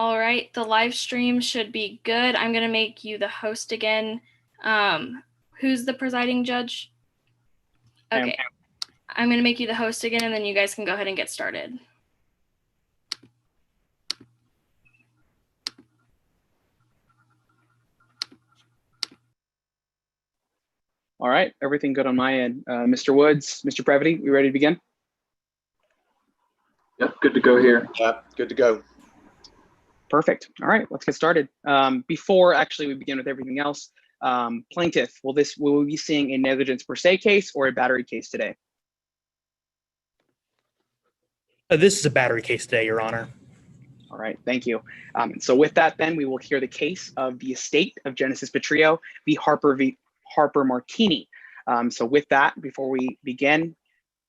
All right, the live stream should be good. I'm going to make you the host again. Who's the presiding judge? Okay, I'm going to make you the host again, and then you guys can go ahead and get started. All right, everything good on my end. Mr. Woods, Mr. Brevity, we ready to begin? Yep, good to go here. Yeah, good to go. Perfect. All right, let's get started. Before actually we begin with everything else, plaintiff, will we be seeing a negligence per se case or a battery case today? This is a battery case today, Your Honor. All right, thank you. So with that, then we will hear the case of the estate of Genesis Petrillo v. Harper Martini. So with that, before we begin,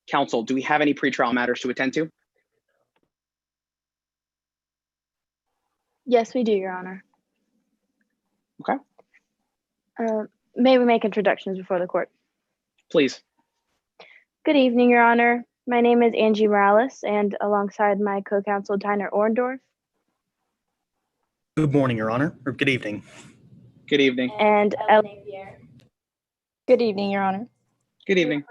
counsel, do we have any pretrial matters to attend to? Yes, we do, Your Honor. Okay. May we make introductions before the court? Please. Good evening, Your Honor. My name is Angie Morales, and alongside my co-counsel, Tyner Orndorff. Good morning, Your Honor, or good evening. Good evening. And Good evening, Your Honor. Good evening.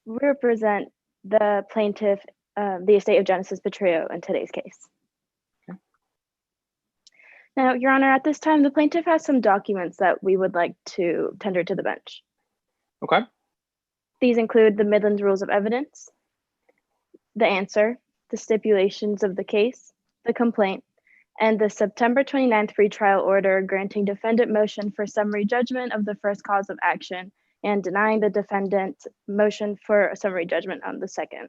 We represent the plaintiff, the estate of Genesis Petrillo in today's case. Okay. Now, Your Honor, at this time, the plaintiff has some documents that we would like to tender to the bench. Okay. These include the Midlands Rules of Evidence, the answer, the stipulations of the case, the complaint, and the September 29th pretrial order granting defendant motion for summary judgment of the first cause of action and denying the defendant's motion for a summary judgment on the second.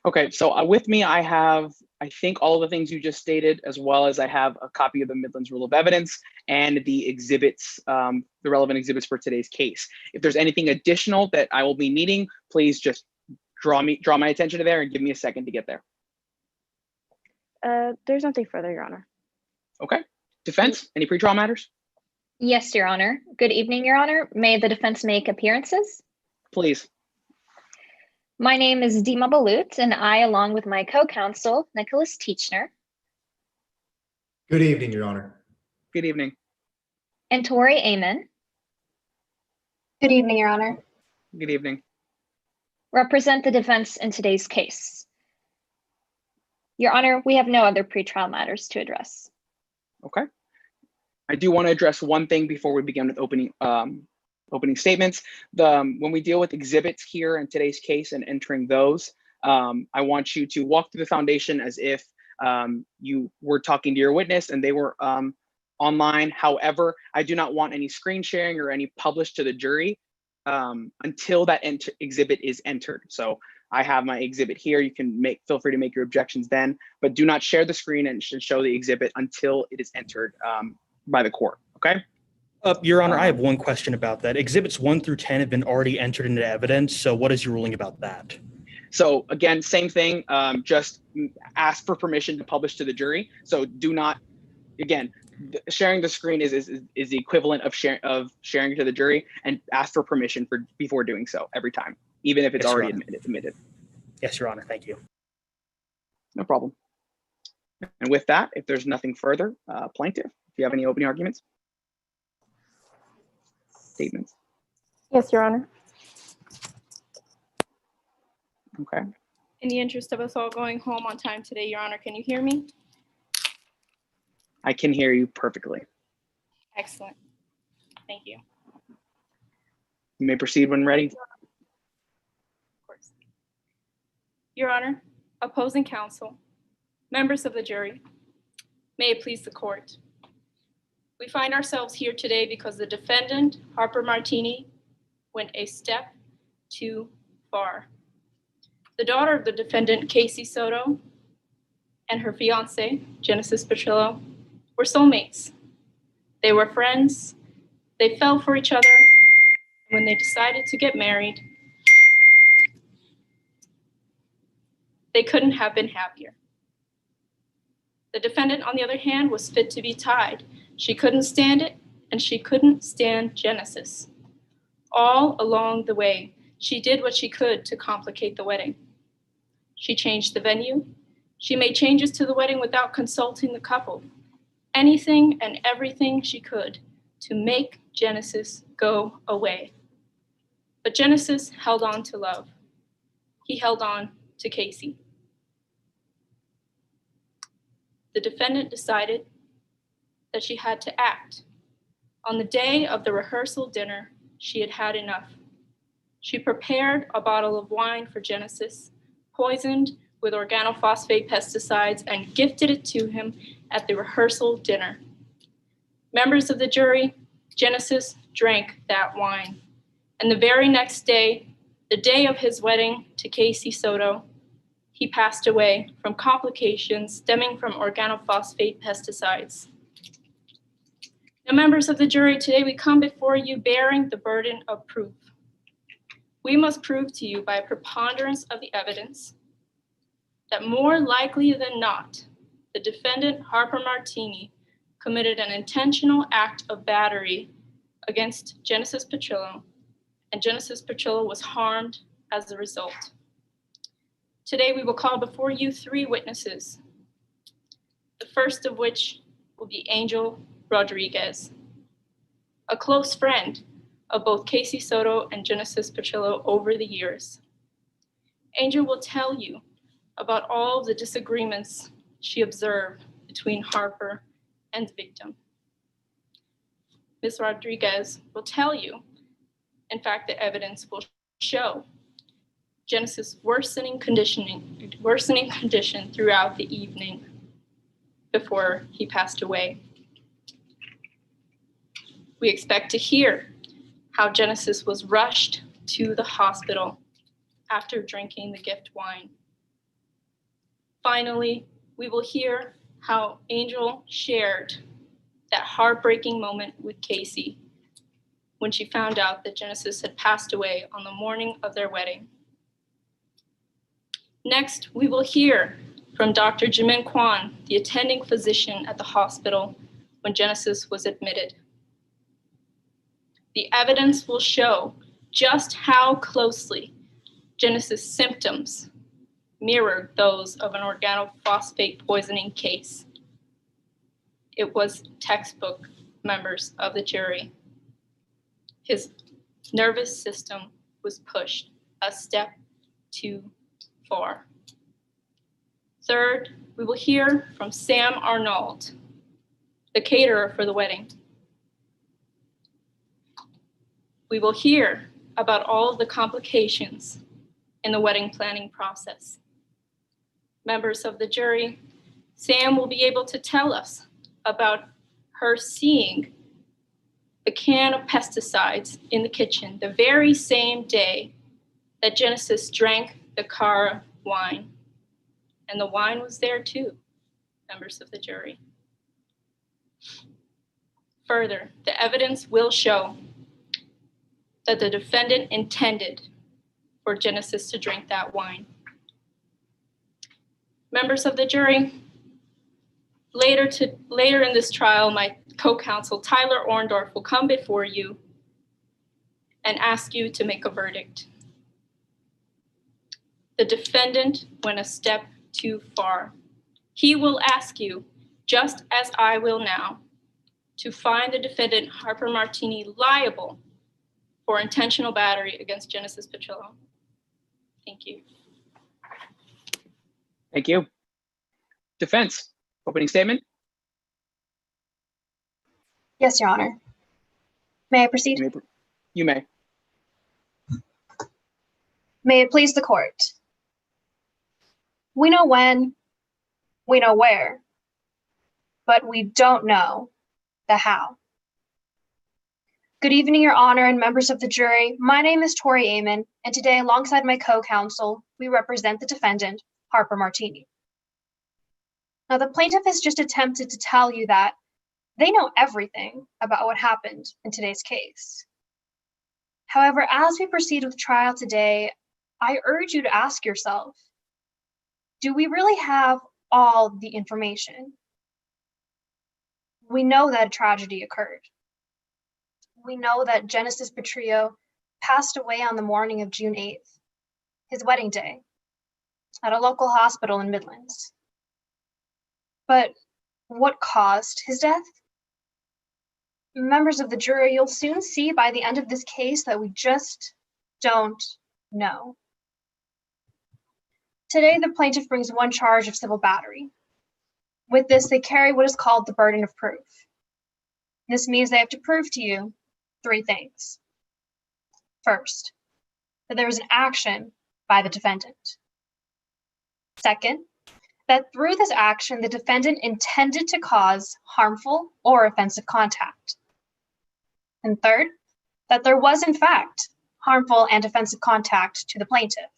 Okay, so with me, I have, I think, all the things you just stated, as well as I have a copy of the Midlands Rule of Evidence and the exhibits, the relevant exhibits for today's case. If there's anything additional that I will be needing, please just draw my attention to there and give me a second to get there. There's nothing further, Your Honor. Okay. Defense, any pretrial matters? Yes, Your Honor. Good evening, Your Honor. May the defense make appearances? Please. My name is Dima Balut, and I, along with my co-counsel, Nicholas Teachner. Good evening, Your Honor. Good evening. And Tori Amen. Good evening, Your Honor. Good evening. Represent the defense in today's case. Your Honor, we have no other pretrial matters to address. Okay. I do want to address one thing before we begin with opening statements. When we deal with exhibits here in today's case and entering those, I want you to walk through the foundation as if you were talking to your witness and they were online. However, I do not want any screen sharing or any published to the jury until that exhibit is entered. So I have my exhibit here. You can feel free to make your objections then, but do not share the screen and show the exhibit until it is entered by the court, okay? Your Honor, I have one question about that. Exhibits 1 through 10 have been already entered into evidence, so what is your ruling about that? So again, same thing, just ask for permission to publish to the jury. So do not, again, sharing the screen is the equivalent of sharing to the jury, and ask for permission before doing so every time, even if it's already admitted. Yes, Your Honor, thank you. No problem. And with that, if there's nothing further, plaintiff, do you have any opening arguments? Statements? Yes, Your Honor. Okay. In the interest of us all going home on time today, Your Honor, can you hear me? I can hear you perfectly. Excellent. Thank you. You may proceed when ready. Of course. Your Honor, opposing counsel, members of the jury, may it please the court. We find ourselves here today because the defendant, Harper Martini, went a step too far. The daughter of the defendant, Casey Soto, and her fiance, Genesis Petrillo, were soulmates. They were friends. They fell for each other. When they decided to get married, they couldn't have been happier. The defendant, on the other hand, was fit to be tied. She couldn't stand it, and she couldn't stand Genesis. All along the way, she did what she could to complicate the wedding. She changed the venue. She made changes to the wedding without consulting the couple. Anything and everything she could to make Genesis go away. But Genesis held on to love. He held on to Casey. The defendant decided that she had to act. On the day of the rehearsal dinner, she had had enough. She prepared a bottle of wine for Genesis, poisoned with organophosphate pesticides, and gifted it to him at the rehearsal dinner. Members of the jury, Genesis drank that wine. And the very next day, the day of his wedding to Casey Soto, he passed away from complications stemming from organophosphate pesticides. Now, members of the jury, today we come before you bearing the burden of proof. We must prove to you by a preponderance of the evidence that more likely than not, the defendant, Harper Martini, committed an intentional act of battery against Genesis Petrillo, and Genesis Petrillo was harmed as a result. Today, we will call before you 3 witnesses, the first of which will be Angel Rodriguez, a close friend of both Casey Soto and Genesis Petrillo over the years. Angel will tell you about all the disagreements she observed between Harper and the victim. Ms. Rodriguez will tell you, in fact, the evidence will show Genesis' worsening condition throughout the evening before he passed away. We expect to hear how Genesis was rushed to the hospital after drinking the gift wine. Finally, we will hear how Angel shared that heartbreaking moment with Casey when she found out that Genesis had passed away on the morning of their wedding. Next, we will hear from Dr. Jimin Kwan, the attending physician at the hospital when Genesis was admitted. The evidence will show just how closely Genesis' symptoms mirrored those of an organophosphate poisoning case. It was textbook, members of the jury. His nervous system was pushed a step too far. Third, we will hear from Sam Arnold, the caterer for the wedding. We will hear about all of the complications in the wedding planning process. Members of the jury, Sam will be able to tell us about her seeing the can of pesticides in the kitchen the very same day that Genesis drank the Cara wine. And the wine was there too, members of the jury. Further, the evidence will show that the defendant intended for Genesis to drink that wine. Members of the jury, later in this trial, my co-counsel Tyler Orndorff will come before you and ask you to make a verdict. The defendant went a step too far. He will ask you, just as I will now, to find the defendant Harper Martini liable for intentional battery against Genesis Petrillo. Thank you. Thank you. Defense, opening statement. Yes, Your Honor. May I proceed? You may. May it please the court. We know when, we know where, but we don't know the how. Good evening, Your Honor and members of the jury. My name is Tori Amon, and today, alongside my co-counsel, we represent the defendant, Harper Martini. Now, the plaintiff has just attempted to tell you that they know everything about what happened in today's case. However, as we proceed with trial today, I urge you to ask yourself, do we really have all the information? We know that a tragedy occurred. We know that Genesis Petrillo passed away on the morning of June 8th, his wedding day, at a local hospital in Midlands. But what caused his death? Members of the jury, you'll soon see by the end of this case that we just don't know. Today, the plaintiff brings one charge of civil battery. With this, they carry what is called the burden of proof. This means they have to prove to you three things. First, that there was an action by the defendant. Second, that through this action, the defendant intended to cause harmful or offensive contact. And third, that there was in fact harmful and offensive contact to the plaintiff.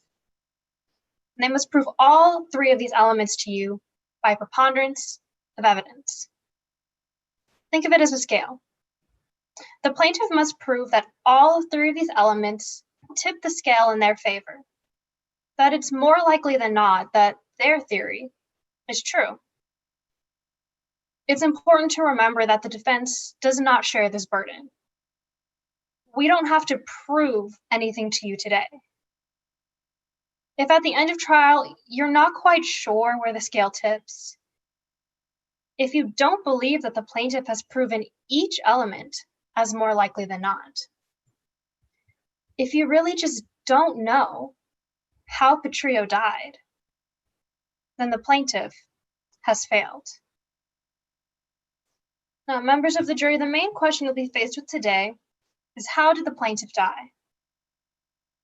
And they must prove all three of these elements to you by preponderance of evidence. Think of it as a scale. The plaintiff must prove that all three of these elements tip the scale in their favor, that it's more likely than not that their theory is true. It's important to remember that the defense does not share this burden. We don't have to prove anything to you today. If at the end of trial, you're not quite sure where the scale tips, if you don't believe that the plaintiff has proven each element as more likely than not, if you really just don't know how Petrillo died, then the plaintiff has failed. Now, members of the jury, the main question you'll be faced with today is, how did the plaintiff die?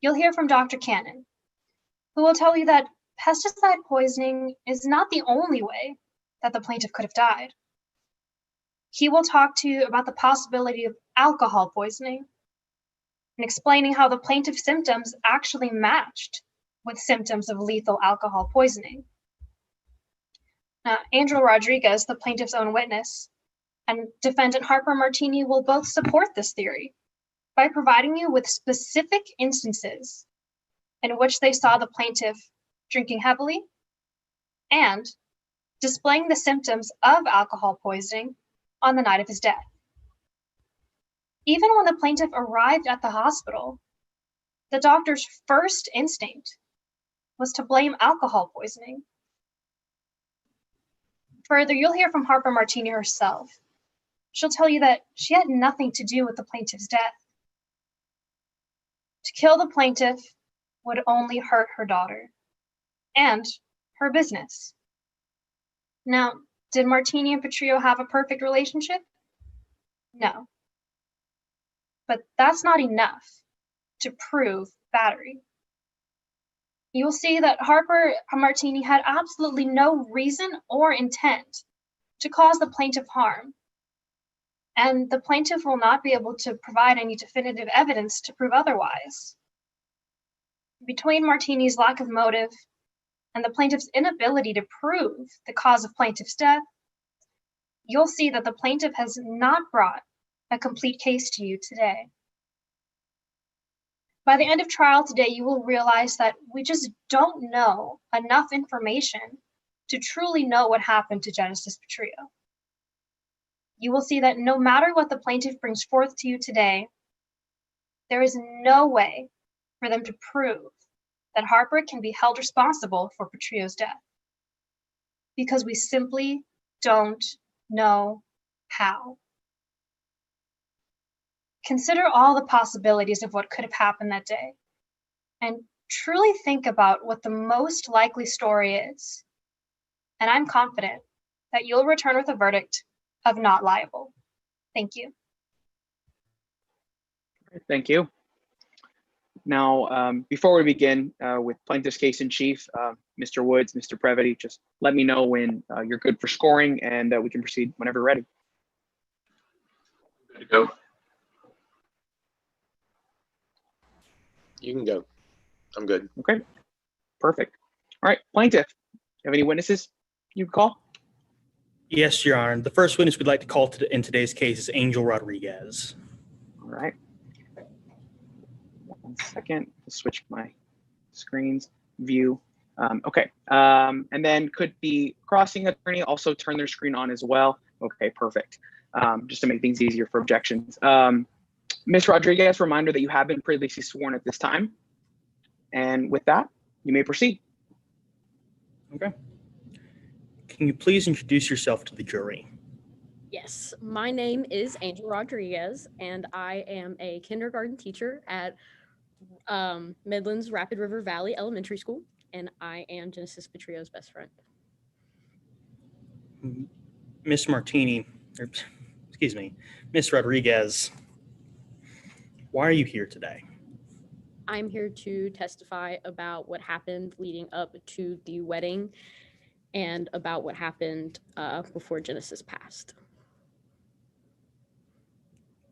You'll hear from Dr. Cannon, who will tell you that pesticide poisoning is not the only way that the plaintiff could have died. He will talk to you about the possibility of alcohol poisoning and explaining how the plaintiff's symptoms actually matched with symptoms of lethal alcohol poisoning. Now, Angel Rodriguez, the plaintiff's own witness, and defendant Harper Martini will both support this theory by providing you with specific instances in which they saw the plaintiff drinking heavily and displaying the symptoms of alcohol poisoning on the night of his death. Even when the plaintiff arrived at the hospital, the doctor's first instinct was to blame alcohol poisoning. Further, you'll hear from Harper Martini herself. She'll tell you that she had nothing to do with the plaintiff's death. To kill the plaintiff would only hurt her daughter and her business. Now, did Martini and Petrillo have a perfect relationship? No. But that's not enough to prove battery. You will see that Harper Martini had absolutely no reason or intent to cause the plaintiff harm, and the plaintiff will not be able to provide any definitive evidence to prove otherwise. Between Martini's lack of motive and the plaintiff's inability to prove the cause of plaintiff's death, you'll see that the plaintiff has not brought a complete case to you today. By the end of trial today, you will realize that we just don't know enough information to truly know what happened to Genesis Petrillo. You will see that no matter what the plaintiff brings forth to you today, there is no way for them to prove that Harper can be held responsible for Petrillo's death, because we simply don't know how. Consider all the possibilities of what could have happened that day, and truly think about what the most likely story is. And I'm confident that you'll return with a verdict of not liable. Thank you. Thank you. Now, before we begin with plaintiff's case in chief, Mr. Woods, Mr. Previty, just let me know when you're good for scoring, and we can proceed whenever ready. Good to go. You can go. I'm good. Okay, perfect. All right, plaintiff, have any witnesses you call? Yes, Your Honor. The first witness we'd like to call in today's case is Angel Rodriguez. All right. 1 second, switch my screens, view. Okay, and then could the crossing attorney also turn their screen on as well? Okay, perfect. Just to make things easier for objections. Ms. Rodriguez, reminder that you have been previously sworn at this time. And with that, you may proceed. Okay. Can you please introduce yourself to the jury? Yes, my name is Angel Rodriguez, and I am a kindergarten teacher at Midlands Rapid River Valley Elementary School, and I am Genesis Petrio's best friend. Miss Martini, or, excuse me, Miss Rodriguez, why are you here today? I'm here to testify about what happened leading up to the wedding and about what happened before Genesis passed.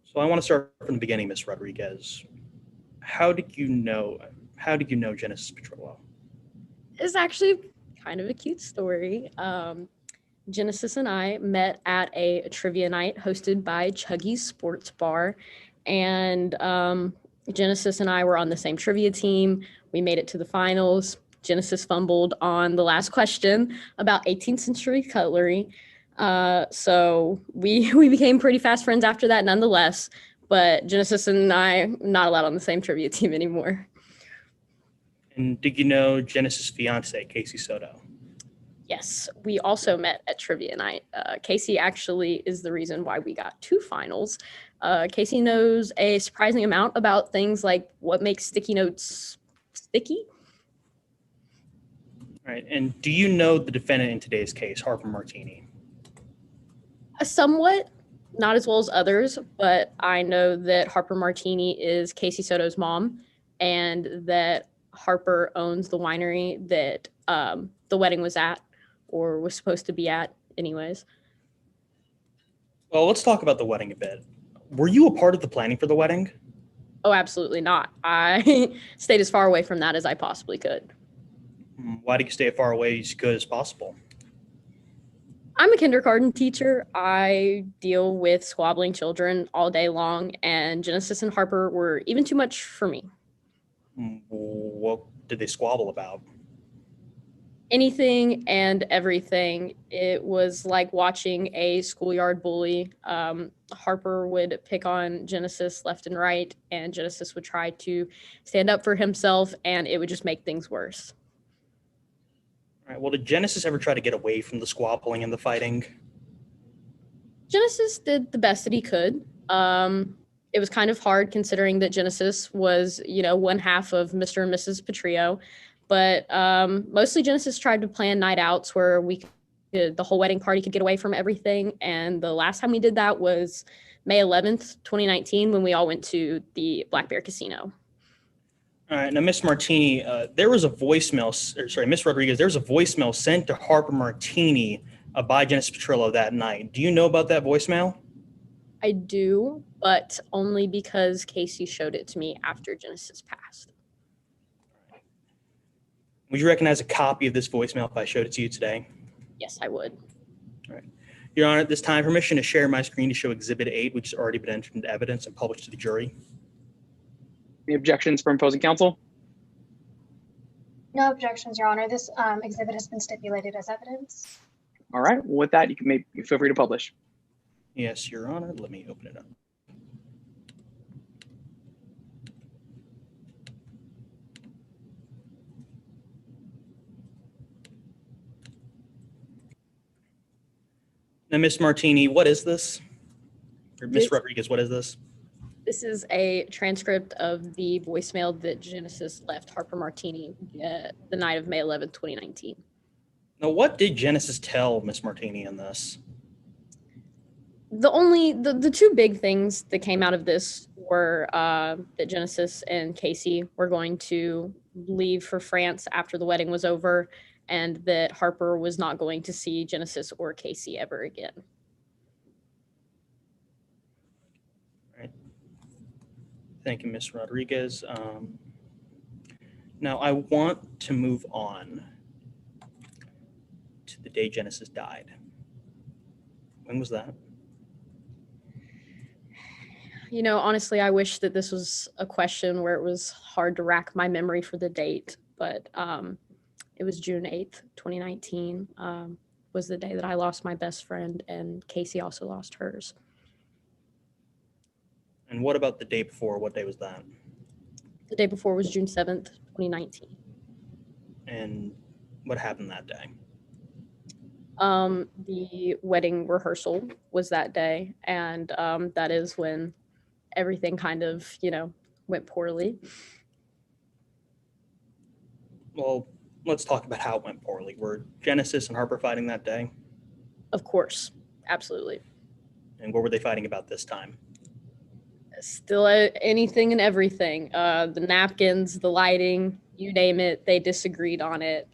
So I want to start from the beginning, Miss Rodriguez. How did you know Genesis Petrillo? It's actually kind of a cute story. Genesis and I met at a trivia night hosted by Chuggy's Sports Bar, and Genesis and I were on the same trivia team. We made it to the finals. Genesis fumbled on the last question about 18th century cutlery. So we became pretty fast friends after that nonetheless, but Genesis and I not allowed on the same trivia team anymore. And did you know Genesis' fiance, Casey Soto? Yes, we also met at trivia night. Casey actually is the reason why we got 2 finals. Casey knows a surprising amount about things like what makes sticky notes sticky. All right. And do you know the defendant in today's case, Harper Martini? Somewhat, not as well as others, but I know that Harper Martini is Casey Soto's mom and that Harper owns the winery that the wedding was at, or was supposed to be at anyways. Well, let's talk about the wedding a bit. Were you a part of the planning for the wedding? Oh, absolutely not. I stayed as far away from that as I possibly could. Why did you stay as far away as good as possible? I'm a kindergarten teacher. I deal with squabbling children all day long, and Genesis and Harper were even too much for me. What did they squabble about? Anything and everything. It was like watching a schoolyard bully. Harper would pick on Genesis left and right, and Genesis would try to stand up for himself, and it would just make things worse. All right. Well, did Genesis ever try to get away from the squabbling and the fighting? Genesis did the best that he could. It was kind of hard considering that Genesis was, one half of Mr. and Mrs. Petrio. But mostly Genesis tried to plan night outs where the whole wedding party could get away from everything. And the last time we did that was May 11th, 2019, when we all went to the Black Bear Casino. All right. Now, Miss Martini, there was a voicemail, Miss Rodriguez, there was a voicemail sent to Harper Martini by Genesis Petrillo that night. Do you know about that voicemail? I do, but only because Casey showed it to me after Genesis passed. Would you recognize a copy of this voicemail if I showed it to you today? Yes, I would. All right. Your Honor, at this time, permission to share my screen to show Exhibit 8, which has already been entered into evidence and published to the jury. Any objections from opposing counsel? No objections, Your Honor. This exhibit has been stipulated as evidence. All right. Well, with that, you can feel free to publish. Yes, Your Honor. Let me open it up. Now, Miss Martini, what is this? Or Miss Rodriguez, what is this? This is a transcript of the voicemail that Genesis left Harper Martini the night of May 11th, 2019. Now, what did Genesis tell Miss Martini in this? The 2 big things that came out of this were that Genesis and Casey were going to leave for France after the wedding was over, and that Harper was not going to see Genesis or Casey ever again. Right. Thank you, Ms. Rodriguez. Now, I want to move on to the day Genesis died. When was that? Honestly, I wish that this was a question where it was hard to rack my memory for the date, but it was June 8th, 2019, was the day that I lost my best friend, and Casey also lost hers. And what about the day before? What day was that? The day before was June 7th, 2019. And what happened that day? The wedding rehearsal was that day, and that is when everything kind of, went poorly. Well, let's talk about how it went poorly. Were Genesis and Harper fighting that day? Of course, absolutely. And what were they fighting about this time? Still anything and everything. The napkins, the lighting, you name it, they disagreed on it.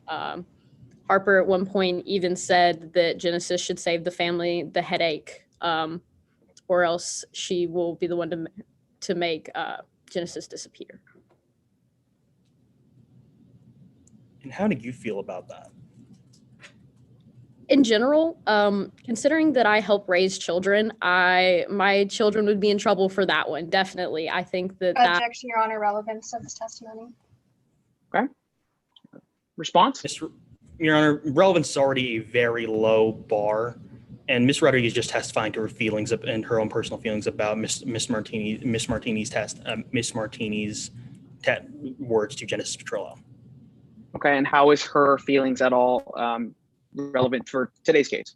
Harper at one point even said that Genesis should save the family the headache, or else she will be the one to make Genesis disappear. And how did you feel about that? In general, considering that I help raise children, my children would be in trouble for that one. Definitely. I think that Objection, Your Honor, relevance of this testimony. Response? Your Honor, relevance is already a very low bar, and Ms. Rodriguez just testifying to her feelings and her own personal feelings about Miss Martini's words to Genesis Petrillo. Okay, and how is her feelings at all relevant for today's case?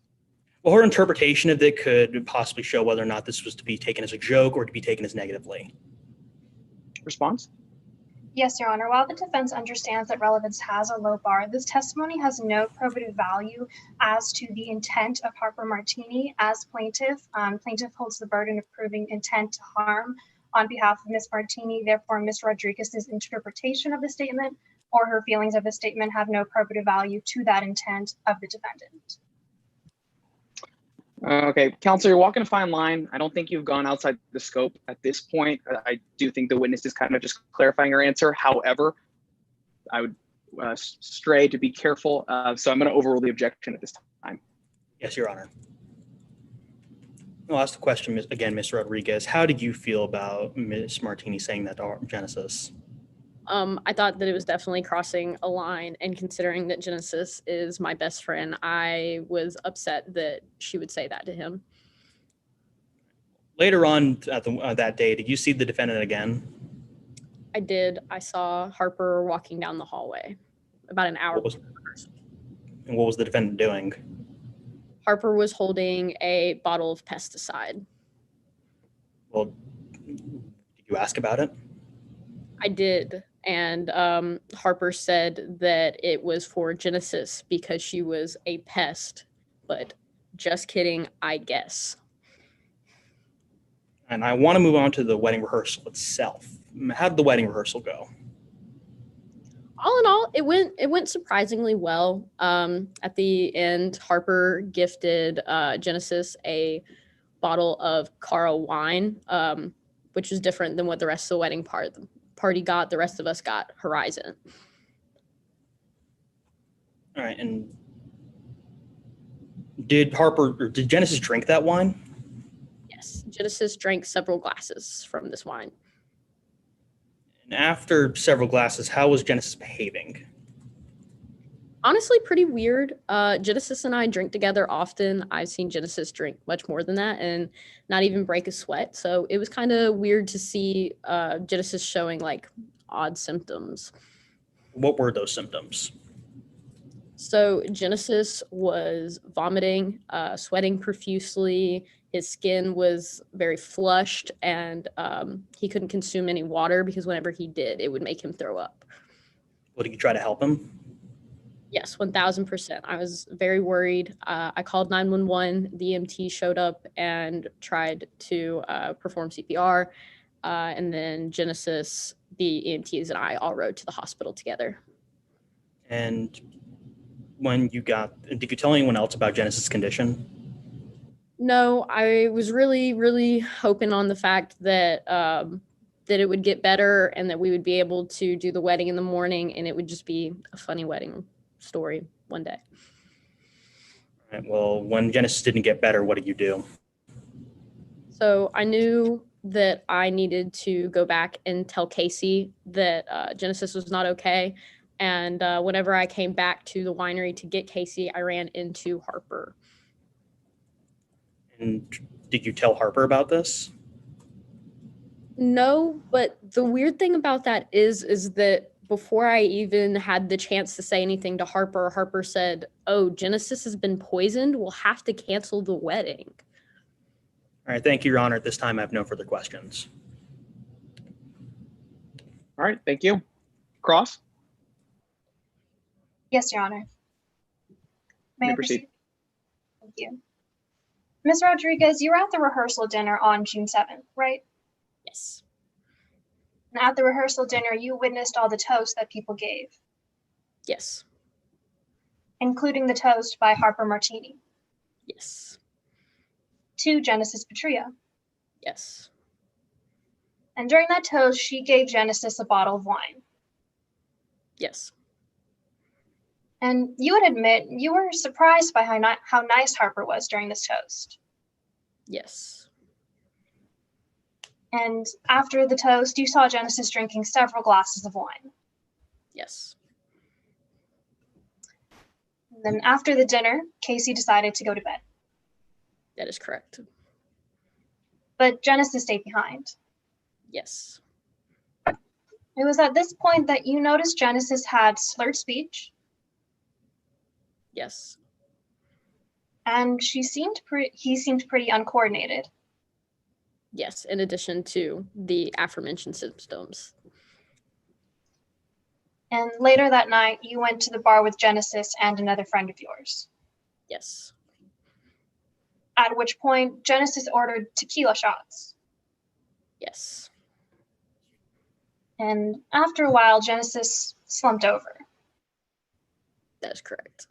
Well, her interpretation of it could possibly show whether or not this was to be taken as a joke or to be taken as negatively. Response? Yes, Your Honor. While the defense understands that relevance has a low bar, this testimony has no probative value as to the intent of Harper Martini as plaintiff. Plaintiff holds the burden of proving intent to harm on behalf of Ms. Martini. Therefore, Ms. Rodriguez's interpretation of the statement or her feelings of the statement have no probative value to that intent of the defendant. Okay, counsel, you're walking a fine line. I don't think you've gone outside the scope at this point. I do think the witness is kind of just clarifying her answer. However, I would stray to be careful. So I'm going to overrule the objection at this time. Yes, Your Honor. I'll ask the question again, Ms. Rodriguez. How did you feel about Ms. Martini saying that to Genesis? I thought that it was definitely crossing a line, and considering that Genesis is my best friend, I was upset that she would say that to him. Later on at that day, did you see the defendant again? I did. I saw Harper walking down the hallway about an hour. And what was the defendant doing? Harper was holding a bottle of pesticide. Well, did you ask about it? I did. And Harper said that it was for Genesis because she was a pest, but just kidding, I guess. And I want to move on to the wedding rehearsal itself. How did the wedding rehearsal go? All in all, it went surprisingly well. At the end, Harper gifted Genesis a bottle of Carl wine, which was different than what the rest of the wedding party got. The rest of us got Horizon. All right, and did Genesis drink that wine? Yes, Genesis drank several glasses from this wine. And after several glasses, how was Genesis behaving? Honestly, pretty weird. Genesis and I drink together often. I've seen Genesis drink much more than that and not even break a sweat. So it was kind of weird to see Genesis showing like odd symptoms. What were those symptoms? So Genesis was vomiting, sweating profusely. His skin was very flushed, and he couldn't consume any water because whenever he did, it would make him throw up. Well, did you try to help him? Yes, 1000%. I was very worried. I called 911. The EMT showed up and tried to perform CPR. And then Genesis, the EMTs, and I all rode to the hospital together. And did you tell anyone else about Genesis' condition? No, I was really, really hoping on the fact that that it would get better and that we would be able to do the wedding in the morning and it would just be a funny wedding story one day. All right, well, when Genesis didn't get better, what did you do? So I knew that I needed to go back and tell Casey that Genesis was not okay. And whenever I came back to the winery to get Casey, I ran into Harper. And did you tell Harper about this? No, but the weird thing about that is that before I even had the chance to say anything to Harper, Harper said, "Oh, Genesis has been poisoned. We'll have to cancel the wedding." All right, thank you, Your Honor. At this time, I have no further questions. All right, thank you. Cross, Yes, Your Honor. May may I proceed. Thank you. Ms. Rodriguez, you were at the rehearsal dinner on June 7th, right? Yes. And at the rehearsal dinner, you witnessed all the toasts that people gave, Yes. including the toast by Harper Martini Yes. to Genesis Petria. Yes. And during that toast, she gave Genesis a bottle of wine. Yes. And you would admit you were surprised by how nice Harper was during this toast. Yes. And after the toast, you saw Genesis drinking several glasses of wine. Yes. And then after the dinner, Casey decided to go to bed. That is correct. But Genesis stayed behind. Yes. It was at this point that you noticed Genesis had slurred speech, Yes. and he seemed pretty uncoordinated. Yes. In addition to the aforementioned symptoms. And later that night, you went to the bar with Genesis and another friend of yours. Yes. At which point, Genesis ordered tequila shots. Yes. And after a while, Genesis slumped over, That is correct.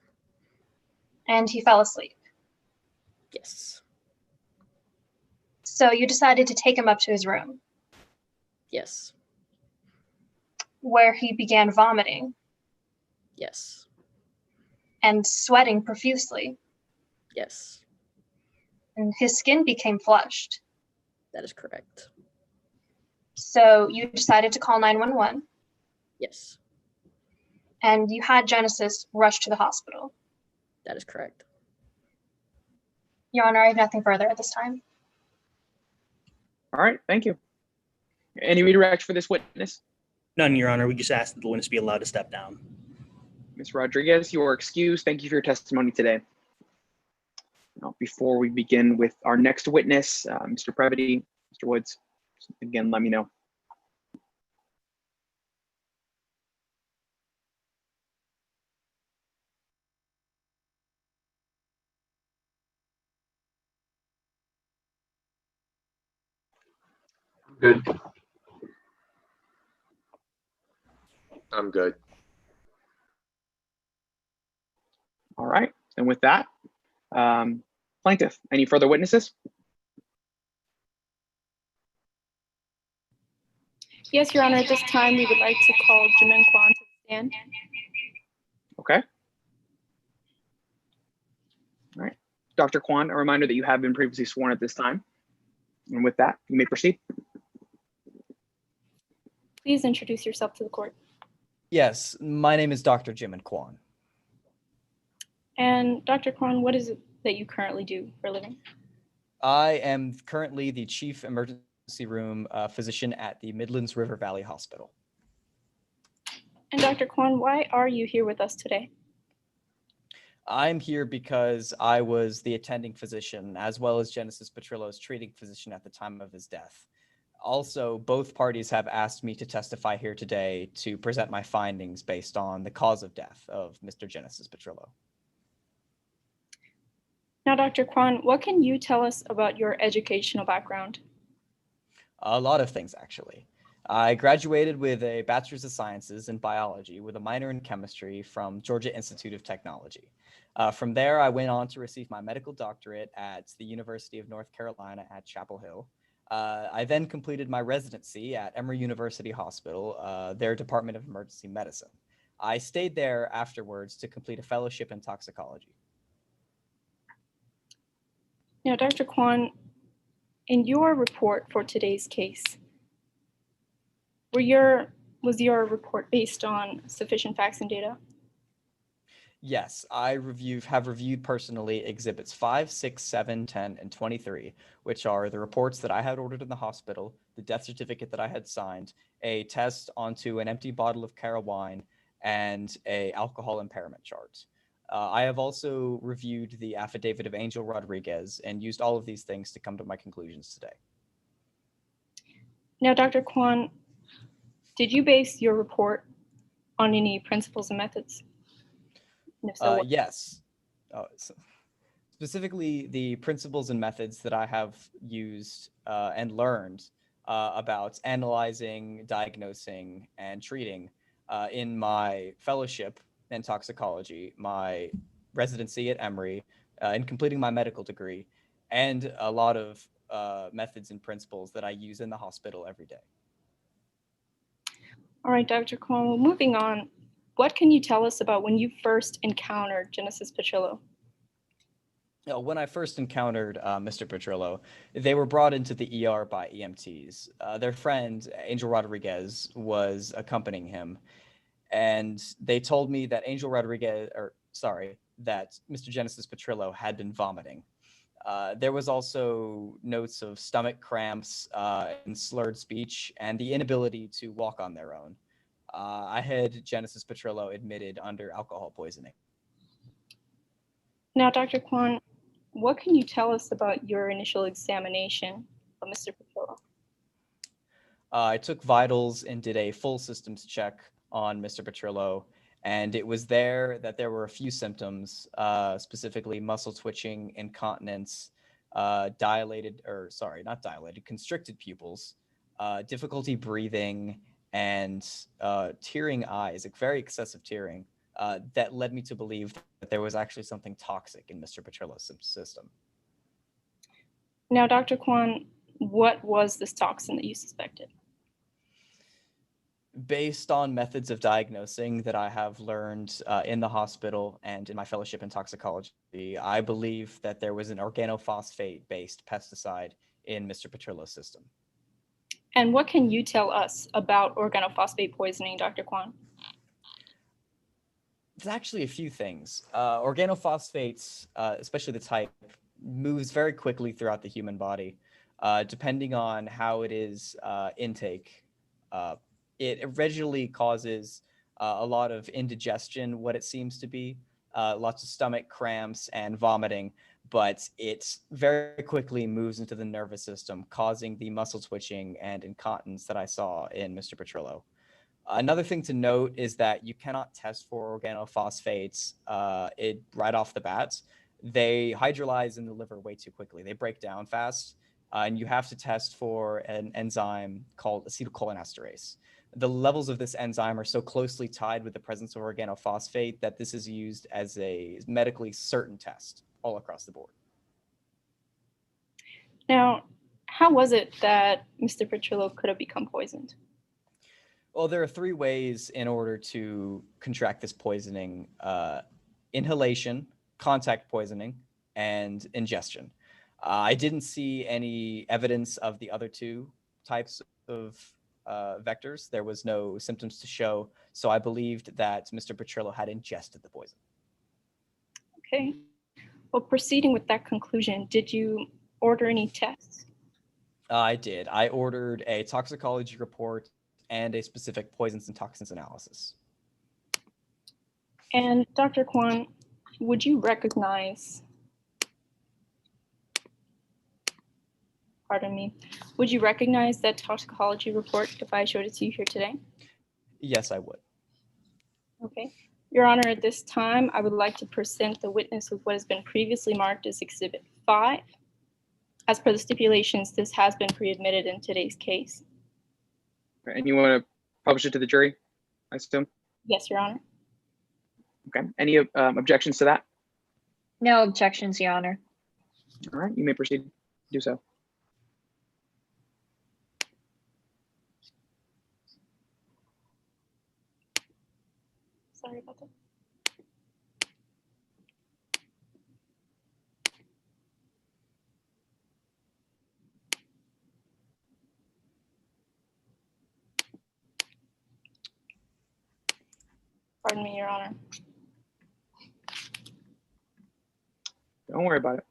and he fell asleep. Yes. So you decided to take him up to his room, Yes. where he began vomiting Yes. and sweating profusely, Yes. and his skin became flushed. That is correct. So you decided to call 911, Yes. and you had Genesis rushed to the hospital. That is correct. Your Honor, I have nothing further at this time. All right, thank you. Any redirect for this witness? None, Your Honor. We just asked that the witness be allowed to step down. Ms. Rodriguez, you are excused. Thank you for your testimony today. Now, before we begin with our next witness, Mr. Previty, Mr. Woods, again, let me know. Good. I'm good. All right, and with that, plaintiff, any further witnesses? Yes, Your Honor, at this time, we would like to call Jamin Kwan to the stand. Okay. All right, Dr. Kwan, a reminder that you have been previously sworn at this time. And with that, you may proceed. Please introduce yourself to the court. Yes, my name is Dr. Jimin Kwan. And Dr. Kwan, what is it that you currently do for a living? I am currently the chief emergency room physician at the Midlands River Valley Hospital. And Dr. Kwan, why are you here with us today? I'm here because I was the attending physician as well as Genesis Petrillo's treating physician at the time of his death. Also, both parties have asked me to testify here today to present my findings based on the cause of death of Mr. Genesis Petrillo. Now, Dr. Kwan, what can you tell us about your educational background? A lot of things, actually. I graduated with a Bachelor's of Sciences in Biology with a minor in Chemistry from Georgia Institute of Technology. From there, I went on to receive my medical doctorate at the University of North Carolina at Chapel Hill. I then completed my residency at Emory University Hospital, their Department of Emergency Medicine. I stayed there afterwards to complete a fellowship in toxicology. Now, Dr. Kwan, in your report for today's case, was your report based on sufficient facts and data? Yes, have reviewed personally exhibits 5, 6, 7, 10, and 23, which are the reports that I had ordered in the hospital, the death certificate that I had signed, a test onto an empty bottle of Cara wine, and a alcohol impairment chart. I have also reviewed the affidavit of Angel Rodriguez and used all of these things to come to my conclusions today. Now, Dr. Kwan, did you base your report on any principles and methods? And if so, what? Yes. Specifically, the principles and methods that I have used and learned about analyzing, diagnosing, and treating in my fellowship in toxicology, my residency at Emory, in completing my medical degree, and a lot of methods and principles that I use in the hospital every day. All right, Dr. Kwan, well, moving on, what can you tell us about when you first encountered Genesis Petrillo? When I first encountered Mr. Petrillo, they were brought into the ER by EMTs. Their friend, Angel Rodriguez, was accompanying him. And they told me that that Mr. Genesis Petrillo had been vomiting. There was also notes of stomach cramps and slurred speech and the inability to walk on their own. I had Genesis Petrillo admitted under alcohol poisoning. Now, Dr. Kwan, what can you tell us about your initial examination of Mr. Petrillo? I took vitals and did a full systems check on Mr. Petrillo, and it was there that there were a few symptoms, specifically muscle twitching, incontinence, constricted pupils, difficulty breathing, and tearing eyes, like very excessive tearing, that led me to believe that there was actually something toxic in Mr. Petrillo's system. Now, Dr. Kwan, what was this toxin that you suspected? Based on methods of diagnosing that I have learned in the hospital and in my fellowship in toxicology, I believe that there was an organophosphate-based pesticide in Mr. Petrillo's system. And what can you tell us about organophosphate poisoning, Dr. Kwan? There's actually a few things. Organophosphates, especially the type, moves very quickly throughout the human body. Depending on how it is intake, it originally causes a lot of indigestion, what it seems to be, lots of stomach cramps and vomiting, but it very quickly moves into the nervous system, causing the muscle twitching and incontinence that I saw in Mr. Petrillo. Another thing to note is that you cannot test for organophosphates right off the bat. They hydrolyze in the liver way too quickly. They break down fast, and you have to test for an enzyme called acetylcholinesterase. The levels of this enzyme are so closely tied with the presence of organophosphate that this is used as a medically certain test all across the board. Now, how was it that Mr. Petrillo could have become poisoned? Well, there are 3 ways in order to contract this poisoning: inhalation, contact poisoning, and ingestion. I didn't see any evidence of the other 2 types of vectors. There was no symptoms to show, so I believed that Mr. Petrillo had ingested the poison. Okay. Well, proceeding with that conclusion, did you order any tests? I did. I ordered a toxicology report and a specific poisons and toxins analysis. And Dr. Kwan, would you recognize, would you recognize that toxicology report if I showed it to you here today? Yes, I would. Okay. Your Honor, at this time, I would like to present the witness with what has been previously marked as Exhibit 5. As per the stipulations, this has been pre-admitted in today's case. And you want to publish it to the jury, I assume? Yes, Your Honor. Okay. Any objections to that? No objections, Your Honor. All right, you may proceed. Do so. Sorry about that. Pardon me, Your Honor. Don't worry about it.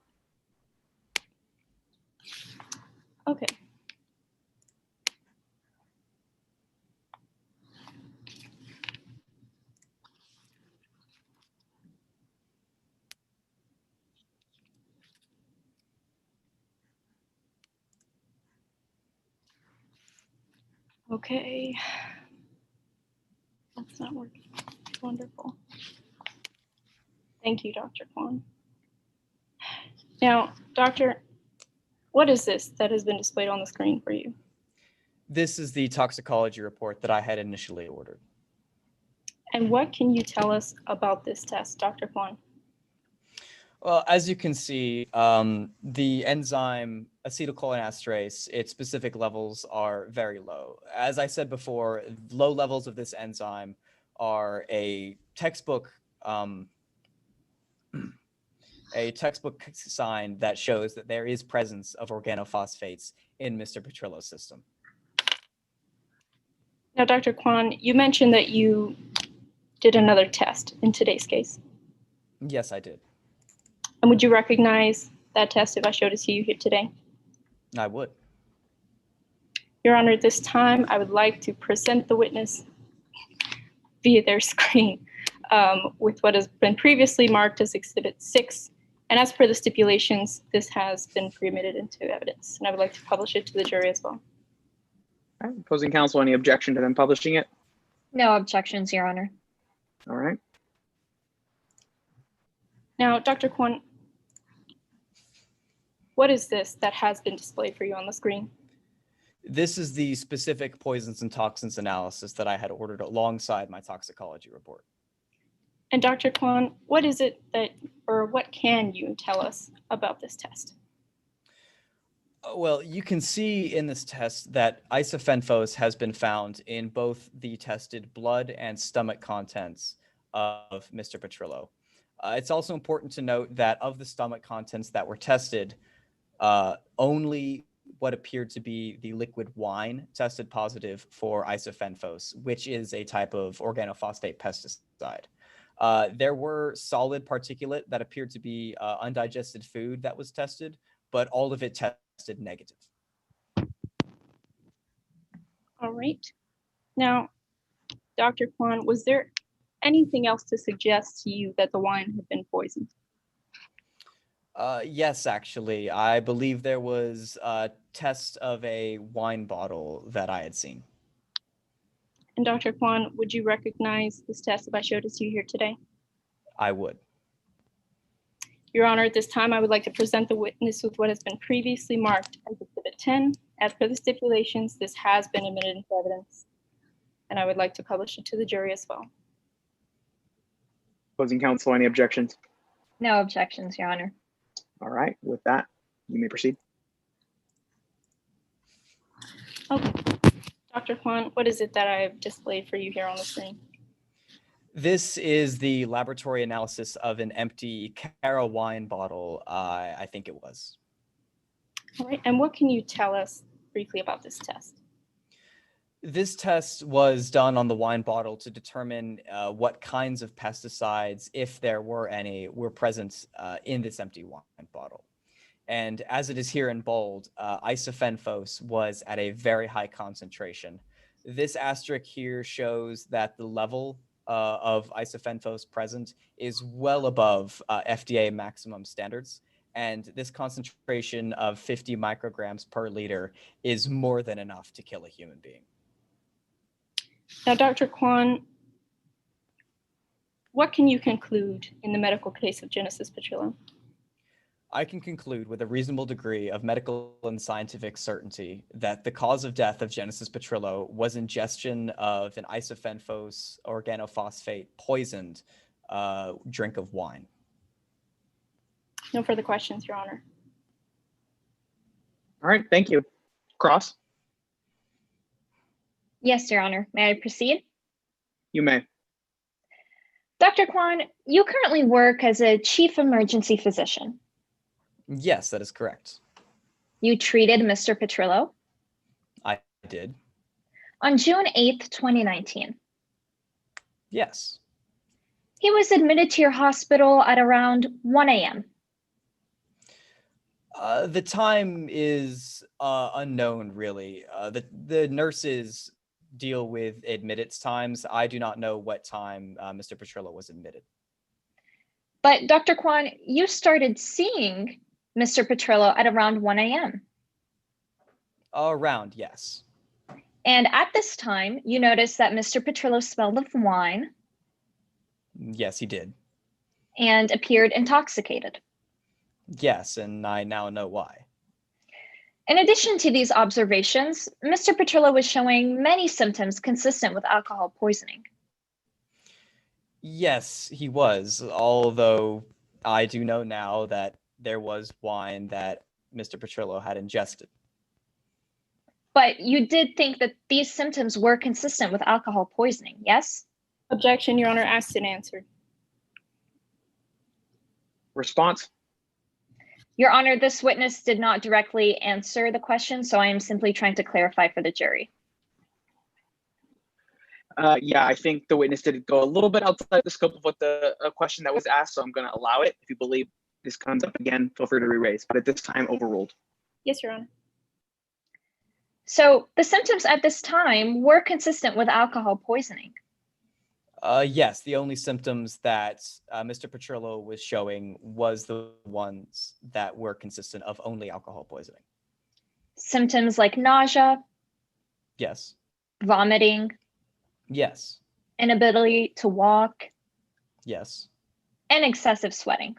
Okay. Okay. That's not working. Wonderful. Thank you, Dr. Kwan. Now, Doctor, what is this that has been displayed on the screen for you? This is the toxicology report that I had initially ordered. And what can you tell us about this test, Dr. Kwan? Well, as you can see, the enzyme acetylcholinesterase, its specific levels are very low. As I said before, low levels of this enzyme are a textbook sign that shows that there is presence of organophosphates in Mr. Petrillo's system. Now, Dr. Kwan, you mentioned that you did another test in today's case. Yes, I did. And would you recognize that test if I showed it to you here today? I would. Your Honor, at this time, I would like to present the witness via their screen with what has been previously marked as Exhibit 6. And as per the stipulations, this has been pre-admitted into evidence. And I would like to publish it to the jury as well. All right. Opposing counsel, any objection to them publishing it? No objections, Your Honor. All right. Now, Dr. Kwan, what is this that has been displayed for you on the screen? This is the specific poisons and toxins analysis that I had ordered alongside my toxicology report. And Dr. Kwan, what is it that, or what can you tell us about this test? Well, you can see in this test that isofenfos has been found in both the tested blood and stomach contents of Mr. Petrillo. It's also important to note that of the stomach contents that were tested, only what appeared to be the liquid wine tested positive for isofenfos, which is a type of organophosphate pesticide. There were solid particulate that appeared to be undigested food that was tested, but all of it tested negative. All right. Now, Dr. Kwan, was there anything else to suggest to you that the wine had been poisoned? Yes, actually. I believe there was a test of a wine bottle that I had seen. And Dr. Kwan, would you recognize this test if I showed it to you here today? I would. Your Honor, at this time, I would like to present the witness with what has been previously marked as Exhibit 10. As per the stipulations, this has been admitted into evidence, and I would like to publish it to the jury as well. Opposing counsel, any objections? No objections, Your Honor. All right. With that, you may proceed. Okay. Dr. Kwan, what is it that I have displayed for you here on the screen? This is the laboratory analysis of an empty Cara wine bottle, I think it was. All right. And what can you tell us briefly about this test? This test was done on the wine bottle to determine what kinds of pesticides, if there were any, were present in this empty wine bottle. And as it is here in bold, isofenfos was at a very high concentration. This asterisk here shows that the level of isofenfos present is well above FDA maximum standards. And this concentration of 50 micrograms per liter is more than enough to kill a human being. Now, Dr. Kwan, what can you conclude in the medical case of Genesis Petrillo? I can conclude with a reasonable degree of medical and scientific certainty that the cause of death of Genesis Petrillo was ingestion of an isofenfos organophosphate poisoned drink of wine. No further questions, Your Honor. All right. Thank you. Cross, Yes, Your Honor. May I proceed? you may. Dr. Kwan, you currently work as a chief emergency physician. Yes, that is correct. You treated Mr. Petrillo I did. on June 8th, 2019. Yes. He was admitted to your hospital at around 1 a.m. The time is unknown, really. The nurses deal with admittance times. I do not know what time Mr. Petrillo was admitted. But Dr. Kwan, you started seeing Mr. Petrillo at around 1 a.m. Around, yes. And at this time, you noticed that Mr. Petrillo smelled of wine Yes, he did. and appeared intoxicated. Yes, and I now know why. In addition to these observations, Mr. Petrillo was showing many symptoms consistent with alcohol poisoning. Yes, he was, although I do know now that there was wine that Mr. Petrillo had ingested. But you did think that these symptoms were consistent with alcohol poisoning, yes? Objection, Your Honor, asked and answered. Response? Your Honor, this witness did not directly answer the question, so I am simply trying to clarify for the jury. Yeah, I think the witness did go a little bit outside the scope of what the question that was asked, so I'm going to allow it. If you believe this comes up again, feel free to re-raise, but at this time, overruled. Yes, Your Honor. So the symptoms at this time were consistent with alcohol poisoning. Yes, the only symptoms that Mr. Petrillo was showing was the ones that were consistent of only alcohol poisoning. Symptoms like nausea, Yes. vomiting, Yes. inability to walk, Yes. and excessive sweating.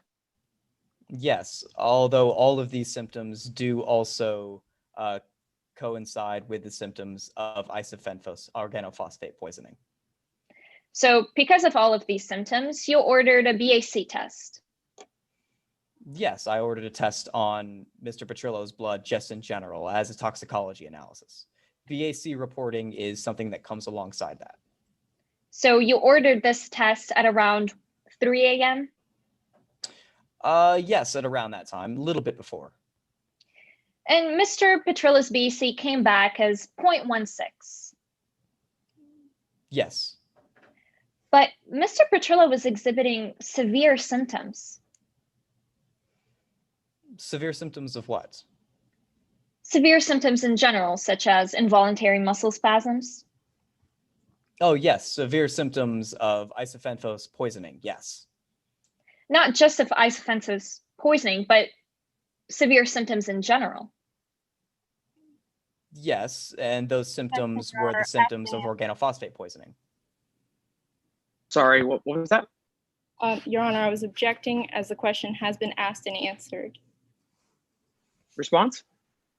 Yes, although all of these symptoms do also coincide with the symptoms of isophenphos organophosphate poisoning. So because of all of these symptoms, you ordered a BAC test. Yes, I ordered a test on Mr. Petrillo's blood just in general as a toxicology analysis. BAC reporting is something that comes alongside that. So you ordered this test at around 3 a.m.? Yes, at around that time, a little bit before. And Mr. Petrillo's BAC came back as 0.16. Yes. But Mr. Petrillo was exhibiting severe symptoms. Severe symptoms of what? Severe symptoms in general, such as involuntary muscle spasms. Oh, yes, severe symptoms of isophenphos poisoning, yes. Not just of isophenphos poisoning, but severe symptoms in general. Yes, and those symptoms were the symptoms of organophosphate poisoning. Sorry, what was that? Your Honor, I was objecting as the question has been asked and answered. Response?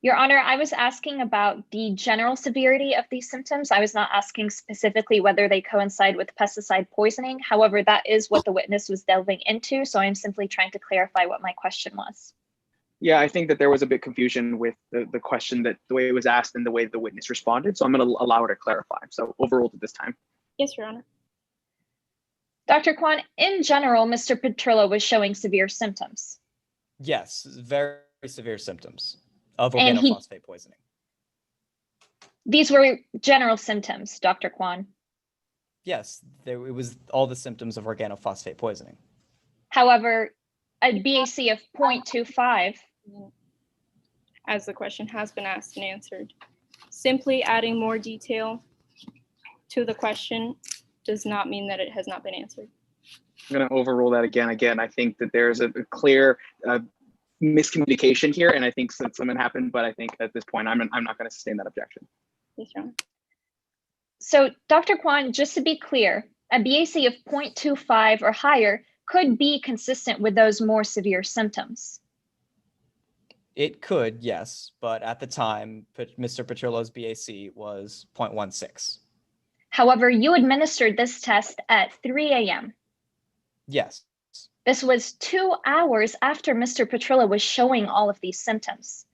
Your Honor, I was asking about the general severity of these symptoms. I was not asking specifically whether they coincide with pesticide poisoning. However, that is what the witness was delving into, so I'm simply trying to clarify what my question was. Yeah, I think that there was a bit confusion with the question, that the way it was asked and the way the witness responded, so I'm going to allow her to clarify. So overruled at this time. Yes, Your Honor. Dr. Kwan, in general, Mr. Petrillo was showing severe symptoms. Yes, very severe symptoms of And organophosphate poisoning. These were general symptoms, Dr. Kwan. Yes, it was all the symptoms of organophosphate poisoning. However, a BAC of 0.25. As the question has been asked and answered. Simply adding more detail to the question does not mean that it has not been answered. I'm going to overrule that again. I think that there's a clear miscommunication here, and I think something happened, but I think at this point, I'm not going to sustain that objection. Yes, Your Honor. So, Dr. Kwan, just to be clear, a BAC of 0.25 or higher could be consistent with those more severe symptoms. It could, yes, but at the time, Mr. Petrillo's BAC was 0.16. However, you administered this test at 3 a.m. Yes. This was 2 hours after Mr. Petrillo was showing all of these symptoms.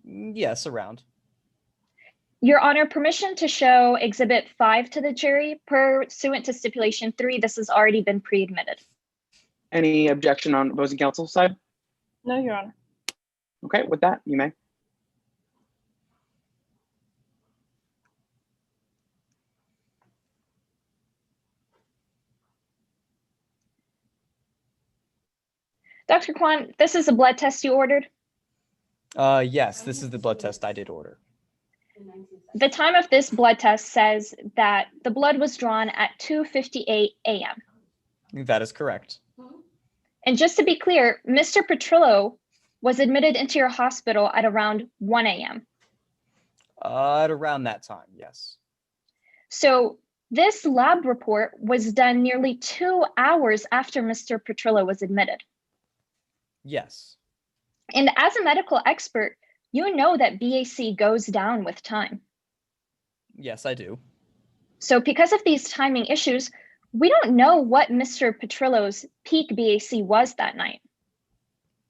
Yes, around. Your Honor, permission to show Exhibit 5 to the jury. Pursuant to Stipulation 3, this has already been pre-admitted. Any objection on opposing counsel's side? No, Your Honor. Okay, with that, you may. Dr. Kwan, this is a blood test you ordered. Yes, this is the blood test I did order. The time of this blood test says that the blood was drawn at 2:58 a.m. That is correct. And just to be clear, Mr. Petrillo was admitted into your hospital at around 1 a.m. At around that time, yes. So this lab report was done nearly 2 hours after Mr. Petrillo was admitted. Yes. And as a medical expert, you know that BAC goes down with time. Yes, I do. So because of these timing issues, we don't know what Mr. Petrillo's peak BAC was that night.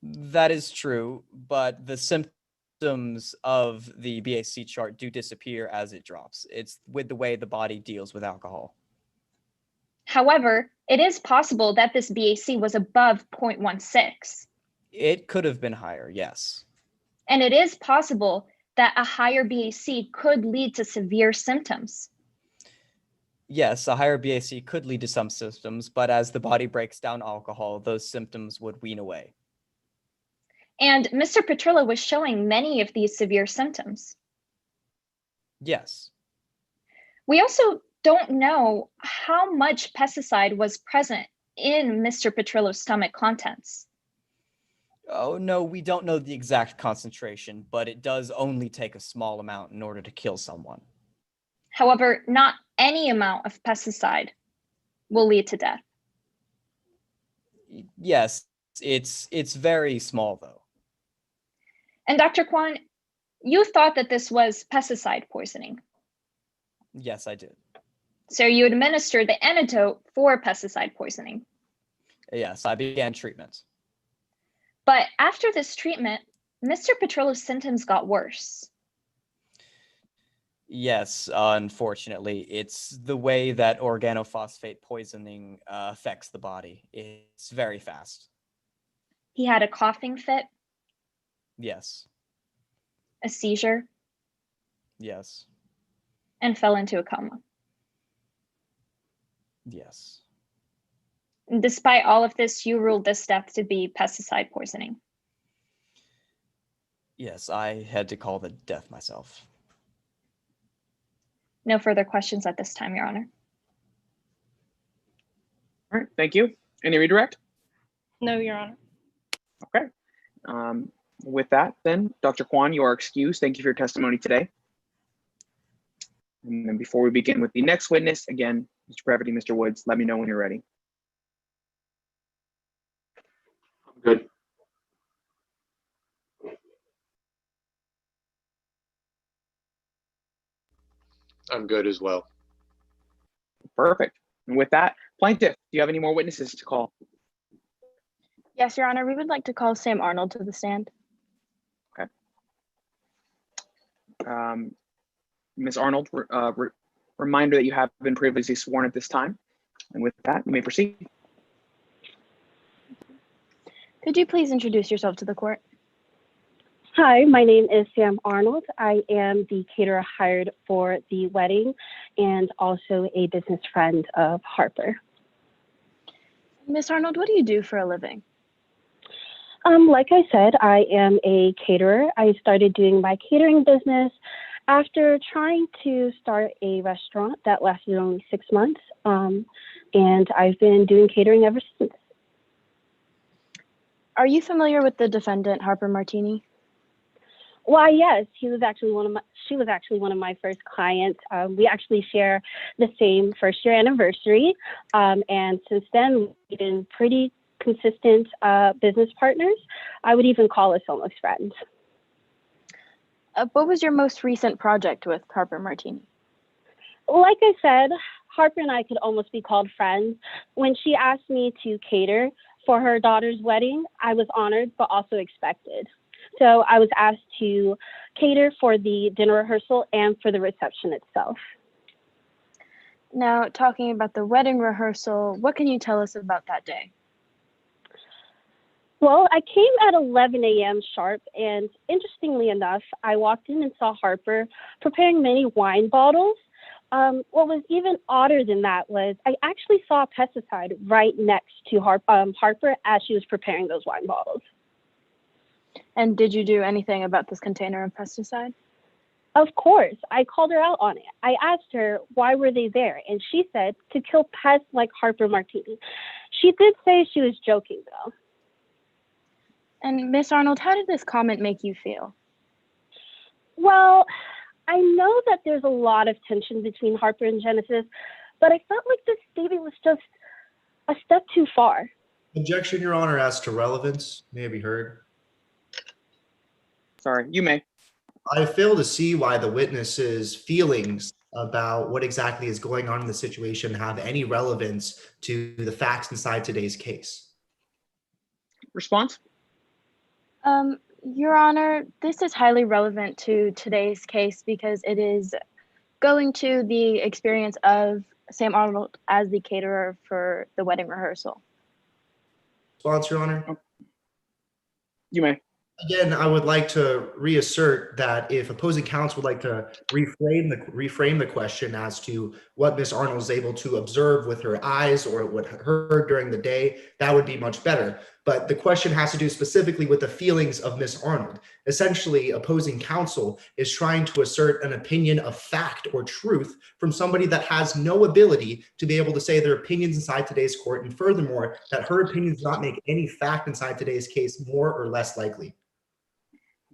That is true, but the symptoms of the BAC chart do disappear as it drops. It's with the way the body deals with alcohol. However, it is possible that this BAC was above 0.16. It could have been higher, yes. And it is possible that a higher BAC could lead to severe symptoms. Yes, a higher BAC could lead to some symptoms, but as the body breaks down alcohol, those symptoms would wean away. And Mr. Petrillo was showing many of these severe symptoms. Yes. We also don't know how much pesticide was present in Mr. Petrillo's stomach contents. Oh, no, we don't know the exact concentration, but it does only take a small amount in order to kill someone. However, not any amount of pesticide will lead to death. Yes, it's very small though. And Dr. Kwan, you thought that this was pesticide poisoning. Yes, I did. So you administered the antidote for pesticide poisoning. Yes, I began treatment. But after this treatment, Mr. Petrillo's symptoms got worse. Yes, unfortunately, it's the way that organophosphate poisoning affects the body. It's very fast. He had a coughing fit, Yes, a seizure, yes, and fell into a coma. yes. Despite all of this, you ruled this death to be pesticide poisoning. Yes, I had to call the death myself. No further questions at this time, Your Honor. All right, thank you. Any redirect? No, Your Honor. Okay. With that, then, Dr. Kwan, you are excused. Thank you for your testimony today. And then before we begin with the next witness, again, Mr. Brevity, Mr. Woods, let me know when you're ready. I'm good. I'm good as well. Perfect. And with that, plaintiff, do you have any more witnesses to call? Yes, Your Honor, we would like to call Sam Arnold to the stand. Ms. Arnold, reminder that you have been previously sworn at this time. And with that, you may proceed. Could you please introduce yourself to the court? Hi, my name is Sam Arnold. I am the caterer hired for the wedding and also a business friend of Harper. Ms. Arnold, what do you do for a living? Like I said, I am a caterer. I started doing my catering business after trying to start a restaurant that lasted only 6 months. And I've been doing catering ever since. Are you familiar with the defendant, Harper Martini? Why, yes, she was actually one of my first clients. We actually share the same first-year anniversary. And since then, we've been pretty consistent business partners. I would even call us almost friends. What was your most recent project with Harper Martini? Like I said, Harper and I could almost be called friends. When she asked me to cater for her daughter's wedding, I was honored, but also expected. So I was asked to cater for the dinner rehearsal and for the reception itself. Now, talking about the wedding rehearsal, what can you tell us about that day? Well, I came at 11 a.m. sharp, and interestingly enough, I walked in and saw Harper preparing many wine bottles, What was even odder than that was I actually saw a pesticide right next to Harper as she was preparing those wine bottles. And did you do anything about this container of pesticide? Of course, I called her out on it. I asked her why were they there, and she said to kill pests like Harper Martini. She did say she was joking though. And Miss Arnold, how did this comment make you feel? Well, I know that there's a lot of tension between Harper and Genesis, but I felt like this statement was just a step too far. Objection, Your Honor, as to relevance may be heard. Sorry, you may. I fail to see why the witness's feelings about what exactly is going on in the situation have any relevance to the facts inside today's case. Response? Your Honor, this is highly relevant to today's case because it is going to the experience of Sam Arnold as the caterer for the wedding rehearsal. Response, Your Honor. You may. Again, I would like to reassert that if opposing counsel would like to reframe the question as to what Miss Arnold is able to observe with her eyes or what heard during the day, that would be much better. But the question has to do specifically with the feelings of Miss Arnold. Essentially, opposing counsel is trying to assert an opinion of fact or truth from somebody that has no ability to be able to say their opinions inside today's court, and furthermore, that her opinions do not make any fact inside today's case more or less likely.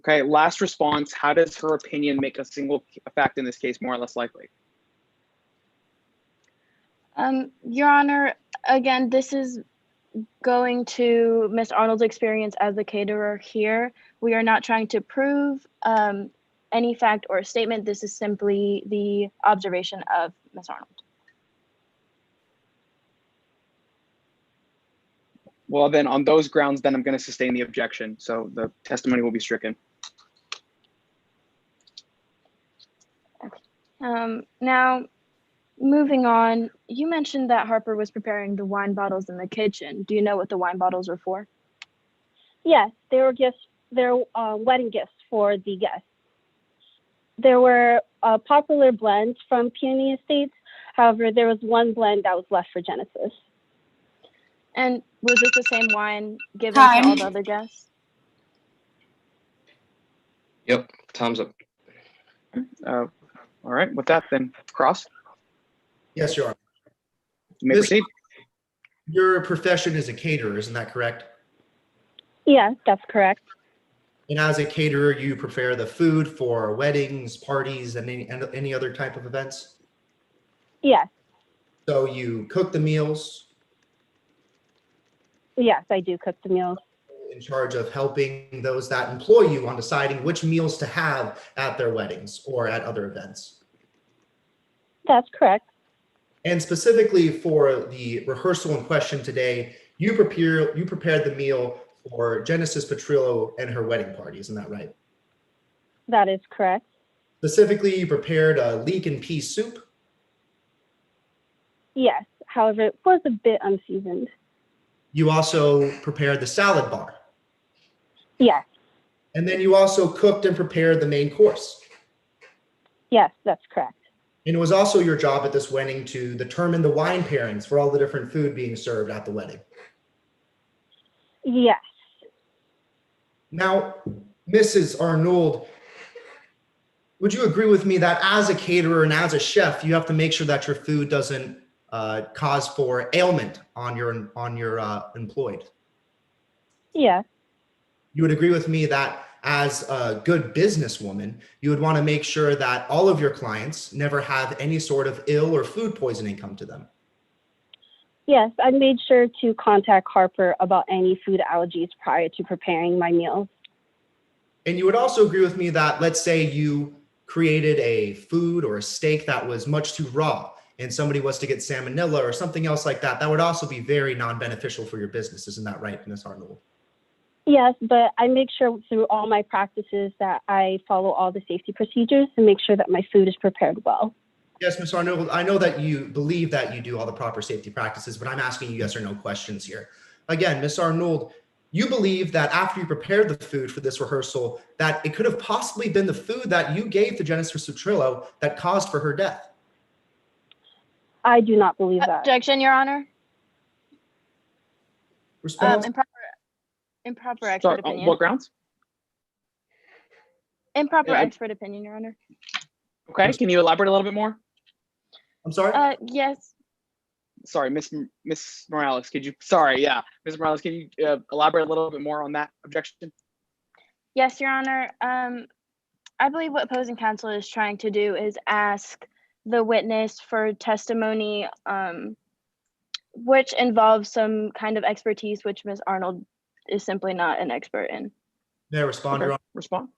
Okay, last response. How does her opinion make a single fact in this case more or less likely? Your Honor, again, this is going to Miss Arnold's experience as the caterer here. We are not trying to prove any fact or statement. This is simply the observation of Miss Arnold. Well, then on those grounds, then I'm going to sustain the objection. So the testimony will be stricken. Now, moving on, you mentioned that Harper was preparing the wine bottles in the kitchen. Do you know what the wine bottles were for? Yes, they were gifts. They're wedding gifts for the guests. There were popular blends from Peony Estates. However, there was one blend that was left for Genesis. And was it the same wine given Time. to all the other guests? Yep, time's up. All right, with that then, Cross, Yes, Your Honor. you may Miss- proceed. Your profession is a caterer, isn't that correct? Yeah, that's correct. And as a caterer, you prepare the food for weddings, parties, and any other type of events? Yes, So you cook the meals, yes, I do cook the meals. in charge of helping those that employ you on deciding which meals to have at their weddings or at other events. That's correct. And specifically for the rehearsal in question today, you prepared the meal for Genesis Petrillo and her wedding party, isn't that right? That is correct. Specifically, you prepared a leek and pea soup. Yes, however, it was a bit unseasoned. You also prepared the salad bar. Yes, And then you also cooked and prepared the main course. yes, that's correct. And it was also your job at this wedding to determine the wine pairings for all the different food being served at the wedding. Yes, Now, Mrs. Arnold, would you agree with me that as a caterer and as a chef, you have to make sure that your food doesn't cause for ailment on your employed? yes, You would agree with me that as a good businesswoman, you would want to make sure that all of your clients never have any sort of ill or food poisoning come to them. yes. I made sure to contact Harper about any food allergies prior to preparing my meals. And you would also agree with me that, let's say you created a food or a steak that was much too raw and somebody was to get salmonella or something else like that, that would also be very non-beneficial for your business. Isn't that right, Ms. Arnold? Yes, but I make sure through all my practices that I follow all the safety procedures to make sure that my food is prepared well. Yes, Ms. Arnold, I know that you believe that you do all the proper safety practices, but I'm asking you yes or no questions here. Again, Ms. Arnold, you believe that after you prepared the food for this rehearsal, that it could have possibly been the food that you gave to Genesis Petrillo that caused for her death. I do not believe that. Objection, Your Honor. Response? Improper expert Sorry, opinion. what grounds? Improper Yeah, expert opinion, Your Honor. Okay, can you elaborate a little bit more? I'm sorry? Yes. Sorry, Miss Morales, could you, sorry, yeah. Ms. Morales, can you elaborate a little bit more on that objection? Yes, Your Honor. I believe what opposing counsel is trying to do is ask the witness for testimony, which involves some kind of expertise, which Ms. Arnold is simply not an expert in. May I respond, Your Honor? Respond.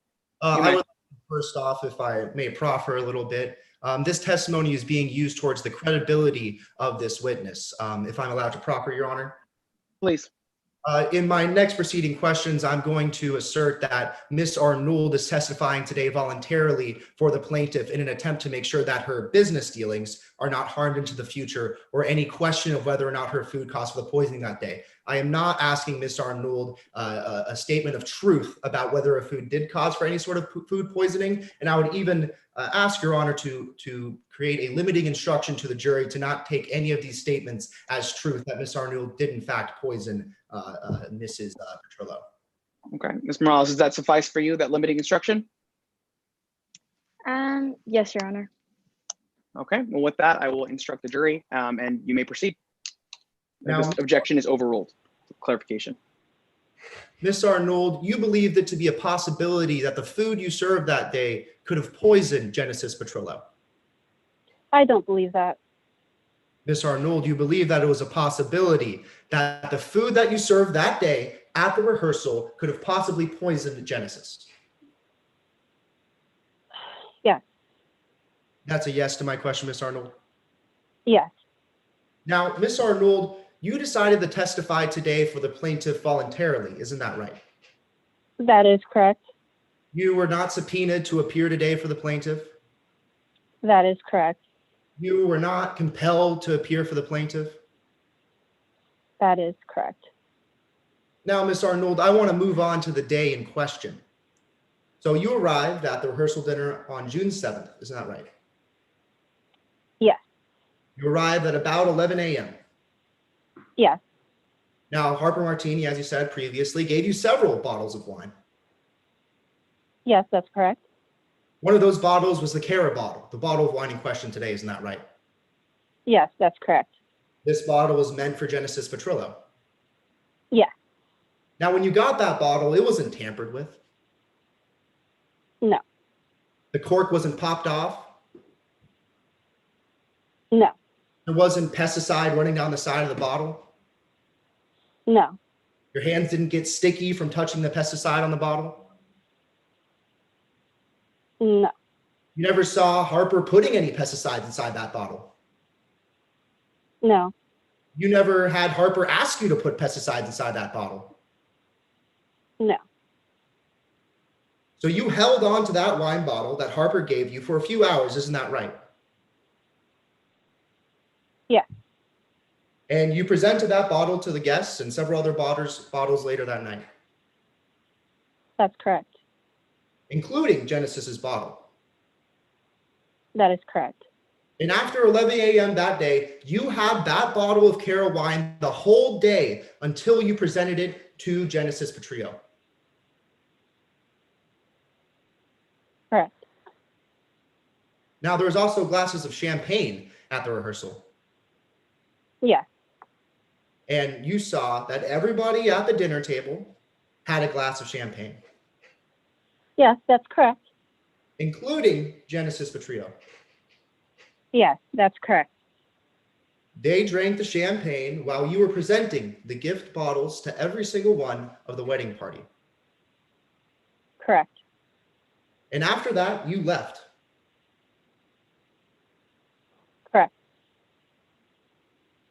I You may. would, first off, if I may proffer a little bit, this testimony is being used towards the credibility of this witness. If I'm allowed to proffer, Your Honor. Please. In my next proceeding questions, I'm going to assert that Ms. Arnold is testifying today voluntarily for the plaintiff in an attempt to make sure that her business dealings are not harmed into the future or any question of whether or not her food caused for the poisoning that day. I am not asking Ms. Arnold a statement of truth about whether a food did cause for any sort of food poisoning. And I would even ask Your Honor to create a limiting instruction to the jury to not take any of these statements as truth that Ms. Arnold did in fact poison Mrs. Petrillo. Okay, Ms. Morales, does that suffice for you, that limiting instruction? Yes, Your Honor. Okay, well, with that, I will instruct the jury and you may proceed. Now, this objection is overruled. Clarification. Ms. Arnold, you believed it to be a possibility that the food you served that day could have poisoned Genesis Petrillo. I don't believe that. Ms. Arnold, you believe that it was a possibility that the food that you served that day at the rehearsal could have possibly poisoned Genesis. Yes. That's a yes to my question, Ms. Arnold. Yes. Now, Ms. Arnold, you decided to testify today for the plaintiff voluntarily, isn't that right? That is correct. You were not subpoenaed to appear today for the plaintiff? That is correct. You were not compelled to appear for the plaintiff? That is correct. Now, Ms. Arnold, I want to move on to the day in question. So you arrived at the rehearsal dinner on June 7th, isn't that right? Yes. You arrived at about 11 a.m. Yes. Now, Harper Martini, as you said previously, gave you several bottles of wine. Yes, that's correct. One of those bottles was the Cara bottle, the bottle of wine in question today, isn't that right? Yes, that's correct. This bottle was meant for Genesis Petrillo. Yes. Now, when you got that bottle, it wasn't tampered with. No. The cork wasn't popped off. No. There wasn't pesticide running down the side of the bottle. No. Your hands didn't get sticky from touching the pesticide on the bottle. No. You never saw Harper putting any pesticides inside that bottle. No. You never had Harper ask you to put pesticides inside that bottle. No. So you held on to that wine bottle that Harper gave you for a few hours, isn't that right? Yeah. And you presented that bottle to the guests and several other bottles later that night, That's correct. including Genesis's bottle. That is correct. And after 11 a.m. that day, you had that bottle of Cara wine the whole day until you presented it to Genesis Petrillo. Correct. Now, there was also glasses of champagne at the rehearsal. Yes. And you saw that everybody at the dinner table had a glass of champagne, Yes, that's correct. including Genesis Petrillo. Yes, that's correct. They drank the champagne while you were presenting the gift bottles to every single one of the wedding party. Correct. And after that, you left. Correct.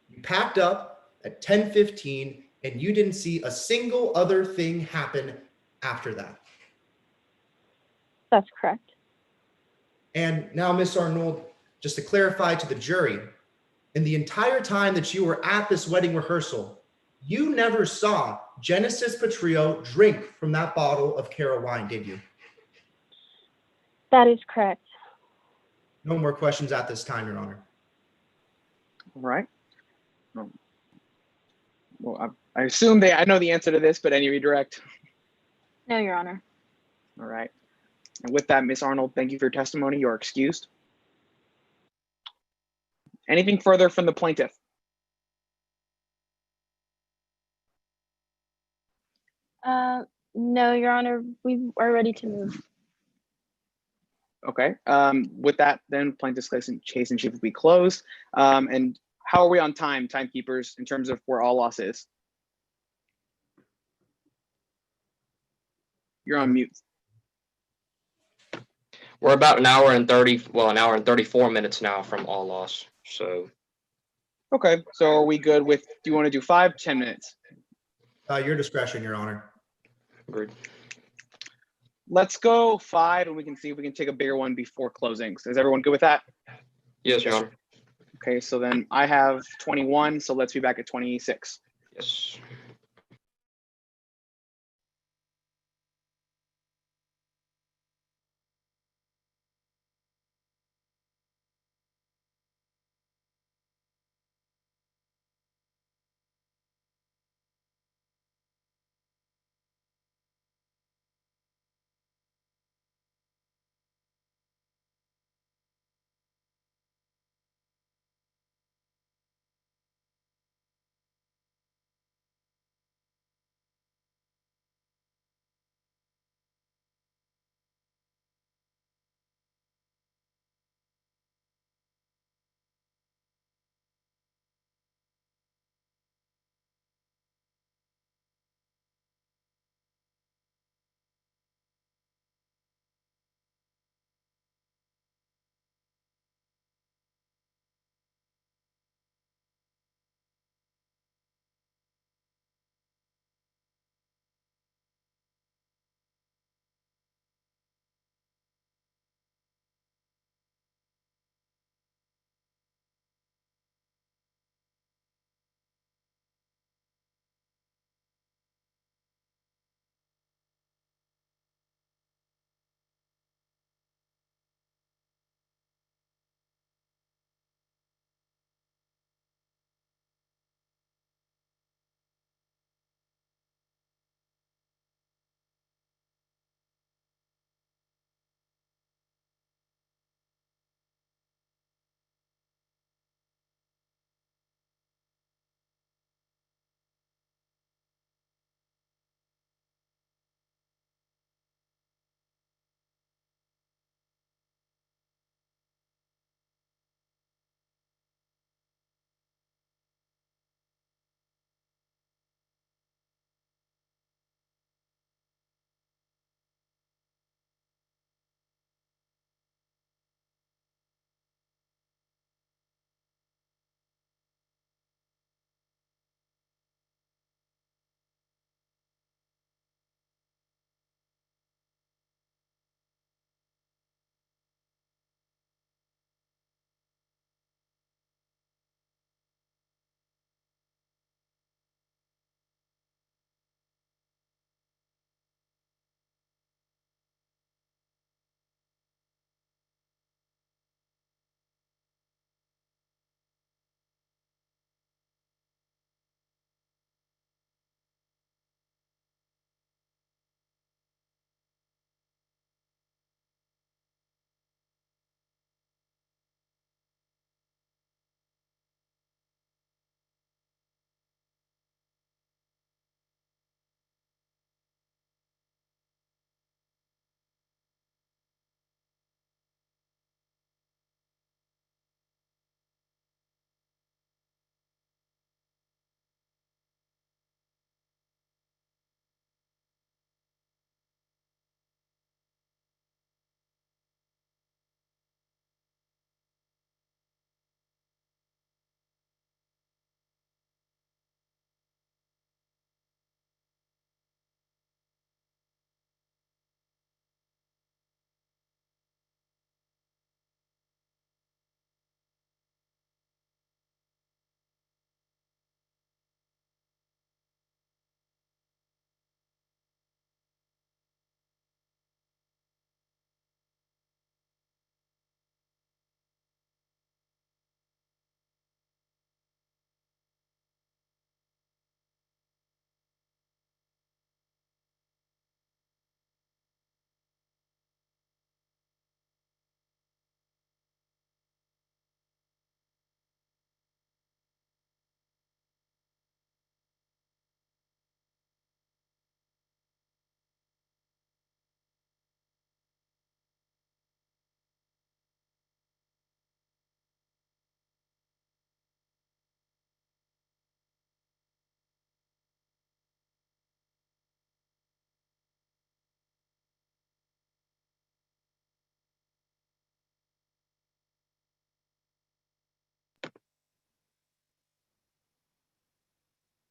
You packed up at 10:15 and you didn't see a single other thing happen after that. That's correct. And now, Miss Arnold, just to clarify to the jury, in the entire time that you were at this wedding rehearsal, you never saw Genesis Petrillo drink from that bottle of Cara wine, did you? That is correct. No more questions at this time, Your Honor. All right. Well, I assume I know the answer to this, but any redirect? No, Your Honor. All right. And with that, Ms. Arnold, thank you for your testimony. You are excused. Anything further from the plaintiff? No, Your Honor, we are ready to move. Okay. With that, then plaintiff's case in chief will be closed. And how are we on time, timekeepers, in terms of where all loss is? You're on mute. We're about an hour and 34 minutes now from all loss. So Okay. So are we good with, do you want to do 5, 10 minutes? Your discretion, Your Honor. agreed. Let's go 5 and we can see if we can take a bigger one before closing. So is everyone good with that? Yes, Your Honor. Okay. So then I have 21. So let's be back at 26. Yes.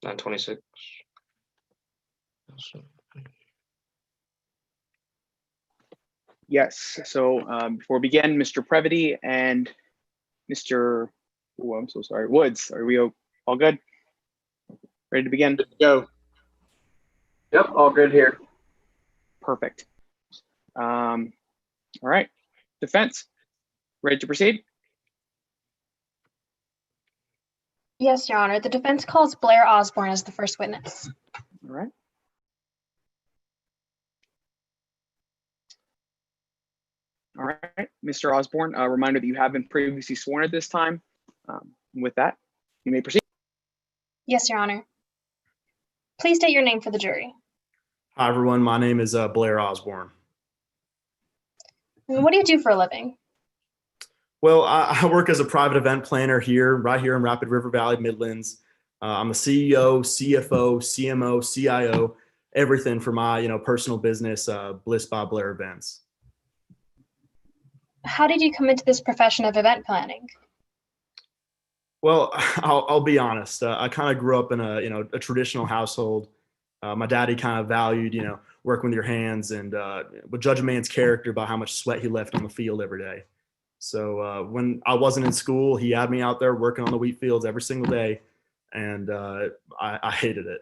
9:26. Yes. So before we begin, Mr. Previty and Mr. Oh, I'm so sorry, Woods. Are we all good? Ready to begin? Go. Yep, all good here. Perfect. All right. Defense, ready to proceed? Yes, Your Honor. The defense calls Blair Osborne as the first witness. All right. All right, Mr. Osborne, a reminder that you have been previously sworn at this time. With that, you may proceed. Yes, Your Honor. Please state your name for the jury. Hi, everyone. My name is Blair Osborne. And what do you do for a living? Well, I work as a private event planner right here in Rapid River Valley, Midlands. I'm a CEO, CFO, CMO, CIO, everything for my personal business, Bliss by Blair Events. How did you come into this profession of event planning? Well, I'll be honest. I kind of grew up in a traditional household. My daddy kind of valued working with your hands and would judge a man's character by how much sweat he left on the field every day. So when I wasn't in school, he had me out there working on the wheat fields every single day, and I hated it.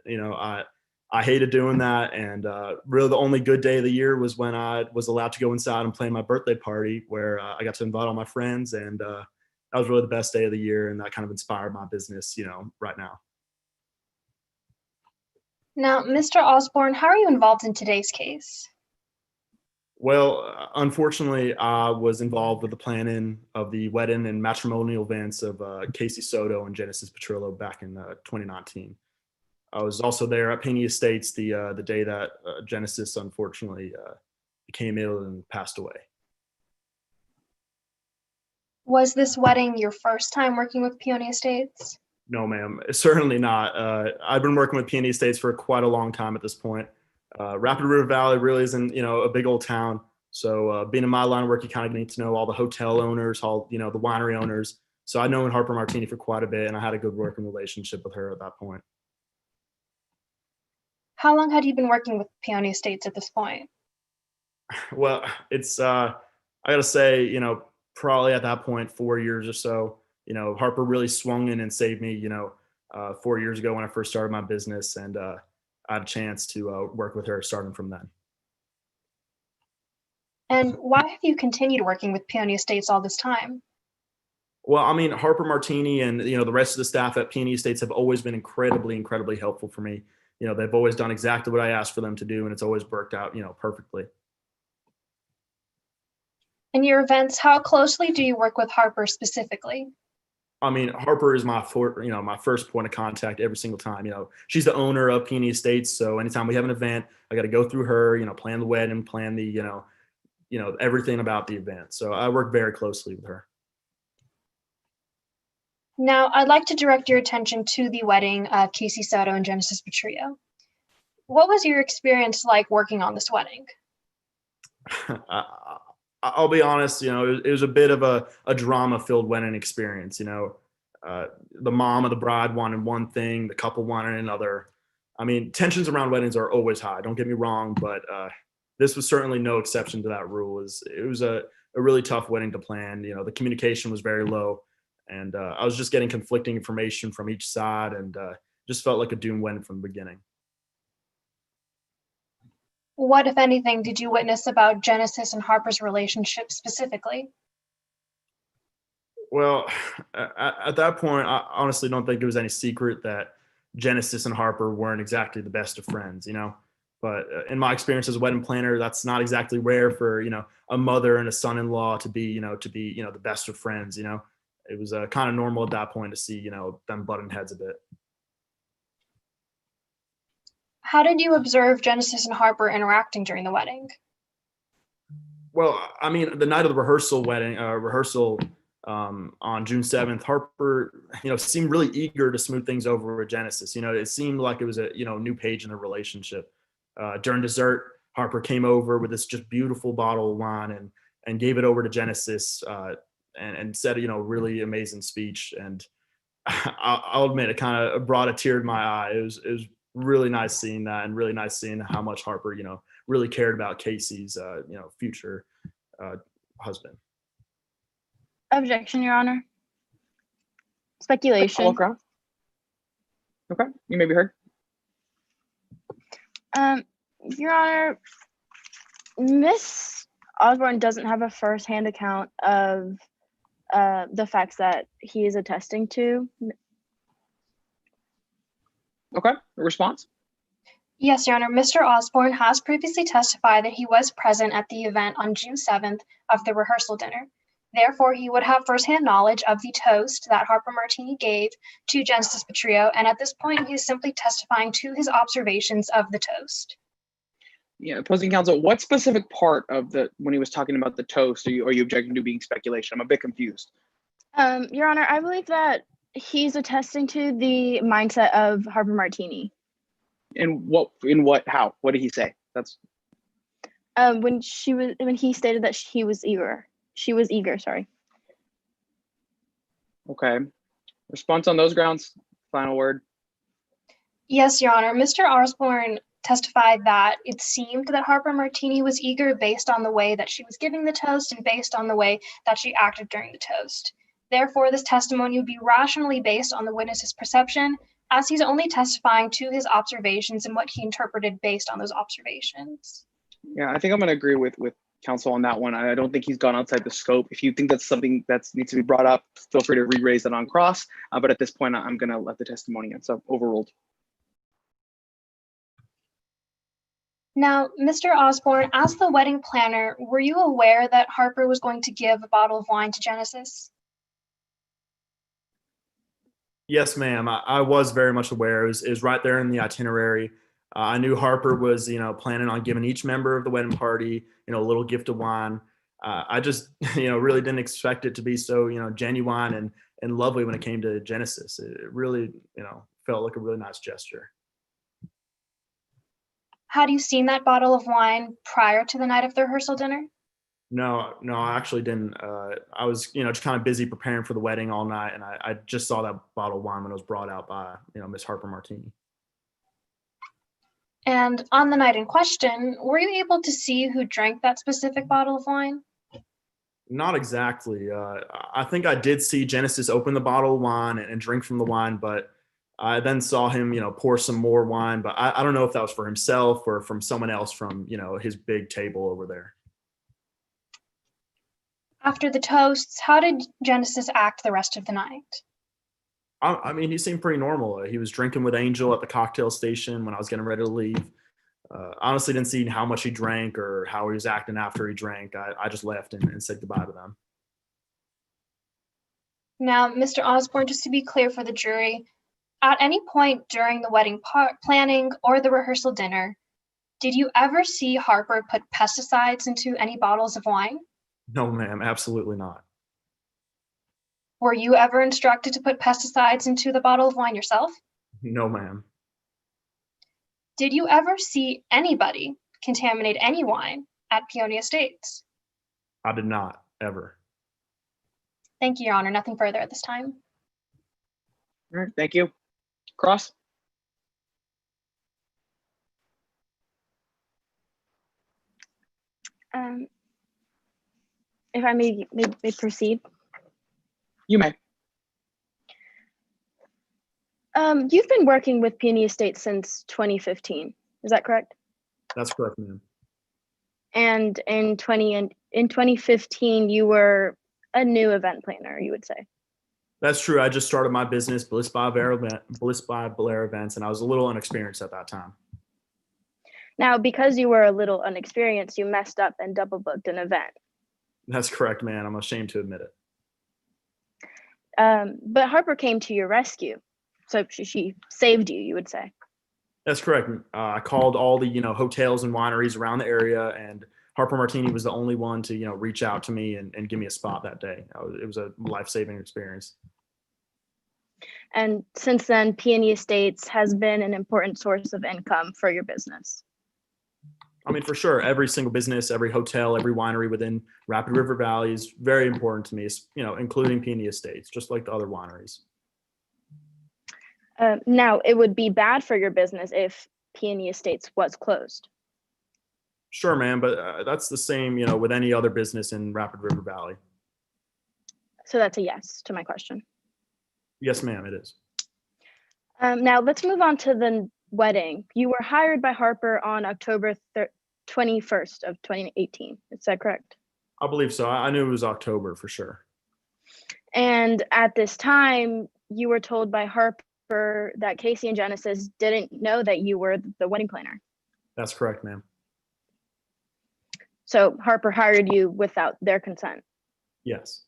I hated doing that, and really the only good day of the year was when I was allowed to go inside and plan my birthday party, where I got to invite all my friends, and that was really the best day of the year, and that kind of inspired my business, right now. Now, Mr. Osborne, how are you involved in today's case? Well, unfortunately, I was involved with the planning of the wedding and matrimonial events of Casey Soto and Genesis Petrillo back in 2019. I was also there at Penny Estates the day that Genesis unfortunately became ill and passed away. Was this wedding your first time working with Peony Estates? No, ma'am, certainly not. I've been working with Peony Estates for quite a long time at this point. Rapid River Valley really isn't, a big old town. So being in my line of work, you kind of need to know all the hotel owners, all, the winery owners. So I've known Harper Martini for quite a bit, and I had a good working relationship with her at that point. How long had you been working with Peony Estates at this point? Well, it's, I got to say, probably at that point, 4 years or so. Harper really swung in and saved me, 4 years ago when I first started my business, and I had a chance to work with her starting from then. And why have you continued working with Peony Estates all this time? Well, I mean, Harper Martini and, the rest of the staff at Peony Estates have always been incredibly, incredibly helpful for me. They've always done exactly what I asked for them to do, and it's always worked out, perfectly. In your events, how closely do you work with Harper specifically? I mean, Harper is my first point of contact every single time. She's the owner of Peony Estates, so anytime we have an event, I got to go through her. Plan the wedding, plan the everything about the event. So I work very closely with her. Now, I'd like to direct your attention to the wedding of Casey Soto and Genesis Petrillo. What was your experience like working on this wedding? I'll be honest, it was a bit of a drama-filled wedding experience. The mom of the bride wanted one thing, the couple wanted another. I mean, tensions around weddings are always high, don't get me wrong, but this was certainly no exception to that rule. It was a really tough wedding to plan. The communication was very low, and I was just getting conflicting information from each side, and just felt like a doomed wedding from the beginning. What, if anything, did you witness about Genesis and Harper's relationship specifically? Well, at that point, I honestly don't think it was any secret that Genesis and Harper weren't exactly the best of friends, But in my experience as a wedding planner, that's not exactly rare for, a mother and a son-in-law to be the best of friends, It was kind of normal at that point to see, them butting heads a bit. How did you observe Genesis and Harper interacting during the wedding? Well, I mean, the night of the rehearsal on June 7th, Harper, seemed really eager to smooth things over with Genesis. It seemed like it was a, new page in the relationship. During dessert, Harper came over with this just beautiful bottle of wine and gave it over to Genesis and said, really amazing speech. And I'll admit it kind of brought a tear to my eye. It was really nice seeing that, and really nice seeing how much Harper, really cared about Casey's, future husband. Objection, Your Honor. Speculation. Hello, Crown. Okay, you may be heard. Your Honor, Miss Osborne doesn't have a first-hand account of the facts that he is attesting to. Okay, a response? Yes, Your Honor. Mr. Osborne has previously testified that he was present at the event on June 7th of the rehearsal dinner. Therefore, he would have firsthand knowledge of the toast that Harper Martini gave to Genesis Petrillo, and at this point, he is simply testifying to his observations of the toast. Yeah, opposing counsel, what specific part of when he was talking about the toast are you objecting to being speculation? I'm a bit confused. Your Honor, I believe that he's attesting to the mindset of Harper Martini. How? What did he say? That's when he stated that he was eager. She was eager, sorry. okay. Response on those grounds, final word. Yes, Your Honor. Mr. Osborne testified that it seemed that Harper Martini was eager based on the way that she was giving the toast and based on the way that she acted during the toast. Therefore, this testimony would be rationally based on the witness's perception, as he's only testifying to his observations and what he interpreted based on those observations. Yeah, I think I'm going to agree with counsel on that one. I don't think he's gone outside the scope. If you think that's something that needs to be brought up, feel free to re-raise that on cross. But at this point, I'm going to let the testimony in. So overruled. Now, Mr. Osborne, as the wedding planner, were you aware that Harper was going to give a bottle of wine to Genesis? Yes, ma'am. I was very much aware. It was right there in the itinerary. I knew Harper was, planning on giving each member of the wedding party, a little gift of wine. I just, really didn't expect it to be so, genuine and lovely when it came to Genesis. It really, felt like a really nice gesture. Had you seen that bottle of wine prior to the night of the rehearsal dinner? No, I actually didn't. I was, just kind of busy preparing for the wedding all night, and I just saw that bottle of wine when it was brought out by, Miss Harper Martini. And on the night in question, were you able to see who drank that specific bottle of wine? Not exactly. I think I did see Genesis open the bottle of wine and drink from the wine, but I then saw him, pour some more wine. But I don't know if that was for himself or from someone else from, his big table over there. After the toasts, how did Genesis act the rest of the night? I mean, he seemed pretty normal. He was drinking with Angel at the cocktail station when I was getting ready to leave. Honestly, didn't see how much he drank or how he was acting after he drank. I just left and said goodbye to them. Now, Mr. Osborne, just to be clear for the jury, at any point during the wedding planning or the rehearsal dinner, did you ever see Harper put pesticides into any bottles of wine? No, ma'am, absolutely not. Were you ever instructed to put pesticides into the bottle of wine yourself? No, ma'am. Did you ever see anybody contaminate any wine at Peony Estates? I did not, ever. Thank you, Your Honor. Nothing further at this time. All right, thank you. Cross. If I may proceed. You may. You've been working with Peony Estates since 2015. Is that correct? That's correct, ma'am. And in 2015, you were a new event planner, you would say. That's true. I just started my business, Bliss by Blair Events, and I was a little inexperienced at that time. Now, because you were a little unexperienced, you messed up and double booked an event. That's correct, man. I'm ashamed to admit it. But Harper came to your rescue. So she saved you, you would say. That's correct. I called all the, hotels and wineries around the area, and Harper Martini was the only one to, reach out to me and give me a spot that day. It was a life-saving experience. And since then, Peony Estates has been an important source of income for your business. I mean, for sure, every single business, every hotel, every winery within Rapid River Valley is very important to me, including Peony Estates, just like the other wineries. Now, it would be bad for your business if Peony Estates was closed. Sure, man, but that's the same, with any other business in Rapid River Valley. So that's a yes to my question. Yes, ma'am, it is. Now, let's move on to the wedding. You were hired by Harper on October 21st of 2018. Is that correct? I believe so. I knew it was October for sure. And at this time, you were told by Harper that Casey and Genesis didn't know that you were the wedding planner. That's correct, ma'am. So Harper hired you without their consent. Yes.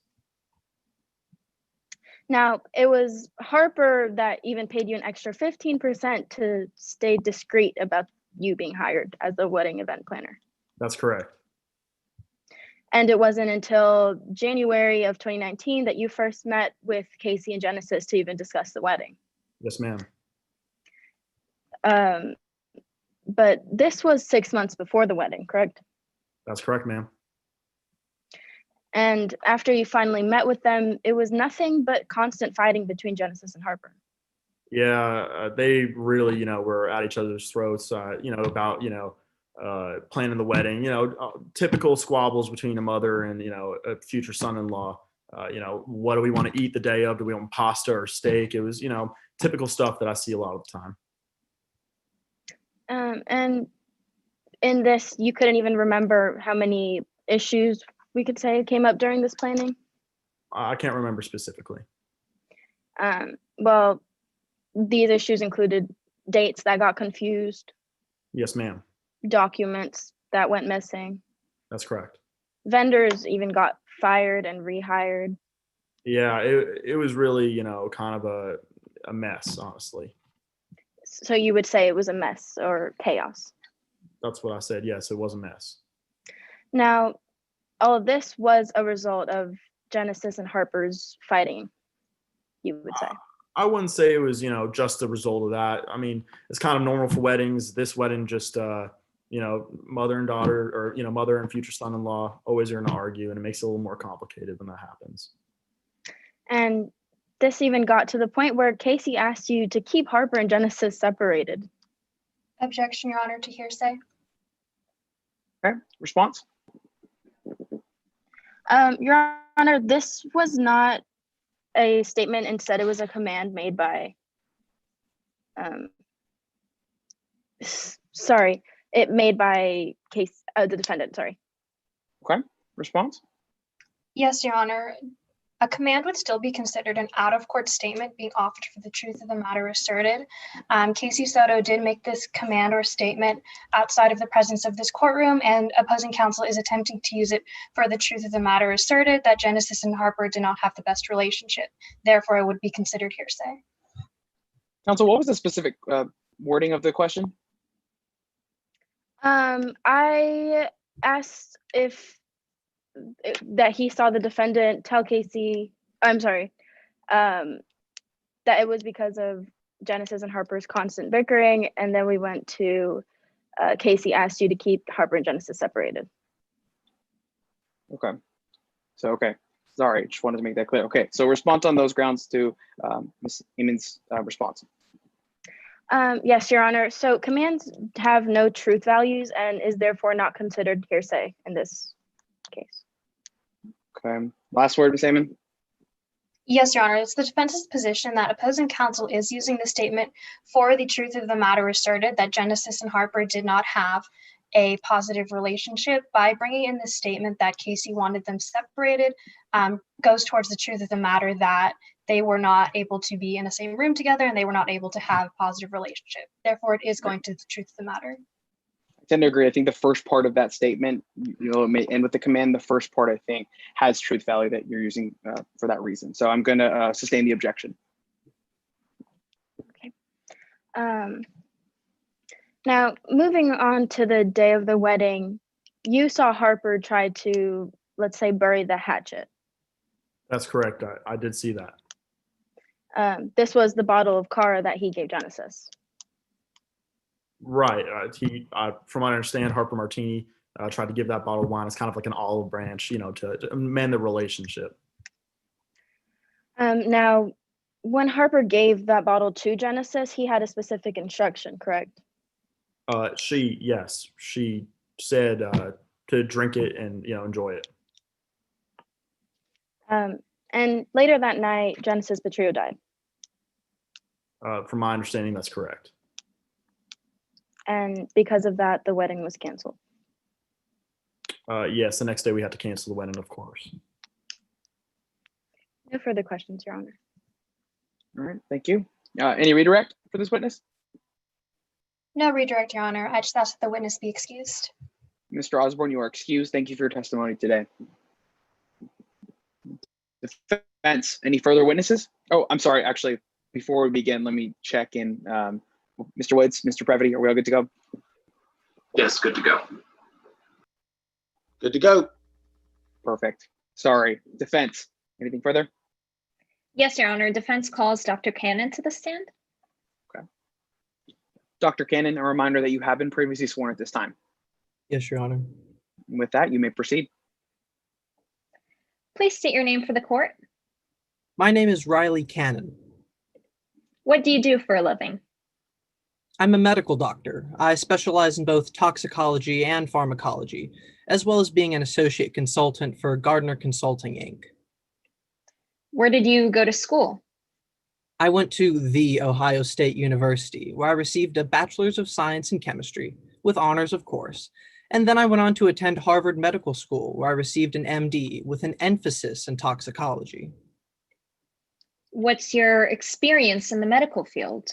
Now, it was Harper that even paid you an extra 15% to stay discreet about you being hired as a wedding event planner. That's correct. And it wasn't until January of 2019 that you first met with Casey and Genesis to even discuss the wedding. Yes, ma'am. But this was 6 months before the wedding, correct? That's correct, ma'am. And after you finally met with them, it was nothing but constant fighting between Genesis and Harper. Yeah, they really, were at each other's throats, about, planning the wedding, typical squabbles between a mother and, a future son-in-law. What do we want to eat the day of? Do we want pasta or steak? It was, typical stuff that I see a lot of the time. And in this, you couldn't even remember how many issues we could say came up during this planning? I can't remember specifically. Well, these issues included dates that got confused, Yes, ma'am. documents that went missing, That's correct. vendors even got fired and rehired. Yeah, it was really, kind of a mess, honestly. So you would say it was a mess or chaos. That's what I said. Yes, it was a mess. Now, all of this was a result of Genesis and Harper's fighting, you would say. I wouldn't say it was, just a result of that. I mean, it's kind of normal for weddings. This wedding just, mother and daughter or, mother and future son-in-law always are going to argue, and it makes it a little more complicated when that happens. And this even got to the point where Casey asked you to keep Harper and Genesis separated. Objection, Your Honor, to hearsay. Okay, response? Your Honor, this was not a statement. Instead, it was a command made by, made by the defendant, sorry. Okay, response? Yes, Your Honor. A command would still be considered an out-of-court statement being offered for the truth of the matter asserted. Casey Soto did make this command or statement outside of the presence of this courtroom, and opposing counsel is attempting to use it for the truth of the matter asserted that Genesis and Harper did not have the best relationship. Therefore, it would be considered hearsay. Counsel, what was the specific wording of the question? I asked that he saw the defendant tell Casey, that it was because of Genesis and Harper's constant bickering, and then we went to Casey asked you to keep Harper and Genesis separated. Okay. So, okay. Sorry, just wanted to make that clear. Okay, so response on those grounds to Ms. Eamon's response. Yes, Your Honor. So commands have no truth values and is therefore not considered hearsay in this case. Okay. Last word, Ms. Eamon? Yes, Your Honor. It's the defense's position that opposing counsel is using the statement for the truth of the matter asserted that Genesis and Harper did not have a positive relationship by bringing in the statement that Casey wanted them separated, goes towards the truth of the matter that they were not able to be in the same room together and they were not able to have a positive relationship. Therefore, it is going to the truth of the matter. I tend to agree. I think the first part of that statement, it may end with the command. The first part, I think, has truth value that you're using for that reason. So I'm going to sustain the objection. Okay. Now, moving on to the day of the wedding, you saw Harper try to, let's say, bury the hatchet. That's correct. I did see that. This was the bottle of Cara that he gave Genesis. Right. From what I understand, Harper Martini tried to give that bottle of wine as kind of like an olive branch, to mend the relationship. Now, When Harper gave that bottle to Genesis, he had a specific instruction, correct? Yes, she said to drink it and enjoy it. And later that night, Genesis Petrillo died. From my understanding, that's correct. And because of that, the wedding was canceled. Yes, the next day we had to cancel the wedding, of course. No further questions, Your Honor. All right, thank you. Any redirect for this witness? No redirect, Your Honor. I just ask that the witness be excused. Mr. Osborne, you are excused. Thank you for your testimony today. Defense, any further witnesses? Oh, I'm sorry. Actually, before we begin, let me check in. Mr. Woods, Mr. Previty, are we all good to go? Yes, good to go. Good to go. Perfect. Sorry. Defense, anything further? Yes, Your Honor. Defense calls Dr. Cannon to the stand. Okay. Dr. Cannon, a reminder that you have been previously sworn at this time. Yes, Your Honor. And with that, you may proceed. Please state your name for the court. My name is Riley Cannon. What do you do for a living? I'm a medical doctor. I specialize in both toxicology and pharmacology, as well as being an associate consultant for Gardner Consulting, Inc. Where did you go to school? I went to The Ohio State University, where I received a Bachelor's of Science in Chemistry, with honors, of course, and then I went on to attend Harvard Medical School, where I received an MD with an emphasis in toxicology. What's your experience in the medical field?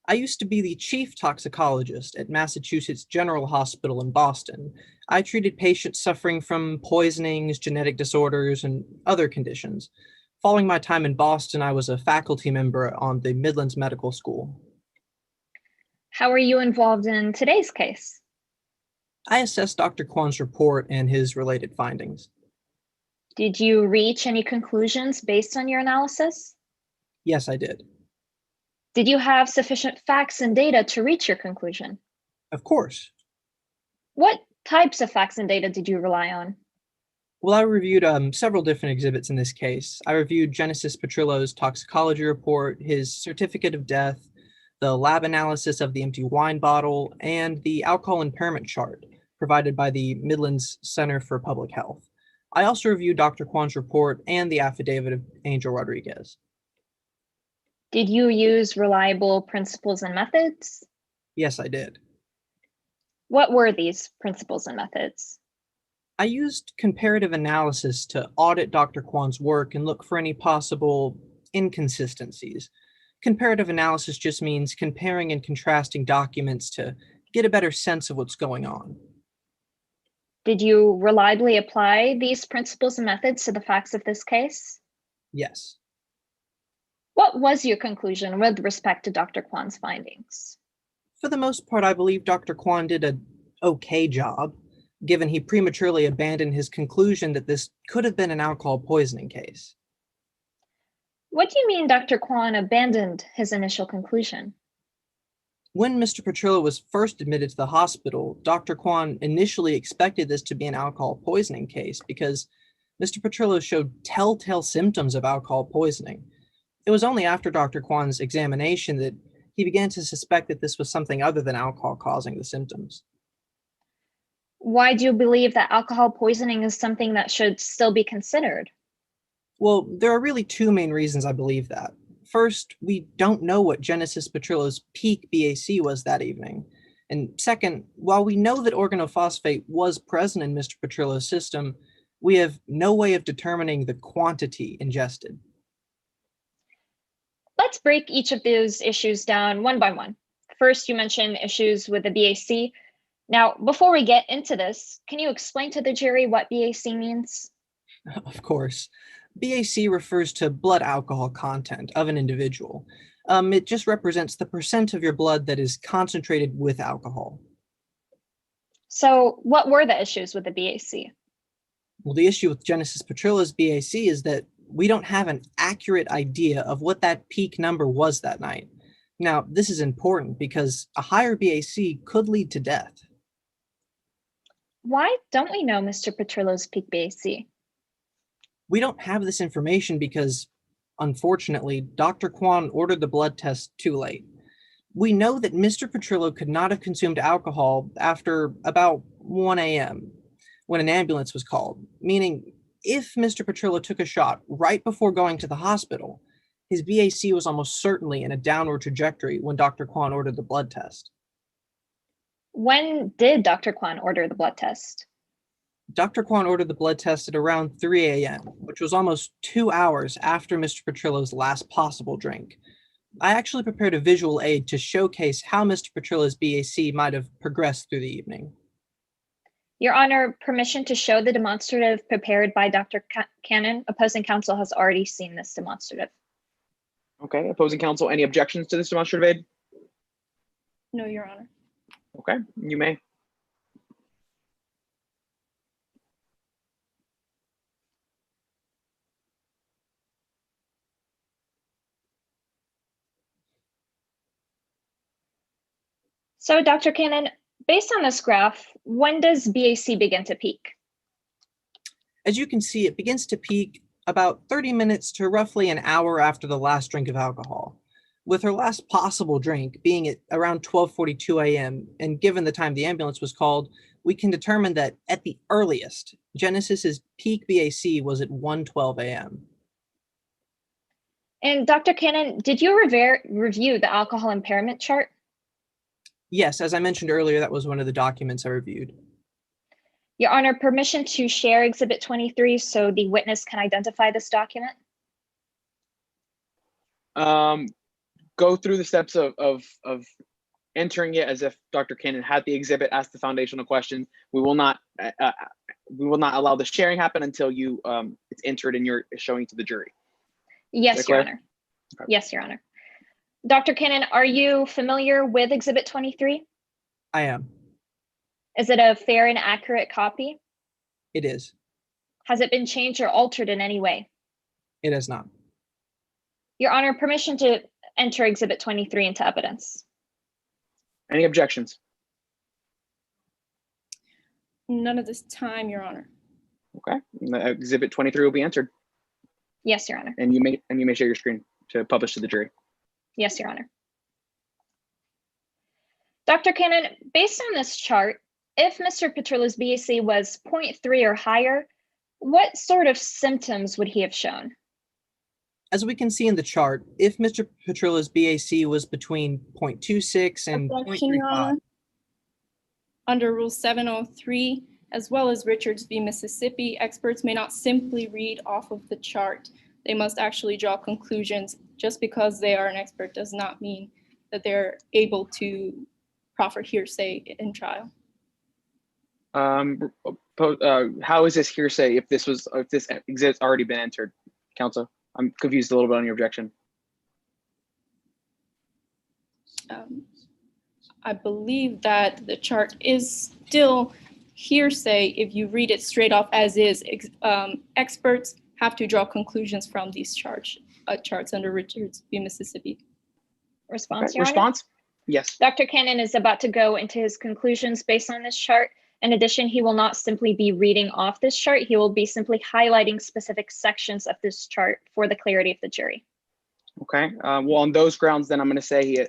I used to be the chief toxicologist at Massachusetts General Hospital in Boston. I treated patients suffering from poisonings, genetic disorders, and other conditions. Following my time in Boston, I was a faculty member on the Midlands Medical School. How are you involved in today's case? I assessed Dr. Kwan's report and his related findings. Did you reach any conclusions based on your analysis? Yes, I did. Did you have sufficient facts and data to reach your conclusion? Of course. What types of facts and data did you rely on? Well, I reviewed several different exhibits in this case. I reviewed Genesis Petrillo's toxicology report, his certificate of death, the lab analysis of the empty wine bottle, and the alcohol impairment chart provided by the Midlands Center for Public Health. I also reviewed Dr. Kwan's report and the affidavit of Angel Rodriguez. Did you use reliable principles and methods? Yes, I did. What were these principles and methods? I used comparative analysis to audit Dr. Kwan's work and look for any possible inconsistencies. Comparative analysis just means comparing and contrasting documents to get a better sense of what's going on. Did you reliably apply these principles and methods to the facts of this case? Yes. What was your conclusion with respect to Dr. Kwan's findings? For the most part, I believe Dr. Kwan did an okay job, given he prematurely abandoned his conclusion that this could have been an alcohol poisoning case. What do you mean Dr. Kwan abandoned his initial conclusion? When Mr. Petrillo was first admitted to the hospital, Dr. Kwan initially expected this to be an alcohol poisoning case because Mr. Petrillo showed telltale symptoms of alcohol poisoning. It was only after Dr. Kwan's examination that he began to suspect that this was something other than alcohol causing the symptoms. Why do you believe that alcohol poisoning is something that should still be considered? Well, there are really two main reasons I believe that. First, we don't know what Genesis Petrillo's peak BAC was that evening. And second, while we know that organophosphate was present in Mr. Petrillo's system, we have no way of determining the quantity ingested. Let's break each of those issues down one by one. First, you mentioned issues with the BAC. Now, before we get into this, can you explain to the jury what BAC means? Of course. BAC refers to blood alcohol content of an individual. It just represents the percent of your blood that is concentrated with alcohol. So what were the issues with the BAC? Well, the issue with Genesis Petrillo's BAC is that we don't have an accurate idea of what that peak number was that night. Now, this is important because a higher BAC could lead to death. Why don't we know Mr. Petrillo's peak BAC? We don't have this information because Unfortunately, Dr. Kwan ordered the blood test too late. We know that Mr. Petrillo could not have consumed alcohol after about 1 a.m. when an ambulance was called, meaning if Mr. Petrillo took a shot right before going to the hospital, his BAC was almost certainly in a downward trajectory when Dr. Kwan ordered the blood test. When did Dr. Kwan order the blood test? Dr. Kwan ordered the blood test at around 3 a.m., which was almost 2 hours after Mr. Petrillo's last possible drink. I actually prepared a visual aid to showcase how Mr. Petrillo's BAC might have progressed through the evening. Your Honor, permission to show the demonstrative prepared by Dr. Cannon. Opposing counsel has already seen this demonstrative. Okay, opposing counsel, any objections to this demonstrative aid? No, Your Honor. Okay, you may. So, Dr. Cannon, based on this graph, when does BAC begin to peak? As you can see, it begins to peak about 30 minutes to roughly an hour after the last drink of alcohol. With her last possible drink being at around 12:42 a.m., and given the time the ambulance was called, we can determine that at the earliest, Genesis's peak BAC was at 1:12 a.m. And Dr. Cannon, did you review the alcohol impairment chart? Yes, as I mentioned earlier, that was one of the documents I reviewed. Your Honor, permission to share Exhibit 23 so the witness can identify this document? Go through the steps of entering it as if Dr. Cannon had the exhibit, ask the foundational questions. We will not allow the sharing happen until you it's entered and you're showing to the jury. Yes, Your Honor. Okay. Yes, Your Honor. Dr. Cannon, are you familiar with Exhibit 23? I am. Is it a fair and accurate copy? It is. Has it been changed or altered in any way? It has not. Your Honor, permission to enter Exhibit 23 into evidence. Any objections? None at this time, Your Honor. Okay, Exhibit 23 will be entered, Yes, Your Honor. and you may share your screen to publish to the jury. Yes, Your Honor. Dr. Cannon, based on this chart, if Mr. Petrillo's BAC was 0.3 or higher, what sort of symptoms would he have shown? As we can see in the chart, if Mr. Petrillo's BAC was between 0.26 and Objection, Your 0.35, Honor. Under Rule 703, as well as Richards v. Mississippi, experts may not simply read off of the chart. They must actually draw conclusions. Just because they are an expert does not mean that they're able to proffer hearsay in trial. How is this hearsay if this exhibit's already been entered, counsel? I'm confused a little bit on your objection. I believe that the chart is still hearsay if you read it straight off as is. Experts have to draw conclusions from these charts under Richards v. Mississippi. Response, Okay. Your Honor? Response? Yes. Dr. Cannon is about to go into his conclusions based on this chart. In addition, he will not simply be reading off this chart. He will be simply highlighting specific sections of this chart for the clarity of the jury. Okay. Well, on those grounds, then I'm going to say he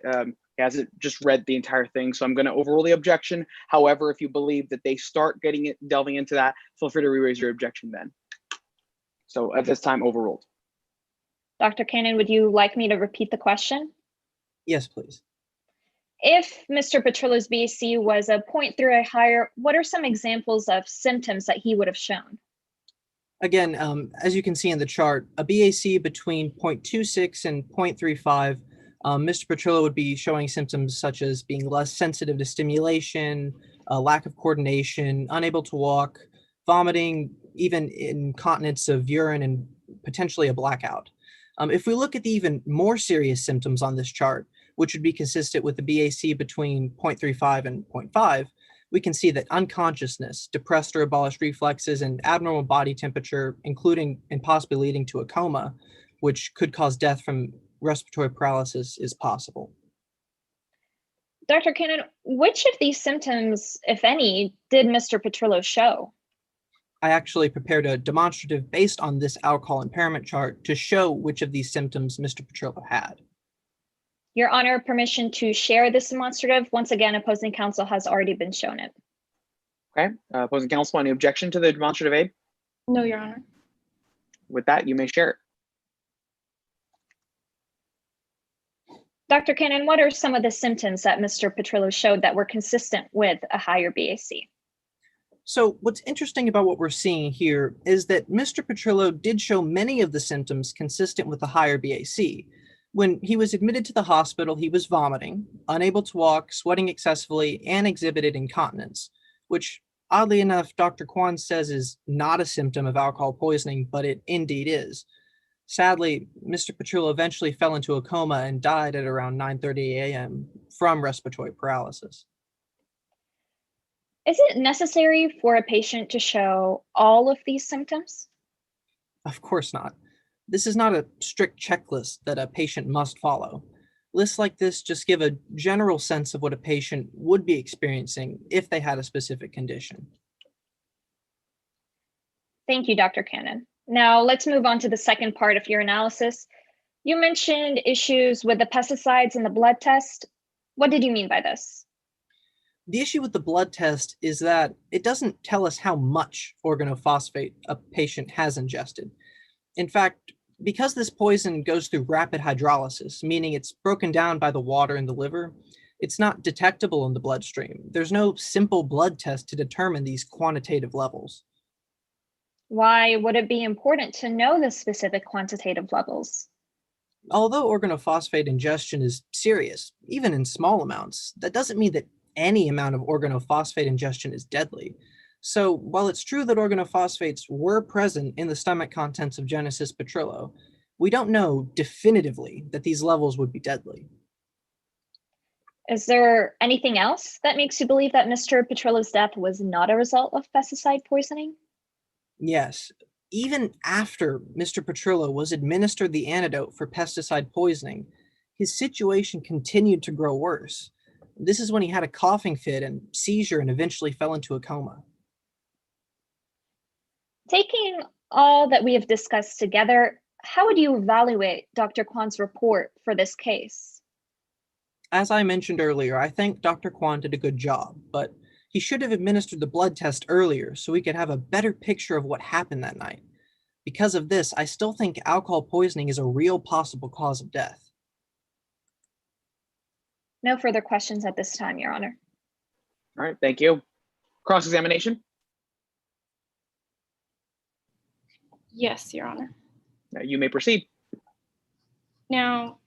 hasn't just read the entire thing, so I'm going to overrule the objection. However, if you believe that they start delving into that, feel free to re-raise your objection then. So at this time, overruled. Dr. Cannon, would you like me to repeat the question? yes, please. If Mr. Petrillo's BAC was a 0.3 or higher, what are some examples of symptoms that he would have shown? Again, as you can see in the chart, a BAC between 0.26 and 0.35, Mr. Petrillo would be showing symptoms such as being less sensitive to stimulation, lack of coordination, unable to walk, vomiting, even incontinence of urine, and potentially a blackout. If we look at the even more serious symptoms on this chart, which would be consistent with the BAC between 0.35 and 0.5, we can see that unconsciousness, depressed or abolished reflexes, and abnormal body temperature, including and possibly leading to a coma, which could cause death from respiratory paralysis, is possible. Dr. Cannon, which of these symptoms, if any, did Mr. Petrillo show? I actually prepared a demonstrative based on this alcohol impairment chart to show which of these symptoms Mr. Petrillo had. Your Honor, permission to share this demonstrative. Once again, opposing counsel has already been shown it. Okay, opposing counsel, any objection to the demonstrative aid? No, Your Honor. With that, you may share it. Dr. Cannon, what are some of the symptoms that Mr. Petrillo showed that were consistent with a higher BAC? So what's interesting about what we're seeing here is that Mr. Petrillo did show many of the symptoms consistent with a higher BAC. When he was admitted to the hospital, he was vomiting, unable to walk, sweating excessively, and exhibited incontinence, which oddly enough, Dr. Kwan says is not a symptom of alcohol poisoning, but it indeed is. Sadly, Mr. Petrillo eventually fell into a coma and died at around 9:30 a.m. from respiratory paralysis. Is it necessary for a patient to show all of these symptoms? Of course not. This is not a strict checklist that a patient must follow. Lists like this just give a general sense of what a patient would be experiencing if they had a specific condition. Thank you, Dr. Cannon. Now let's move on to the second part of your analysis. You mentioned issues with the pesticides in the blood test. What did you mean by this? The issue with the blood test is that it doesn't tell us how much organophosphate a patient has ingested. In fact, because this poison goes through rapid hydrolysis, meaning it's broken down by the water in the liver, it's not detectable in the bloodstream. There's no simple blood test to determine these quantitative levels. Why would it be important to know the specific quantitative levels? Although organophosphate ingestion is serious, even in small amounts, that doesn't mean that any amount of organophosphate ingestion is deadly. So while it's true that organophosphates were present in the stomach contents of Genesis Petrillo, we don't know definitively that these levels would be deadly. Is there anything else that makes you believe that Mr. Petrillo's death was not a result of pesticide poisoning? Yes, even after Mr. Petrillo was administered the antidote for pesticide poisoning, his situation continued to grow worse. This is when he had a coughing fit and seizure and eventually fell into a coma. Taking all that we have discussed together, how would you evaluate Dr. Kwan's report for this case? As I mentioned earlier, I think Dr. Kwan did a good job, but he should have administered the blood test earlier so we could have a better picture of what happened that night. Because of this, I still think alcohol poisoning is a real possible cause of death. No further questions at this time, Your Honor. All right, thank you. Cross-examination? Yes, Your Honor. You may proceed. Now,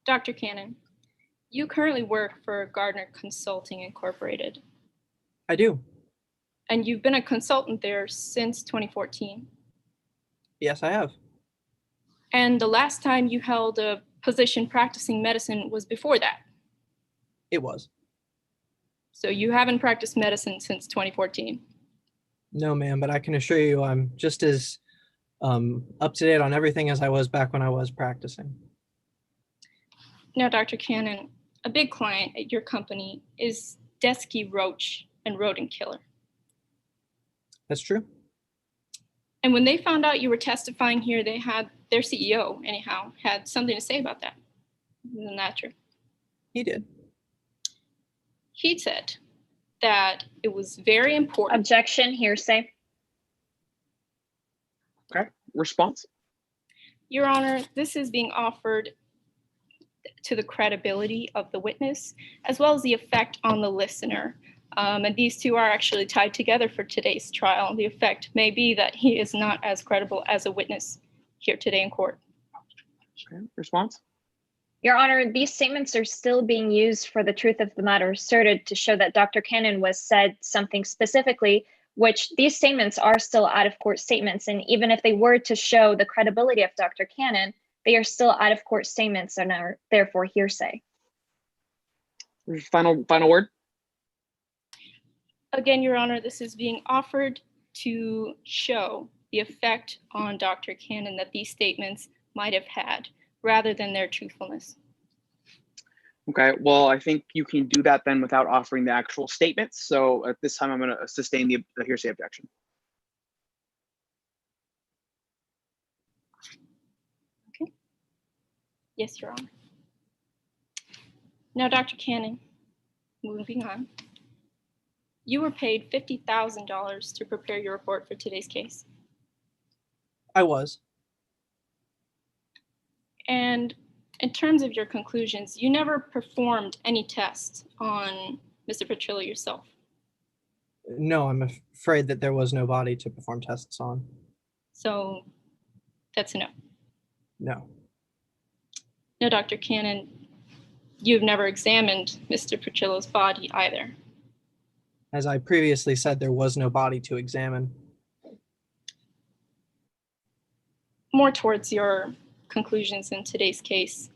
Dr. Cannon, you currently work for Gardner Consulting Incorporated, I do. and you've been a consultant there since 2014. Yes, I have. And the last time you held a position practicing medicine was before that. It was. So you haven't practiced medicine since 2014. No, ma'am, but I can assure you I'm just as up to date on everything as I was back when I was practicing. Now, Dr. Cannon, a big client at your company is Desky Roach and Rodent Killer. That's true. And when they found out you were testifying here, they had their CEO, anyhow, had something to say about that. Isn't that true? He did. He said that it was very important. Objection, hearsay. Okay, response? Your Honor, this is being offered to the credibility of the witness, as well as the effect on the listener. And these two are actually tied together for today's trial. The effect may be that he is not as credible as a witness here today in court. Okay, response? Your Honor, these statements are still being used for the truth of the matter asserted to show that Dr. Cannon was said something specifically, which these statements are still out of court statements. And even if they were to show the credibility of Dr. Cannon, they are still out of court statements and are therefore hearsay. Final word? Again, Your Honor, this is being offered to show the effect on Dr. Cannon that these statements might have had, rather than their truthfulness. Okay, well, I think you can do that then without offering the actual statements. So at this time, I'm going to sustain the hearsay objection. Yes, Your Honor. Now, Dr. Cannon, moving on. You were paid $50,000 to prepare your report for today's case. I was. And in terms of your conclusions, you never performed any tests on Mr. Petrillo yourself. No, I'm afraid that there was no body to perform tests on. So that's a no. No. No, Dr. Cannon, you've never examined Mr. Petrillo's body either. As I previously said, there was no body to examine. More towards your conclusions in today's case,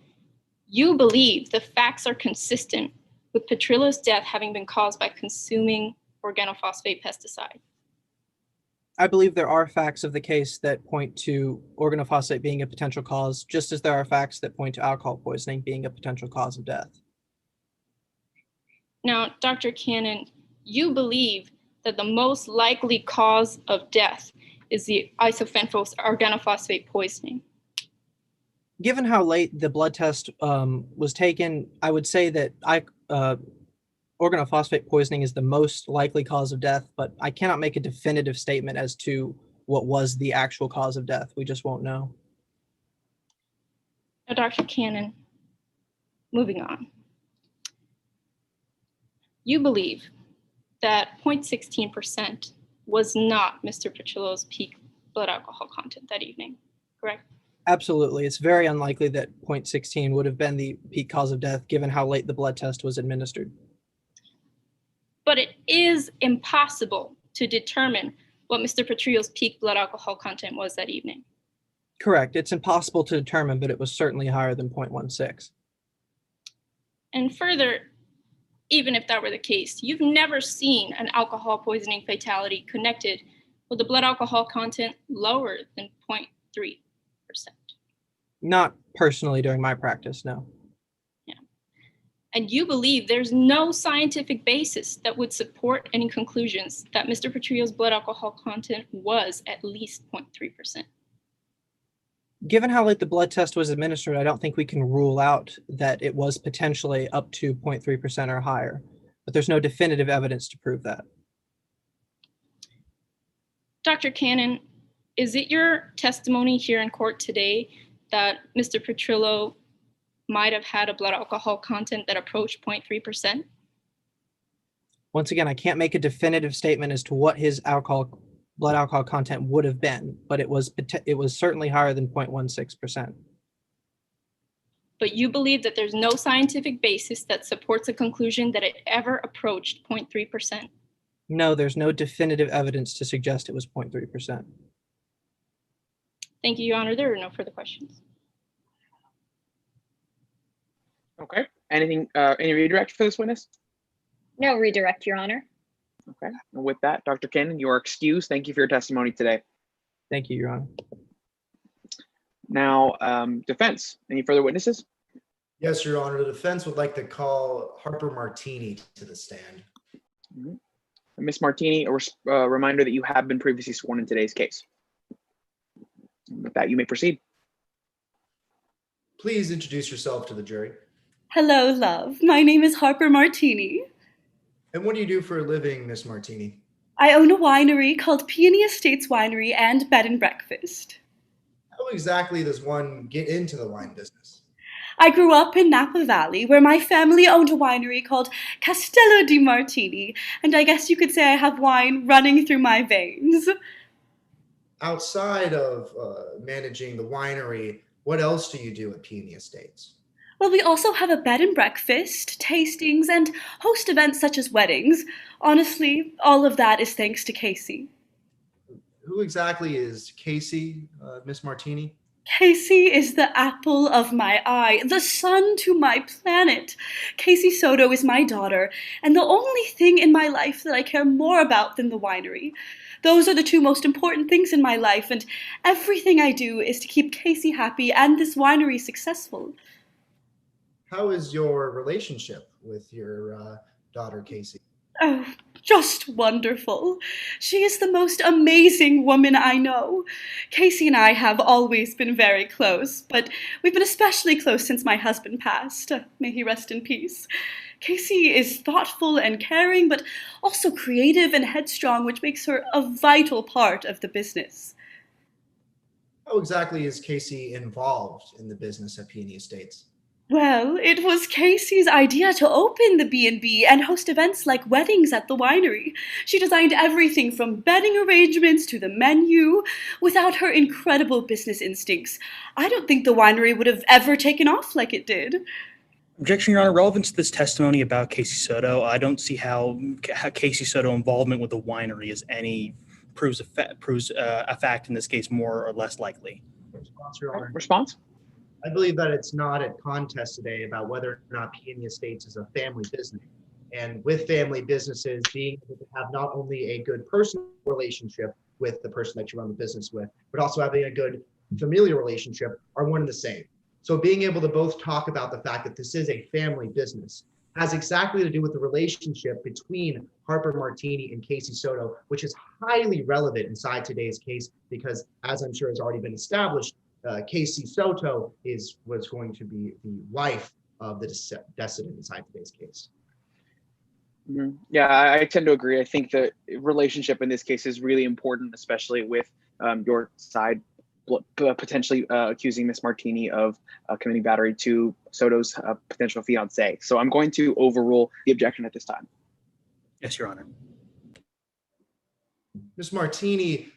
you believe the facts are consistent with Petrillo's death having been caused by consuming organophosphate pesticide. I believe there are facts of the case that point to organophosphate being a potential cause, just as there are facts that point to alcohol poisoning being a potential cause of death. Now, Dr. Cannon, you believe that the most likely cause of death is the isophenphos organophosphate poisoning. Given how late the blood test was taken, I would say that organophosphate poisoning is the most likely cause of death, but I cannot make a definitive statement as to what was the actual cause of death. We just won't know. Now, Dr. Cannon, moving on. You believe that 0.16% was not Mr. Petrillo's peak blood alcohol content that evening, correct? Absolutely. It's very unlikely that 0.16 would have been the peak cause of death given how late the blood test was administered. But it is impossible to determine what Mr. Petrillo's peak blood alcohol content was that evening. Correct. It's impossible to determine, but it was certainly higher than 0.16. And further, even if that were the case, you've never seen an alcohol poisoning fatality connected with a blood alcohol content lower than 0.3%. Not personally during my practice, no. Yeah. And you believe there's no scientific basis that would support any conclusions that Mr. Petrillo's blood alcohol content was at least 0.3%. Given how late the blood test was administered, I don't think we can rule out that it was potentially up to 0.3% or higher, but there's no definitive evidence to prove that. Dr. Cannon, is it your testimony here in court today that Mr. Petrillo might have had a blood alcohol content that approached 0.3%? Once again, I can't make a definitive statement as to what his blood alcohol content would have been, but it was certainly higher than 0.16%. But you believe that there's no scientific basis that supports a conclusion that it ever approached 0.3%? No, there's no definitive evidence to suggest it was 0.3%. Thank you, Your Honor. There are no further questions. Okay. Any redirect for this witness? No redirect, Your Honor. Okay. And with that, Dr. Cannon, you are excused. Thank you for your testimony today. Thank you, Your Honor. Now, defense, any further witnesses? Yes, Your Honor. The defense would like to call Harper Martini to the stand. Mm-hmm. Ms. Martini, a reminder that you have been previously sworn in today's case. With that, you may proceed. Please introduce yourself to the jury. Hello, love. My name is Harper Martini. And what do you do for a living, Miss Martini? I own a winery called Peony Estates Winery and Bed and Breakfast. How exactly does one get into the wine business? I grew up in Napa Valley, where my family owned a winery called Castello di Martini, and I guess you could say I have wine running through my veins. Outside of managing the winery, what else do you do at Peony Estates? Well, we also have a bed and breakfast, tastings, and host events such as weddings. Honestly, all of that is thanks to Casey. Who exactly is Casey, Miss Martini? Casey is the apple of my eye, the sun to my planet. Casey Soto is my daughter, and the only thing in my life that I care more about than the winery. Those are the two most important things in my life, and everything I do is to keep Casey happy and this winery successful. How is your relationship with your daughter, Casey? Oh, just wonderful. She is the most amazing woman I know. Casey and I have always been very close, but we've been especially close since my husband passed. May he rest in peace. Casey is thoughtful and caring, but also creative and headstrong, which makes her a vital part of the business. How exactly is Casey involved in the business at Peony Estates? Well, it was Casey's idea to open the B&B and host events like weddings at the winery. She designed everything from bedding arrangements to the menu. Without her incredible business instincts, I don't think the winery would have ever taken off like it did. Objection, Your Honor. Relevant to this testimony about Casey Soto, I don't see how Casey Soto involvement with the winery is any proves a fact in this case more or less likely. Response, Your Honor. Response? I believe that it's not a contest today about whether or not Peony Estates is a family business. And with family businesses, being able to have not only a good personal relationship with the person that you run the business with, but also having a good familial relationship are one and the same. So being able to both talk about the fact that this is a family business has exactly to do with the relationship between Harper Martini and Casey Soto, which is highly relevant inside today's case because, as I'm sure has already been established, Casey Soto was going to be the wife of the decedent inside today's case. Yeah, I tend to agree. I think the relationship in this case is really important, especially with your side potentially accusing Miss Martini of committing battery to Soto's potential fiance. So I'm going to overrule the objection at this time. Yes, Your Honor. Miss Martini,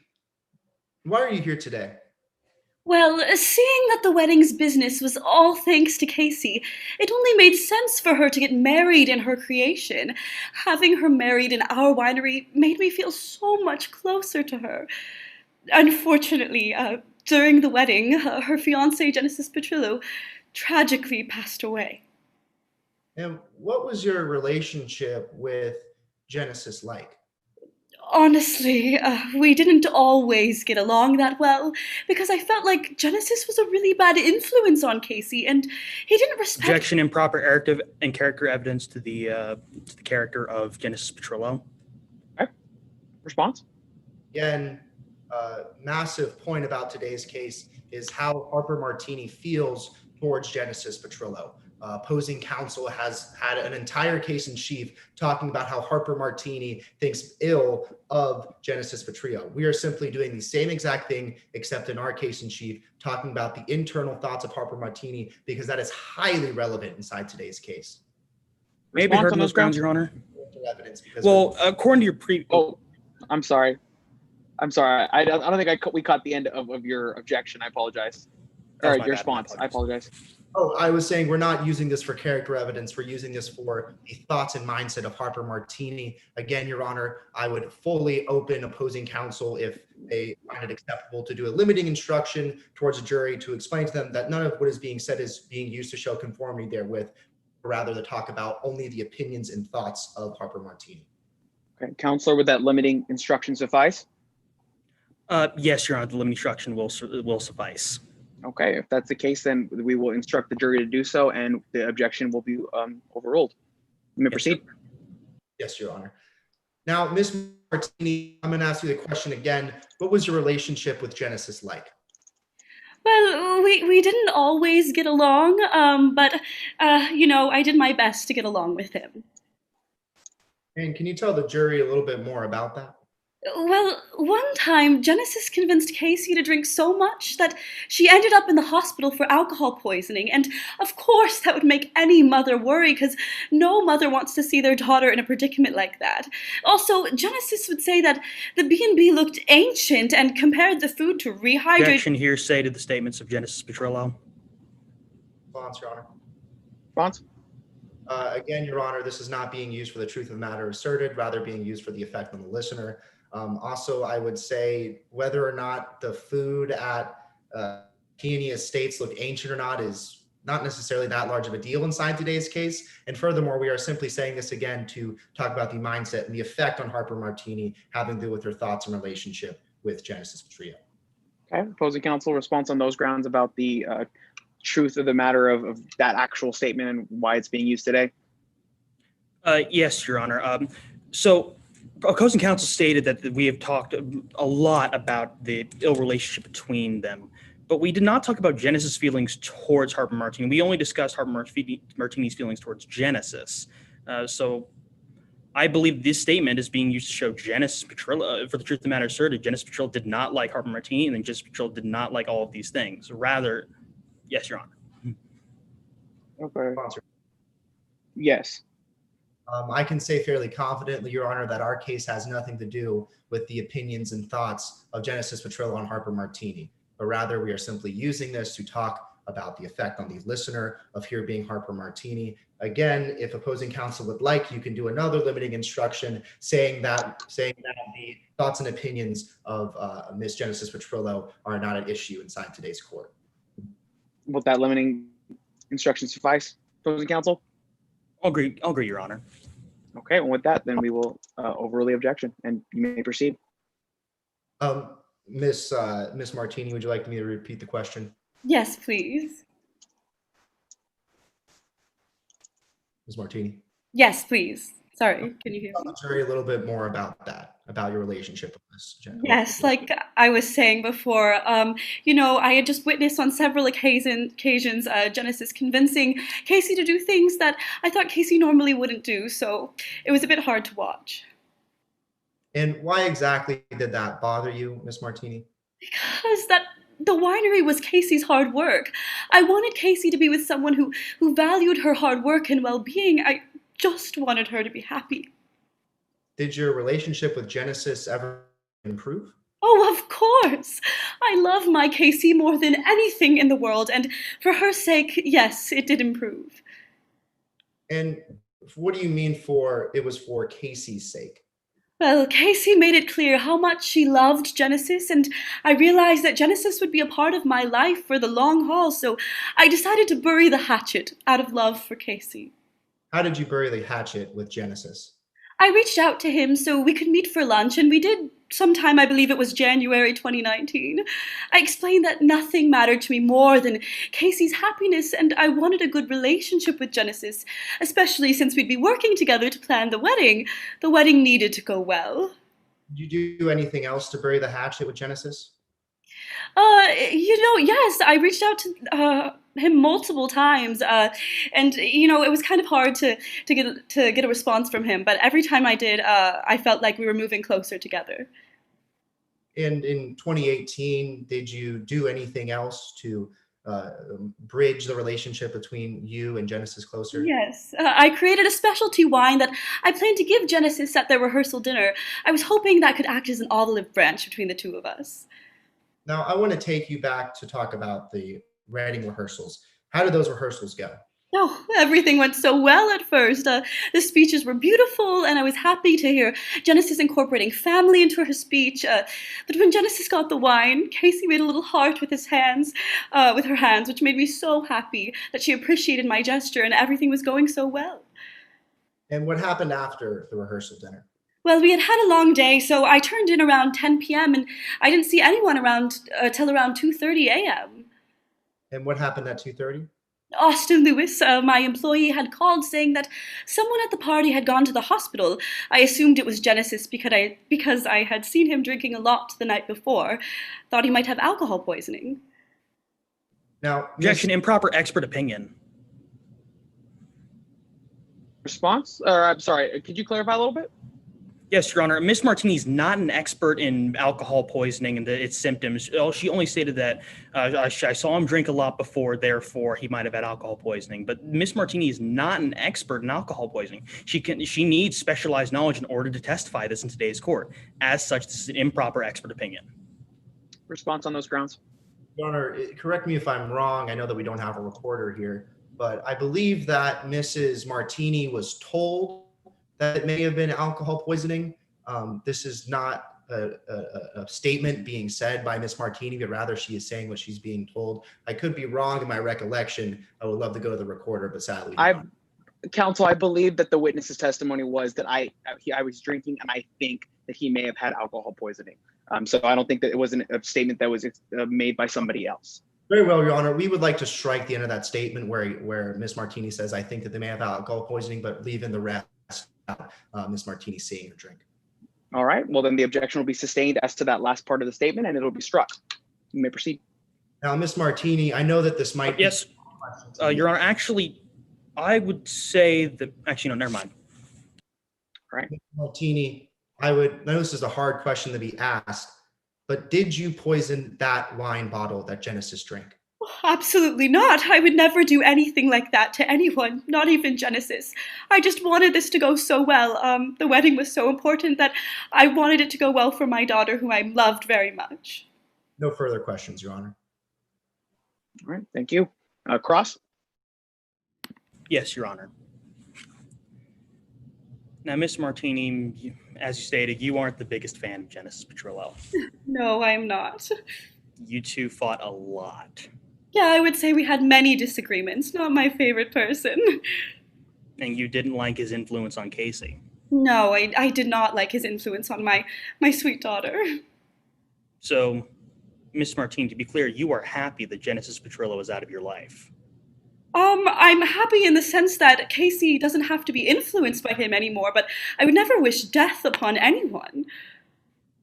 why are you here today? Well, seeing that the wedding's business was all thanks to Casey, it only made sense for her to get married in her creation. Having her married in our winery made me feel so much closer to her. Unfortunately, during the wedding, her fiancé, Genesis Petrillo, tragically passed away. And what was your relationship with Genesis like? Honestly, we didn't always get along that well because I felt like Genesis was a really bad influence on Casey and he didn't respect. Objection, improper character evidence to the character of Genesis Petrillo. Okay. Response? Again, massive point about today's case is how Harper Martini feels towards Genesis Petrillo. Opposing counsel has had an entire case in chief talking about how Harper Martini thinks ill of Genesis Petrillo. We are simply doing the same exact thing, except in our case in chief, talking about the internal thoughts of Harper Martini, because that is highly relevant inside today's case. Maybe heard on those grounds, Your Honor. Well, according to your Oh, I'm sorry. I don't think we caught the end of your objection. I apologize. Or your response. I apologize. Oh, I was saying we're not using this for character evidence. We're using this for the thoughts and mindset of Harper Martini. Again, Your Honor, I would fully open opposing counsel if they find it acceptable to do a limiting instruction towards a jury to explain to them that none of what is being said is being used to show conformity therewith, rather to talk about only the opinions and thoughts of Harper Martini. Okay, counselor, would that limiting instruction suffice? Yes, Your Honor, the limiting instruction will suffice. Okay, if that's the case, then we will instruct the jury to do so, and the objection will be overruled. You may proceed. Yes, Your Honor. Now, Ms. Martini, I'm going to ask you the question again. What was your relationship with Genesis like? Well, we didn't always get along, but I did my best to get along with him. And can you tell the jury a little bit more about that? Well, one time, Genesis convinced Casey to drink so much that she ended up in the hospital for alcohol poisoning. And of course, that would make any mother worry because no mother wants to see their daughter in a predicament like that. Also, Genesis would say that the B&B looked ancient and compared the food to rehydrated. Objection hearsay to the statements of Genesis Petrillo. Response, Your Honor. Response? Again, Your Honor, this is not being used for the truth of the matter asserted, rather being used for the effect on the listener. Also, I would say whether or not the food at Peony Estates looked ancient or not is not necessarily that large of a deal inside today's case. And furthermore, we are simply saying this again to talk about the mindset and the effect on Harper Martini having to do with her thoughts and relationship with Genesis Petrillo. Okay, opposing counsel, response on those grounds about the truth of the matter of that actual statement and why it's being used today? Yes, Your Honor. So, opposing counsel stated that we have talked a lot about the ill relationship between them, but we did not talk about Genesis' feelings towards Harper Martini. We only discussed Harper Martini's feelings towards Genesis. So, I believe this statement is being used to show Genesis Petrillo, for the truth of the matter asserted, Genesis Petrillo did not like Harper Martini, and then Genesis Petrillo did not like all of these things. Rather, yes, Your Honor. Okay. Yes. I can say fairly confidently, Your Honor, that our case has nothing to do with the opinions and thoughts of Genesis Petrillo on Harper Martini, but rather we are simply using this to talk about the effect on the listener of here being Harper Martini. Again, if opposing counsel would like, you can do another limiting instruction saying that the thoughts and opinions of Ms. Genesis Petrillo are not an issue inside today's court. Will that limiting instruction suffice, opposing counsel? I'll agree, Your Honor. Okay, well, with that, then we will overrule the objection, and you may proceed. Miss Martini, would you like me to repeat the question? Yes, please. Ms. Martini? Yes, please. Sorry, can you hear Tell me? the jury a little bit more about that, about your relationship with Ms. Yes, like I was saying before, I had just witnessed on several occasions Genesis convincing Casey to do things that I thought Casey normally wouldn't do, so it was a bit hard to watch. And why exactly did that bother you, Ms. Martini? Because the winery was Casey's hard work. I wanted Casey to be with someone who valued her hard work and well-being. I just wanted her to be happy. Did your relationship with Genesis ever improve? Oh, of course. I love my Casey more than anything in the world, and for her sake, yes, it did improve. And what do you mean it was for Casey's sake? Well, Casey made it clear how much she loved Genesis, and I realized that Genesis would be a part of my life for the long haul, so I decided to bury the hatchet out of love for Casey. How did you bury the hatchet with Genesis? I reached out to him so we could meet for lunch, and we did sometime, I believe it was January 2019. I explained that nothing mattered to me more than Casey's happiness, and I wanted a good relationship with Genesis, especially since we'd be working together to plan the wedding. The wedding needed to go well. Did you do anything else to bury the hatchet with Genesis? Yes, I reached out to him multiple times, and it was kind of hard to get a response from him. But every time I did, I felt like we were moving closer together. And in 2018, did you do anything else to bridge the relationship between you and Genesis closer? Yes, I created a specialty wine that I planned to give Genesis at their rehearsal dinner. I was hoping that could act as an olive branch between the two of us. Now, I want to take you back to talk about the wedding rehearsals. How did those rehearsals go? Oh, everything went so well at first. The speeches were beautiful, and I was happy to hear Genesis incorporating family into her speech. But when Genesis got the wine, Casey made a little heart with her hands, which made me so happy that she appreciated my gesture, and everything was going so well. And what happened after the rehearsal dinner? Well, we had a long day, so I turned in around 10 p.m., and I didn't see anyone around till around 2:30 a.m. And what happened at 2:30? Austin Lewis, my employee, had called saying that someone at the party had gone to the hospital. I assumed it was Genesis because I had seen him drinking a lot the night before. Thought he might have alcohol poisoning. Now, objection, improper expert opinion. Response? Or I'm sorry, could you clarify a little bit? Yes, Your Honor. Ms. Martini is not an expert in alcohol poisoning and its symptoms. She only stated that I saw him drink a lot before, therefore he might have had alcohol poisoning. But Ms. Martini is not an expert in alcohol poisoning. She needs specialized knowledge in order to testify this in today's court. As such, this is an improper expert opinion. Response on those grounds? Your Honor, correct me if I'm wrong. I know that we don't have a recorder here, but I believe that Mrs. Martini was told that it may have been alcohol poisoning. This is not a statement being said by Ms. Martini, but rather she is saying what she's being told. I could be wrong in my recollection. I would love to go to the recorder, but sadly, Counsel, I believe that the witness's testimony was that I was drinking, and I think that he may have had alcohol poisoning. So I don't think that it was a statement that was made by somebody else. Very well, Your Honor. We would like to strike the end of that statement where Ms. Martini says, I think that they may have alcohol poisoning, but leave in the rest Ms. Martini seeing her drink. All right, well then the objection will be sustained as to that last part of the statement and it'll be struck. You may proceed. Now, Ms. Martini, I know that this might be. Yes, Your Honor, actually, I would say that, actually, no, never mind. All right. Ms. Martini, I know this is a hard question to be asked, but did you poison that wine bottle that Genesis drank? Absolutely not. I would never do anything like that to anyone, not even Genesis. I just wanted this to go so well. The wedding was so important that I wanted it to go well for my daughter, who I loved very much. No further questions, Your Honor. All right, thank you. Cross? Yes, Your Honor. Now, Ms. Martini, as you stated, you aren't the biggest fan of Genesis Petrillo. No, I'm not. You two fought a lot. Yeah, I would say we had many disagreements. Not my favorite person. And you didn't like his influence on Casey. No, I did not like his influence on my sweet daughter. So, Ms. Martini, to be clear, you are happy that Genesis Petrillo is out of your life. I'm happy in the sense that Casey doesn't have to be influenced by him anymore, but I would never wish death upon anyone.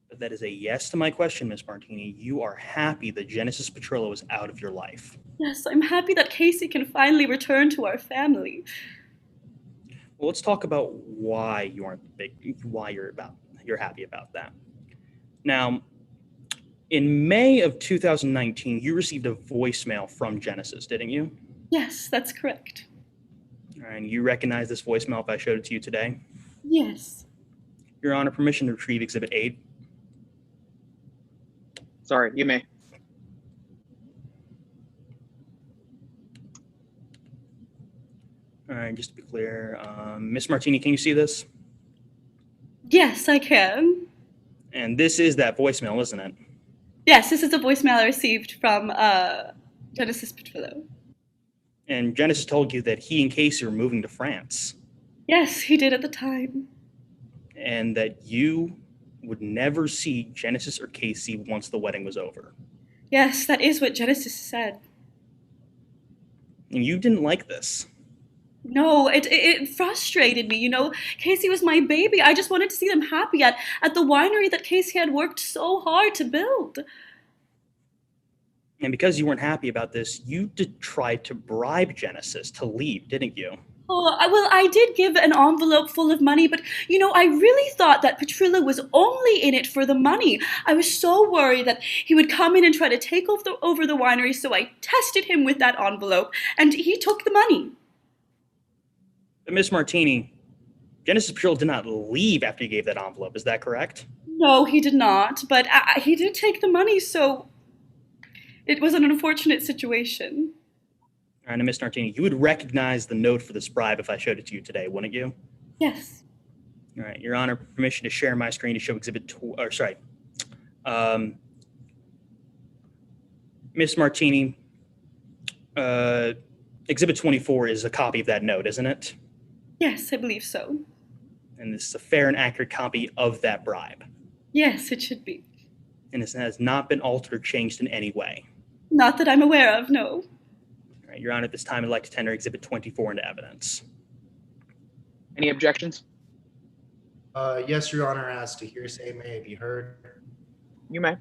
But that is a yes to my question, Ms. Martini. You are happy that Genesis Petrillo is out of your life. Yes, I'm happy that Casey can finally return to our family. Well, let's talk about why you're happy about that. Now, in May of 2019, you received a voicemail from Genesis, didn't you? Yes, that's correct. And you recognize this voicemail if I showed it to you today? Yes. Your Honor, permission to retrieve Exhibit 8. Sorry, you may. All right, just to be clear, Ms. Martini, can you see this? Yes, I can. And this is that voicemail, isn't it? Yes, this is a voicemail I received from Genesis Petrillo. And Genesis told you that he and Casey were moving to France. Yes, he did at the time. And that you would never see Genesis or Casey once the wedding was over. Yes, that is what Genesis said. And you didn't like this. No, it frustrated me. You know, Casey was my baby. I just wanted to see them happy at the winery that Casey had worked so hard to build. And because you weren't happy about this, you did try to bribe Genesis to leave, didn't you? Oh, well, I did give an envelope full of money, but, you know, I really thought that Petrillo was only in it for the money. I was so worried that he would come in and try to take over the winery, so I tested him with that envelope, and he took the money. But Miss Martini, Genesis Petrillo did not leave after you gave that envelope, is that correct? No, he did not, but he did take the money, so it was an unfortunate situation. All right, now, Miss Martini, you would recognize the note for this bribe if I showed it to you today, wouldn't you? Yes. All right, Your Honor, permission to share my screen to show Miss Martini, Exhibit 24 is a copy of that note, isn't it? Yes, I believe so. And this is a fair and accurate copy of that bribe. Yes, it should be. And it has not been altered or changed in any way. Not that I'm aware of, no. All right, Your Honor, at this time, I'd like to tender Exhibit 24 into evidence. Any objections? Yes, Your Honor, as to hearsay may it be heard. You may.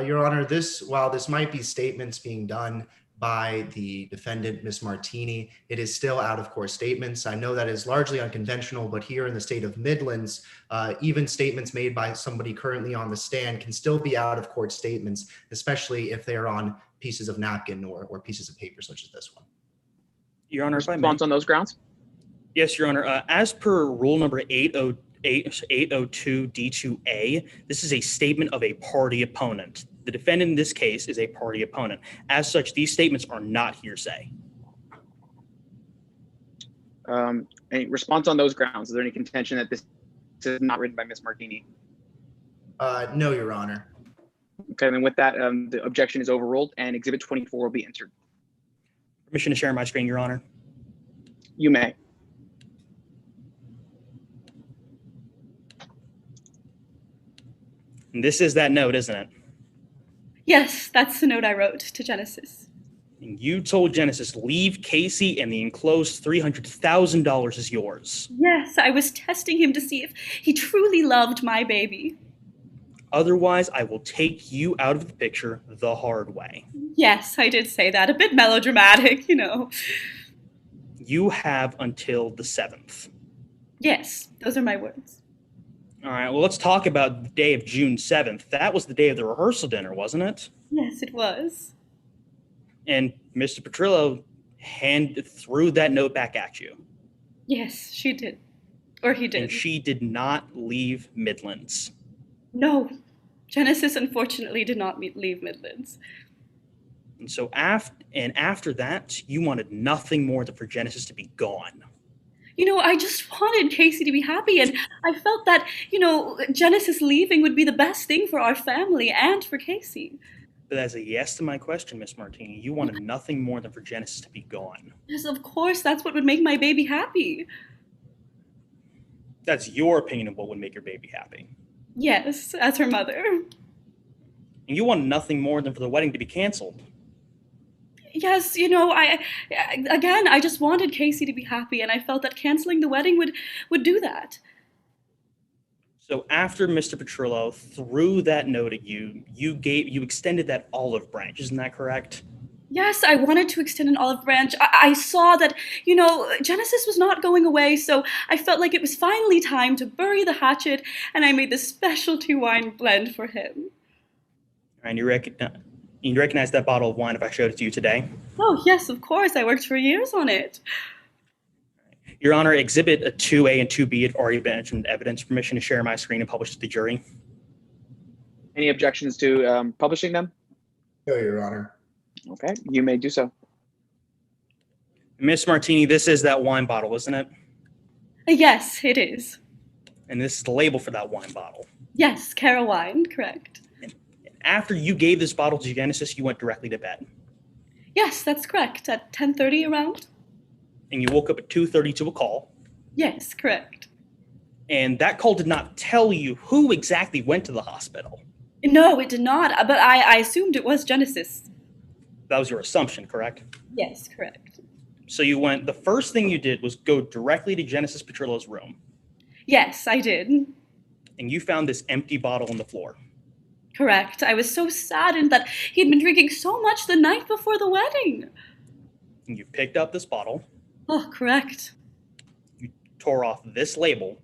Your Honor, while this might be statements being done by the defendant, Ms. Martini, it is still out-of-court statements. I know that is largely unconventional, but here in the state of Midlands, even statements made by somebody currently on the stand can still be out-of-court statements, especially if they are on pieces of napkin or pieces of paper such as this one. Your Honor, if I may. Response on those grounds? Yes, Your Honor. As per rule number 802 D2A, this is a statement of a party opponent. The defendant in this case is a party opponent. As such, these statements are not hearsay. Any response on those grounds? Is there any contention that this is not written by Ms. Martini? No, Your Honor. Okay, then with that, the objection is overruled and Exhibit 24 will be entered. Permission to share my screen, Your Honor. You may. And this is that note, isn't it? Yes, that's the note I wrote to Genesis. And you told Genesis, leave Casey and the enclosed $300,000 is yours. Yes, I was testing him to see if he truly loved my baby. Otherwise, I will take you out of the picture the hard way. Yes, I did say that. A bit melodramatic, you know. You have until the 7th. Yes, those are my words. All right, well, let's talk about the day of June 7th. That was the day of the rehearsal dinner, wasn't it? Yes, it was. And Mr. Petrillo threw that note back at you. Yes, she did. Or he did. And she did not leave Midlands. No, Genesis unfortunately did not leave Midlands. And so after that, you wanted nothing more than for Genesis to be gone. You know, I just wanted Casey to be happy, and I felt that, you know, Genesis leaving would be the best thing for our family and for Casey. But as a yes to my question, Miss Martini, you wanted nothing more than for Genesis to be gone. Yes, of course, that's what would make my baby happy. That's your opinion of what would make your baby happy. Yes, as her mother. And you wanted nothing more than for the wedding to be canceled. Yes, you know, I just wanted Casey to be happy, and I felt that canceling the wedding would do that. So after Mr. Petrillo threw that note at you, you extended that olive branch, isn't that correct? Yes, I wanted to extend an olive branch. I saw that, you know, Genesis was not going away, so I felt like it was finally time to bury the hatchet, and I made this specialty wine blend for him. And you recognize that bottle of wine if I showed it to you today? Oh, yes, of course. I worked for years on it. Your Honor, Exhibit 2A and 2B have already been mentioned evidence. Permission to share my screen and publish to the jury. Any objections to publishing them? No, Your Honor. Okay, you may do so. Miss Martini, this is that wine bottle, isn't it? Yes, it is. And this is the label for that wine bottle. Yes, Cara wine, correct. And after you gave this bottle to Genesis, you went directly to bed. Yes, that's correct. At 10:30 around? And you woke up at 2:30 to a call. Yes, correct. And that call did not tell you who exactly went to the hospital. No, it did not, but I assumed it was Genesis. That was your assumption, correct? Yes, correct. So the first thing you did was go directly to Genesis Petrillo's room. Yes, I did. And you found this empty bottle on the floor. Correct. I was so saddened that he'd been drinking so much the night before the wedding. And you picked up this bottle. Oh, correct. You tore off this label.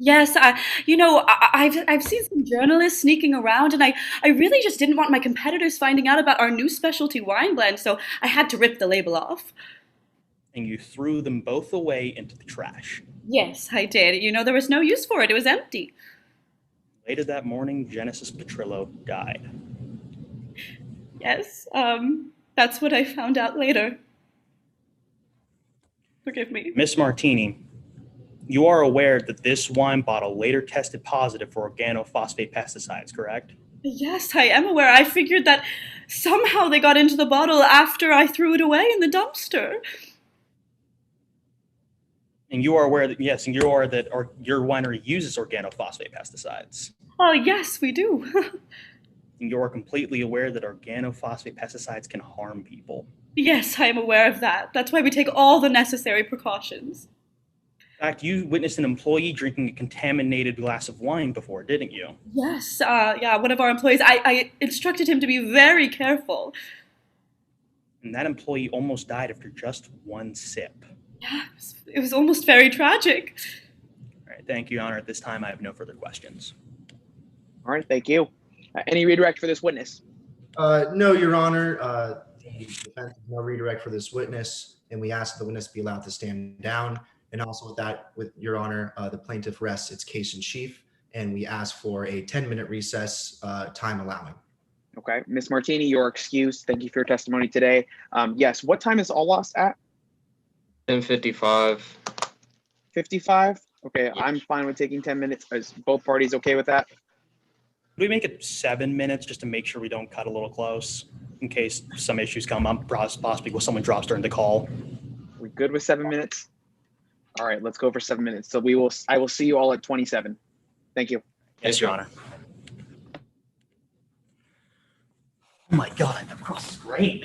Yes, I've seen some journalists sneaking around, and I really just didn't want my competitors finding out about our new specialty wine blend, so I had to rip the label off. And you threw them both away into the trash. Yes, I did. You know, there was no use for it. It was empty. Later that morning, Genesis Petrillo died. Yes, that's what I found out later. Forgive me. Miss Martini, you are aware that this wine bottle later tested positive for organophosphate pesticides, correct? Yes, I am aware. I figured that somehow they got into the bottle after I threw it away in the dumpster. And you are aware that, yes, and you are that your winery uses organophosphate pesticides. Oh, yes, we do. And you are completely aware that organophosphate pesticides can harm people. Yes, I am aware of that. That's why we take all the necessary precautions. In fact, you witnessed an employee drinking a contaminated glass of wine before, didn't you? Yes, yeah, one of our employees, I instructed him to be very careful. And that employee almost died after just one sip. Yeah, it was almost very tragic. All right, thank you, Your Honor. At this time, I have no further questions. All right, thank you. Any redirect for this witness? No, Your Honor. The defense has no redirect for this witness, and we ask that the witness be allowed to stand down. And also with that, with Your Honor, the plaintiff rests its case in chief, and we ask for a 10-minute recess, time allowing. Okay, Ms. Martini, you're excused. Thank you for your testimony today. Yes, what time is all lost at? 10:55. 55? Okay, Yes. I'm fine with taking 10 minutes. Is both parties okay with that? Could we make it 7 minutes just to make sure we don't cut a little close in case some issues come up, possibly when someone drops during the call? We good with 7 minutes? All right, let's go for 7 minutes. So I will see you all at 27. Thank you. Yes, Your Honor. Oh my God, that cross is great.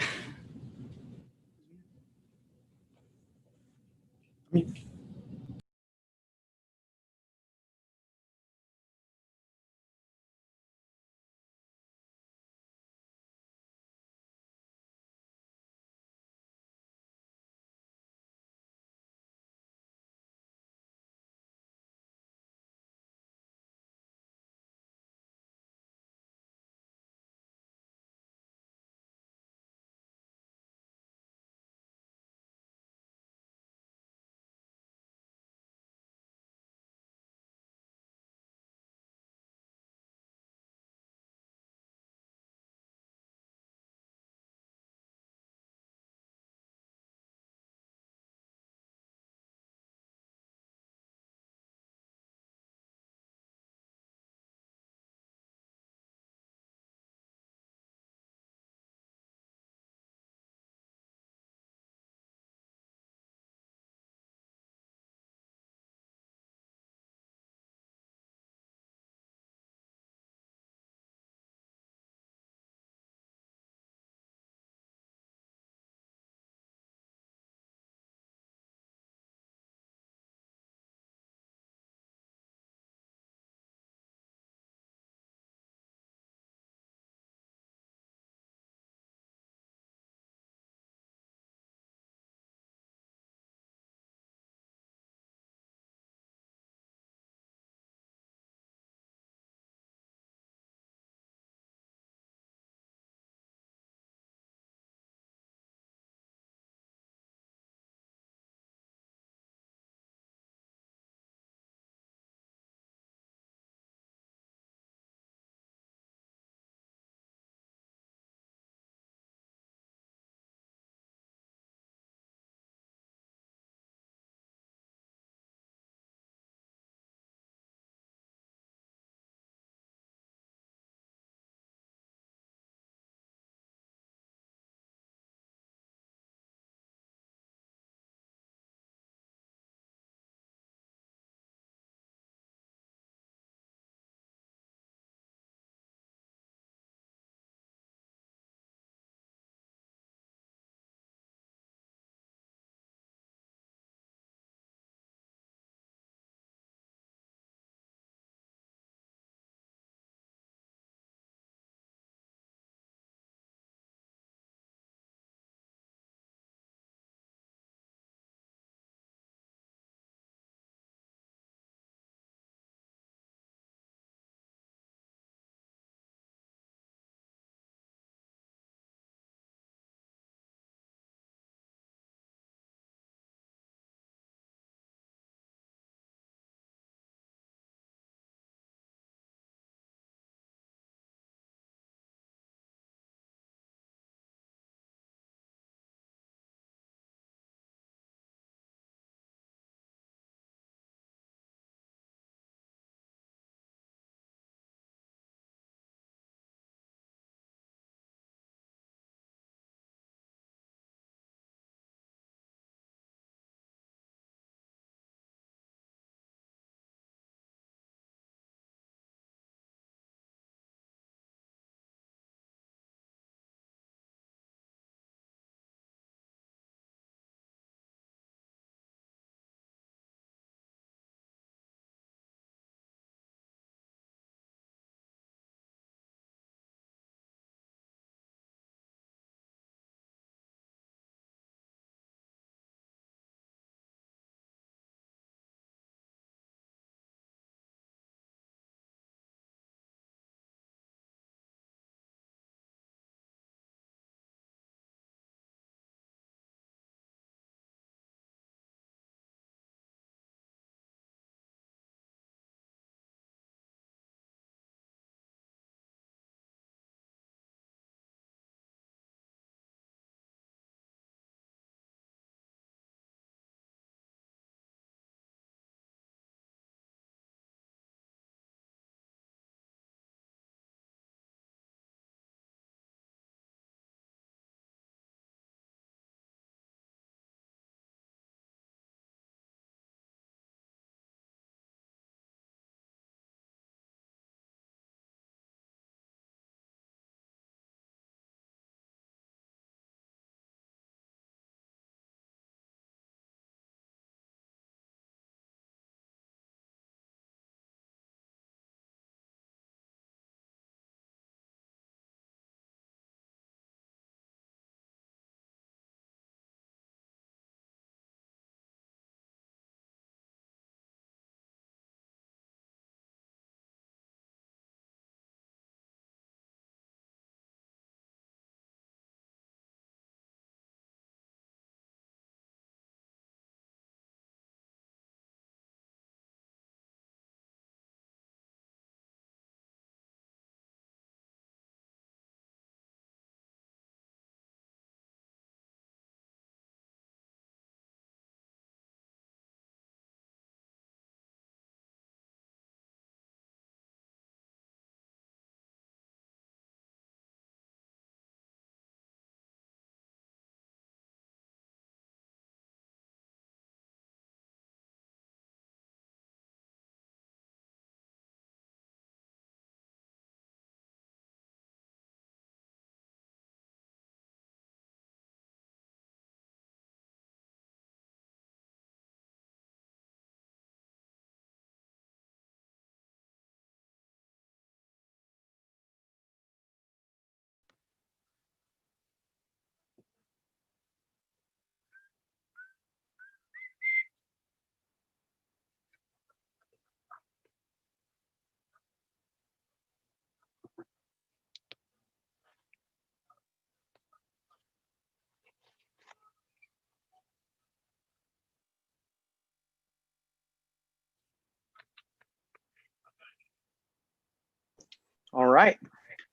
right.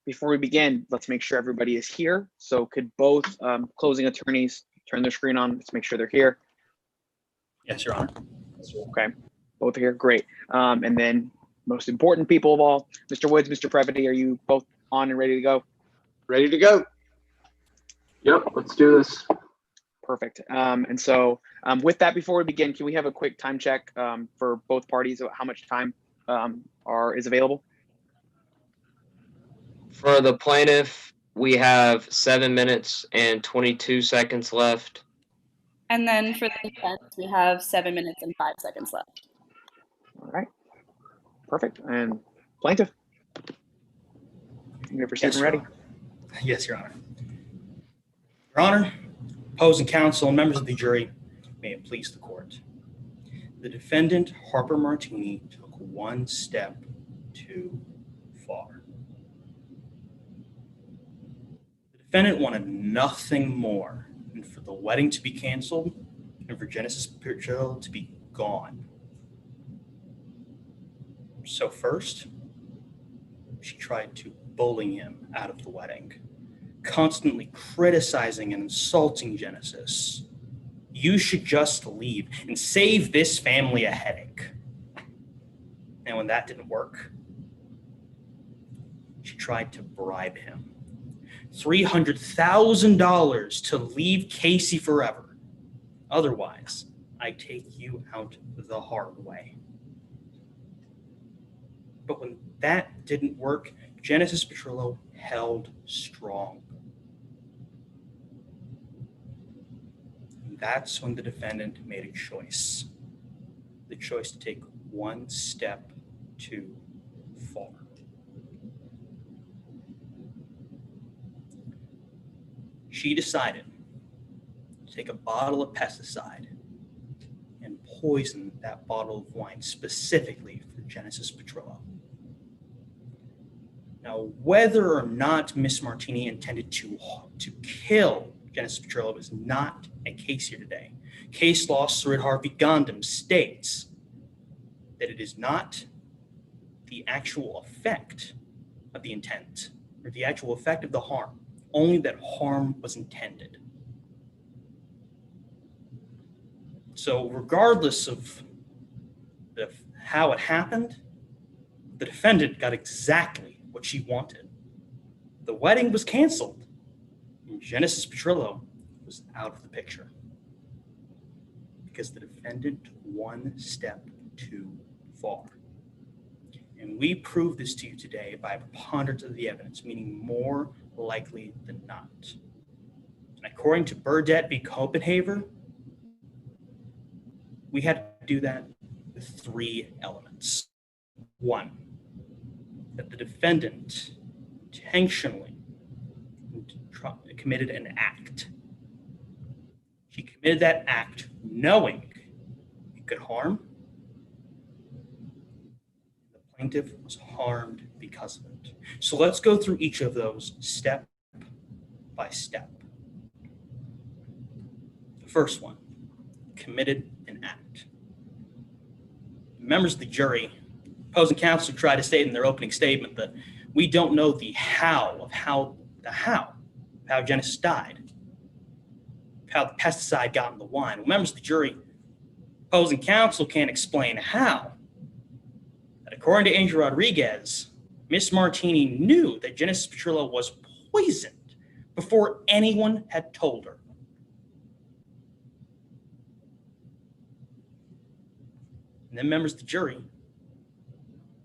Before we begin, let's make sure everybody is here. So could both closing attorneys turn their screen on? Let's make sure they're here. Yes, Your Honor. Okay, both are here, great. And then most important people of all, Mr. Woods, Mr. Previty, are you both on and ready to go? Ready to go. Yep, let's do this. Perfect. And so with that, before we begin, can we have a quick time check for both parties about how much time is available? For the plaintiff, we have 7 minutes and 22 seconds left. And then for the defense, we have 7 minutes and 5 seconds left. All right, perfect. And plaintiff, you're proceeding ready. Yes, Your Honor. Your Honor, opposing counsel and members of the jury, may it please the court. The defendant, Harper Martini, took one step too far. The defendant wanted nothing more than for the wedding to be canceled and for Genesis Petrillo to be gone. So first, she tried to bully him out of the wedding, constantly criticizing and insulting Genesis. You should just leave and save this family a headache. And when that didn't work, she tried to bribe him. $300,000 to leave Casey forever. Otherwise, I take you out the hard way. But when that didn't work, Genesis Petrillo held strong. And that's when the defendant made a choice. The choice to take one step too far. She decided to take a bottle of pesticide and poison that bottle of wine specifically for Genesis Petrillo. Now, whether or not Miss Martini intended to kill Genesis Petrillo is not a case here today. Case law, Surit Harvey Gandham, states that it is not the actual effect of the intent or the actual effect of the harm, only that harm was intended. So regardless of how it happened, the defendant got exactly what she wanted. The wedding was canceled, and Genesis Petrillo was out of the picture because the defendant took one step too far. And we prove this to you today by a preponderance of the evidence, meaning more likely than not. And according to Burdett v. Copenhaver, we had to do that with 3 elements. 1, that the defendant intentionally committed an act. She committed that act knowing it could harm. The plaintiff was harmed because of it. So let's go through each of those step by step. The first one, committed an act. Members of the jury, opposing counsel tried to state in their opening statement that we don't know the how of how Genesis died, how the pesticide got in the wine. Well, members of the jury, opposing counsel can't explain how. But according to Angel Rodriguez, Miss Martini knew that Genesis Petrillo was poisoned before anyone had told her. And then members of the jury,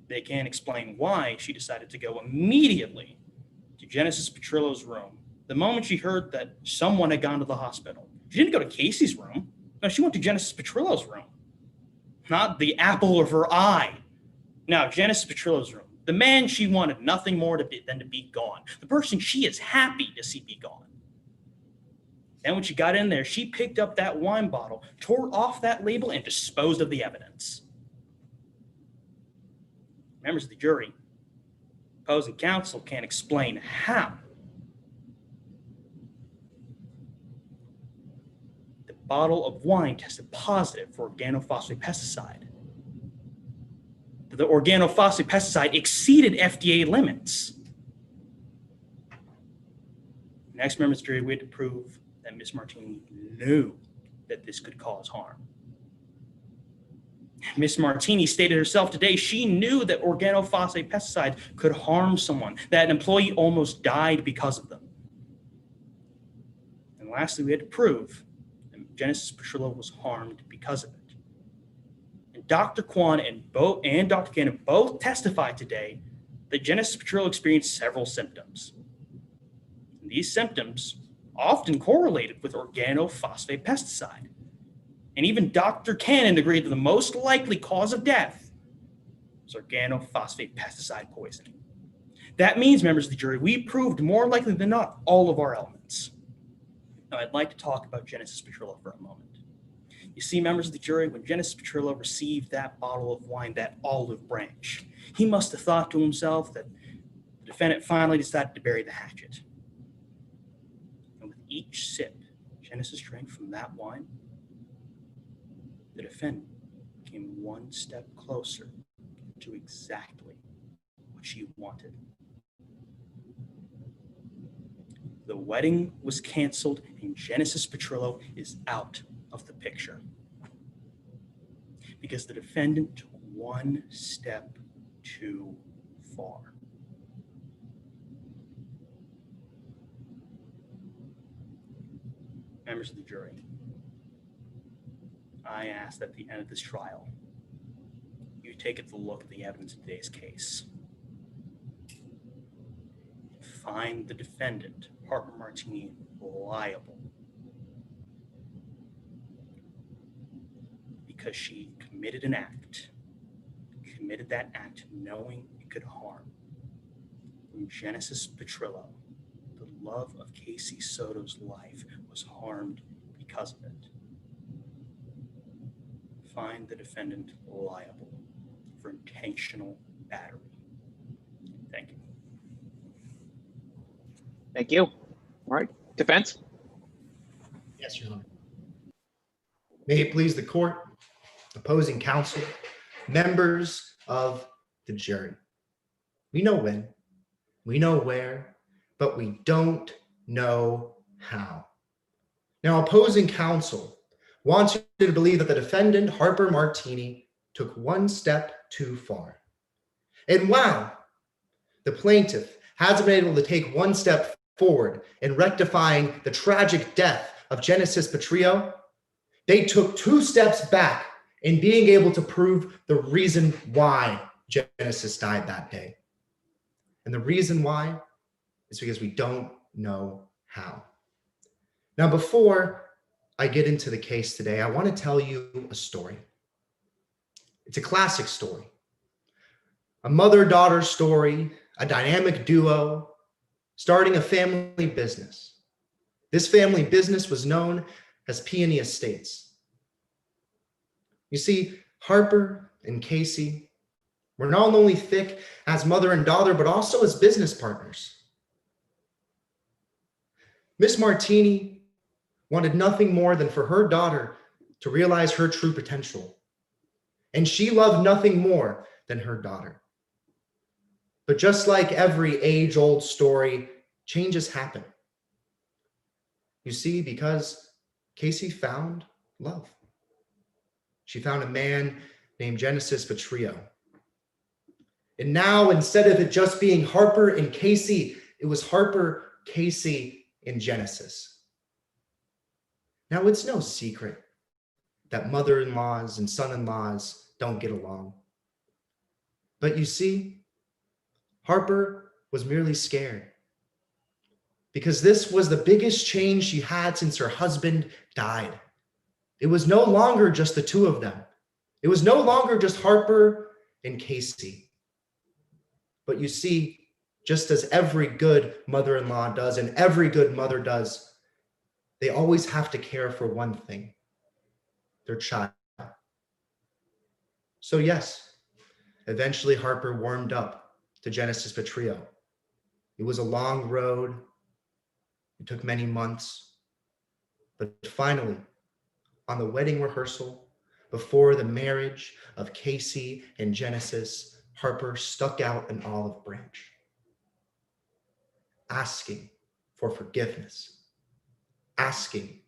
they can't explain why she decided to go immediately to Genesis Petrillo's room the moment she heard that someone had gone to the hospital. She didn't go to Casey's room. No, she went to Genesis Petrillo's room. Not the apple of her eye. Now, Genesis Petrillo's room. The man she wanted nothing more than to be gone. The person she is happy to see be gone. And when she got in there, she picked up that wine bottle, tore off that label, and disposed of the evidence. Members of the jury, opposing counsel can't explain how the bottle of wine tested positive for organophosphate pesticide. The organophosphate pesticide exceeded FDA limits. Next, members of the jury, we had to prove that Ms. Martini knew that this could cause harm. Ms. Martini stated herself today she knew that organophosphate pesticide could harm someone, that an employee almost died because of them. And lastly, we had to prove that Genesis Petrillo was harmed because of it. And Dr. Kwan and Dr. Gannon both testified today that Genesis Petrillo experienced several symptoms. And these symptoms often correlated with organophosphate pesticide. And even Dr. Cannon agreed that the most likely cause of death was organophosphate pesticide poisoning. That means, members of the jury, we proved more likely than not all of our elements. Now, I'd like to talk about Genesis Petrillo for a moment. You see, members of the jury, when Genesis Petrillo received that bottle of wine, that olive branch, he must have thought to himself that the defendant finally decided to bury the hatchet. And with each sip Genesis drank from that wine, the defendant came one step closer to exactly what she wanted. The wedding was canceled and Genesis Petrillo is out of the picture because the defendant took one step too far. Members of the jury, I ask that at the end of this trial, you take a look at the evidence in today's case. Find the defendant, Harper Martini, liable because she committed that act knowing it could harm. When Genesis Petrillo, the love of Casey Soto's life, was harmed because of it. Find the defendant liable for intentional battery. Thank you. Thank you. All right, defense. Yes, Your Honor. May it please the court, opposing counsel, members of the jury. We know when, we know where, but we don't know how. Now, opposing counsel wants you to believe that the defendant, Harper Martini, took one step too far. And wow, the plaintiff hasn't been able to take one step forward in rectifying the tragic death of Genesis Petrillo. They took two steps back in being able to prove the reason why Genesis died that day. And the reason why is because we don't know how. Now, before I get into the case today, I want to tell you a story. It's a classic story. A mother-daughter story, a dynamic duo, starting a family business. This family business was known as Peony Estates. You see, Harper and Casey were not only thick as mother and daughter, but also as business partners. Miss Martini wanted nothing more than for her daughter to realize her true potential. And she loved nothing more than her daughter. But just like every age-old story, changes happen. You see, because Casey found love. She found a man named Genesis Petrillo. And now, instead of it just being Harper and Casey, it was Harper, Casey, and Genesis. Now, it's no secret that mother-in-laws and son-in-laws don't get along. But you see, Harper was merely scared because this was the biggest change she had since her husband died. It was no longer just the two of them. It was no longer just Harper and Casey. But you see, just as every good mother-in-law does and every good mother does, they always have to care for one thing, their child. So yes, eventually Harper warmed up to Genesis Petrillo. It was a long road. It took many months. But finally, on the wedding rehearsal, before the marriage of Casey and Genesis, Harper stuck out an olive branch, asking for forgiveness, asking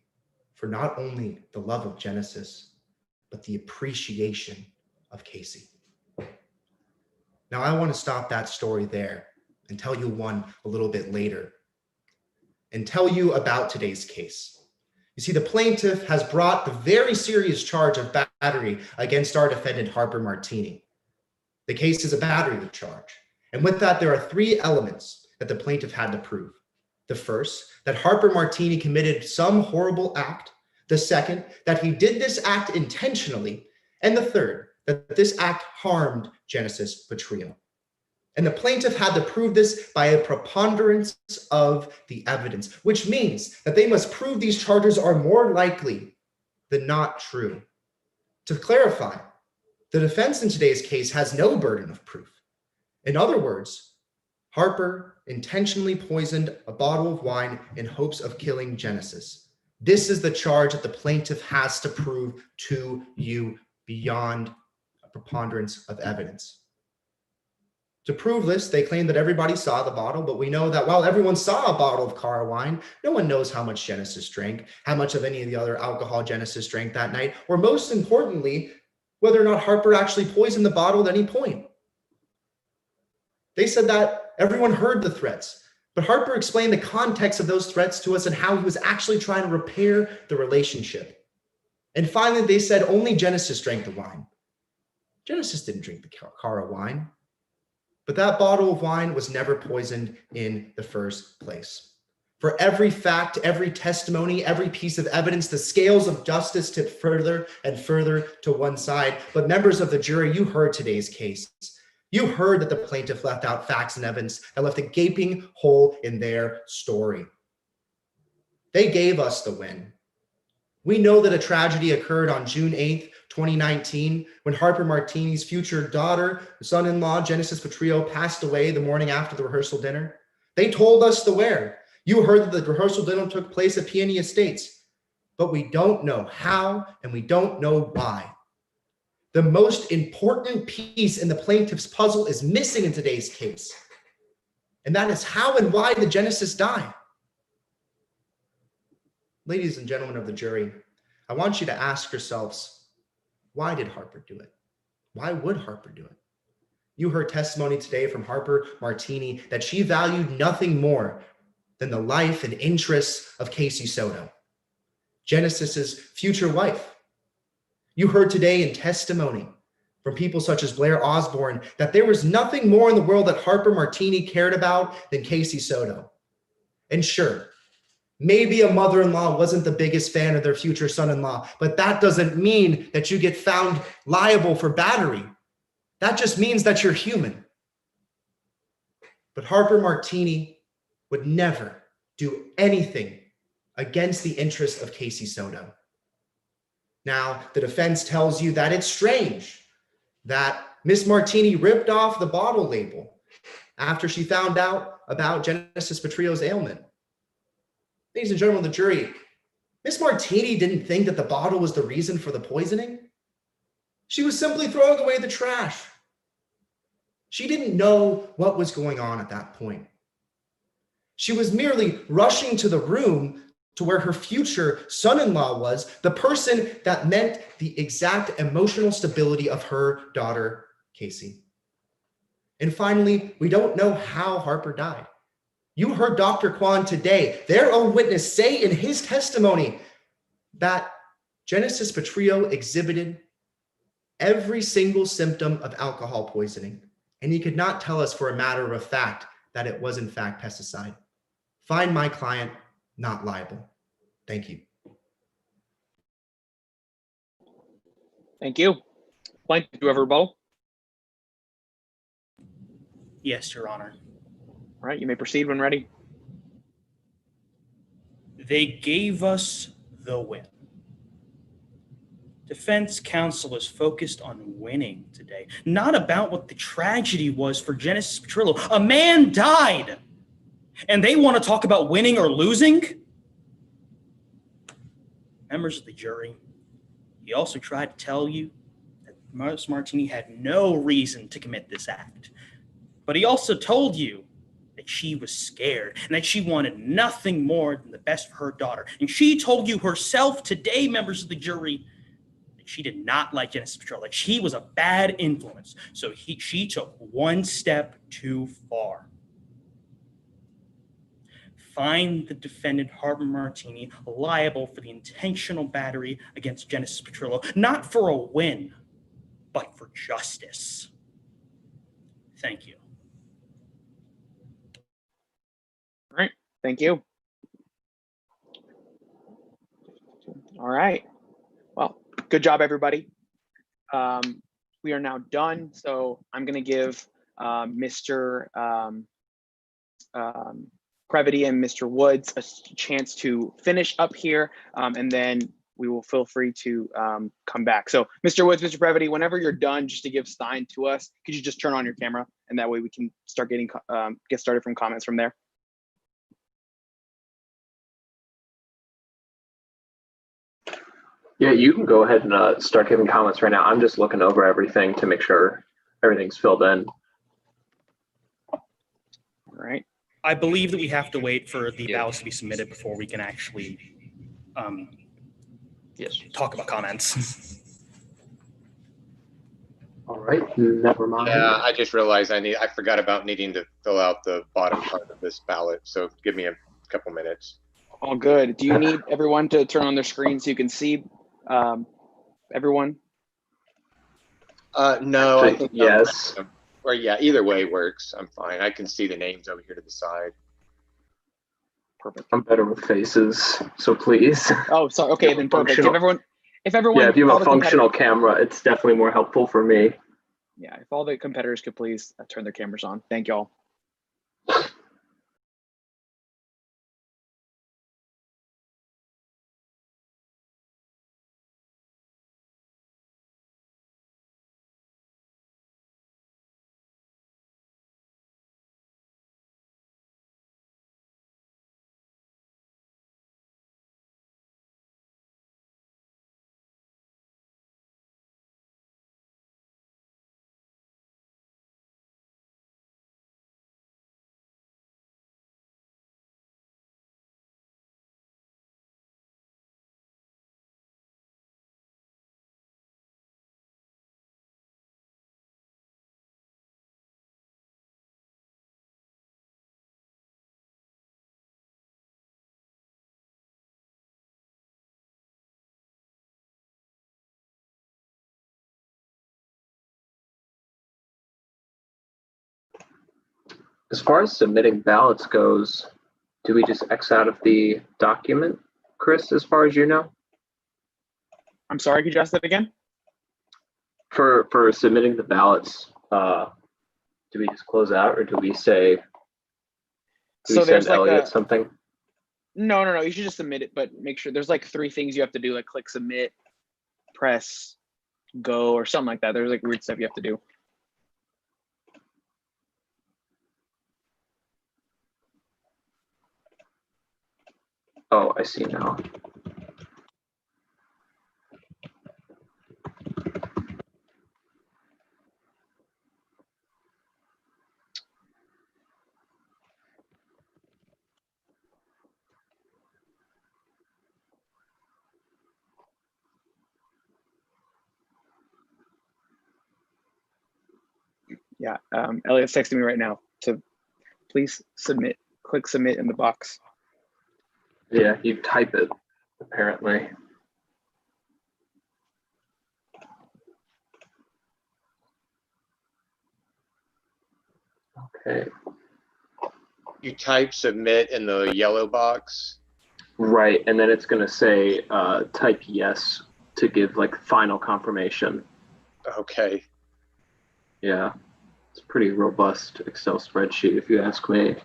for not only the love of Genesis, but the appreciation of Casey. Now, I want to stop that story there and tell you one a little bit later and tell you about today's case. You see, the plaintiff has brought the very serious charge of battery against our defendant, Harper Martini. The case is a battery charge. And with that, there are three elements that the plaintiff had to prove. The first, that Harper Martini committed some horrible act. The second, that he did this act intentionally. And the third, that this act harmed Genesis Petrillo. And the plaintiff had to prove this by a preponderance of the evidence, which means that they must prove these charges are more likely than not true. To clarify, the defense in today's case has no burden of proof. In other words, Harper intentionally poisoned a bottle of wine in hopes of killing Genesis. This is the charge that the plaintiff has to prove to you beyond a preponderance of evidence. To prove this, they claim that everybody saw the bottle, but we know that while everyone saw a bottle of Cara wine, no one knows how much Genesis drank, how much of any of the other alcohol Genesis drank that night, or most importantly, whether or not Harper actually poisoned the bottle at any point. They said that everyone heard the threats, but Harper explained the context of those threats to us and how he was actually trying to repair the relationship. And finally, they said only Genesis drank the wine. Genesis didn't drink the Cara wine. But that bottle of wine was never poisoned in the first place. For every fact, every testimony, every piece of evidence, the scales of justice tipped further and further to one side. But members of the jury, you heard today's case. You heard that the plaintiff left out facts and evidence that left a gaping hole in their story. They gave us the win. We know that a tragedy occurred on June 8th, 2019, when Harper Martini's future daughter, son-in-law, Genesis Petrillo, passed away the morning after the rehearsal dinner. They told us the where. You heard that the rehearsal dinner took place at Peony Estates, but we don't know how and we don't know why. The most important piece in the plaintiff's puzzle is missing in today's case, and that is how and why did Genesis die? Ladies and gentlemen of the jury, I want you to ask yourselves, why did Harper do it? Why would Harper do it? You heard testimony today from Harper Martini that she valued nothing more than the life and interests of Casey Soto, Genesis's future wife. You heard today in testimony from people such as Blair Osborne that there was nothing more in the world that Harper Martini cared about than Casey Soto. And sure, maybe a mother-in-law wasn't the biggest fan of their future son-in-law, but that doesn't mean that you get found liable for battery. That just means that you're human. But Harper Martini would never do anything against the interest of Casey Soto. Now, the defense tells you that it's strange that Miss Martini ripped off the bottle label after she found out about Genesis Petrillo's ailment. Ladies and gentlemen of the jury, Miss Martini didn't think that the bottle was the reason for the poisoning. She was simply throwing away the trash. She didn't know what was going on at that point. She was merely rushing to the room to where her future son-in-law was, the person that meant the exact emotional stability of her daughter, Casey. And finally, we don't know how Harper died. You heard Dr. Kwan today, their own witness, say in his testimony that Genesis Petrillo exhibited every single symptom of alcohol poisoning, and he could not tell us for a matter of fact that it was in fact pesticide. Find my client not liable. Thank you. Thank you. Plaintiff, do you have a rebuttal? Yes, Your Honor. All right, you may proceed when ready. They gave us the win. Defense counsel is focused on winning today, not about what the tragedy was for Genesis Petrillo. A man died, and they want to talk about winning or losing? Members of the jury, he also tried to tell you that Miss Martini had no reason to commit this act. But he also told you that she was scared and that she wanted nothing more than the best for her daughter. And she told you herself today, members of the jury, that she did not like Genesis Patrol, like she was a bad influence. So she took one step too far. Find the defendant, Harper Martini, liable for the intentional battery against Genesis Petrillo, not for a win, but for justice. Thank you. All right. Thank you. All right. Well, good job, everybody. We are now done. So I'm going to give Mr. Previty and Mr. Woods a chance to finish up here, and then we will feel free to come back. So Mr. Woods, Mr. Previty, whenever you're done, just to give Stein to us, could you just turn on your camera, and that way we can start getting get started from comments from there. Yeah, you can go ahead and start giving comments right now. I'm just looking over everything to make sure everything's filled in. All right. I believe that we have to wait for the ballots to be submitted before we can actually talk about comments. All right, never mind. Yeah, I just realized I forgot about needing to fill out the bottom part of this ballot. So give me a couple minutes. All good. Do you need everyone to turn on their screen so you can see everyone? No, I think yes. Or yeah, either way works. I'm fine. I can see the names over here to the side. Perfect. I'm better with faces, so please. Oh, sorry. Okay, then perfect. If everyone, yeah, if you have a functional camera, it's definitely more helpful for me. Yeah, if all the competitors could please turn their cameras on. Thank y'all. As far as submitting ballots goes, do we just X out of the document, Chris, as far as you know? I'm sorry, could you ask that again? For submitting the ballots, do we just close out, or do we say, So there's like Elliot something? No. You should just submit it, but make sure there's like 3 things you have to do, like click submit, press go, or something like that. There's like weird stuff you have to do. Oh, I see now. Yeah, Elliot's texting me right now to please submit. Click submit in the box. Yeah, you type it, apparently. Okay. You type submit in the yellow box. Right, and then it's going to say type yes to give like final confirmation. Okay. Yeah, it's a pretty robust Excel spreadsheet if you ask me.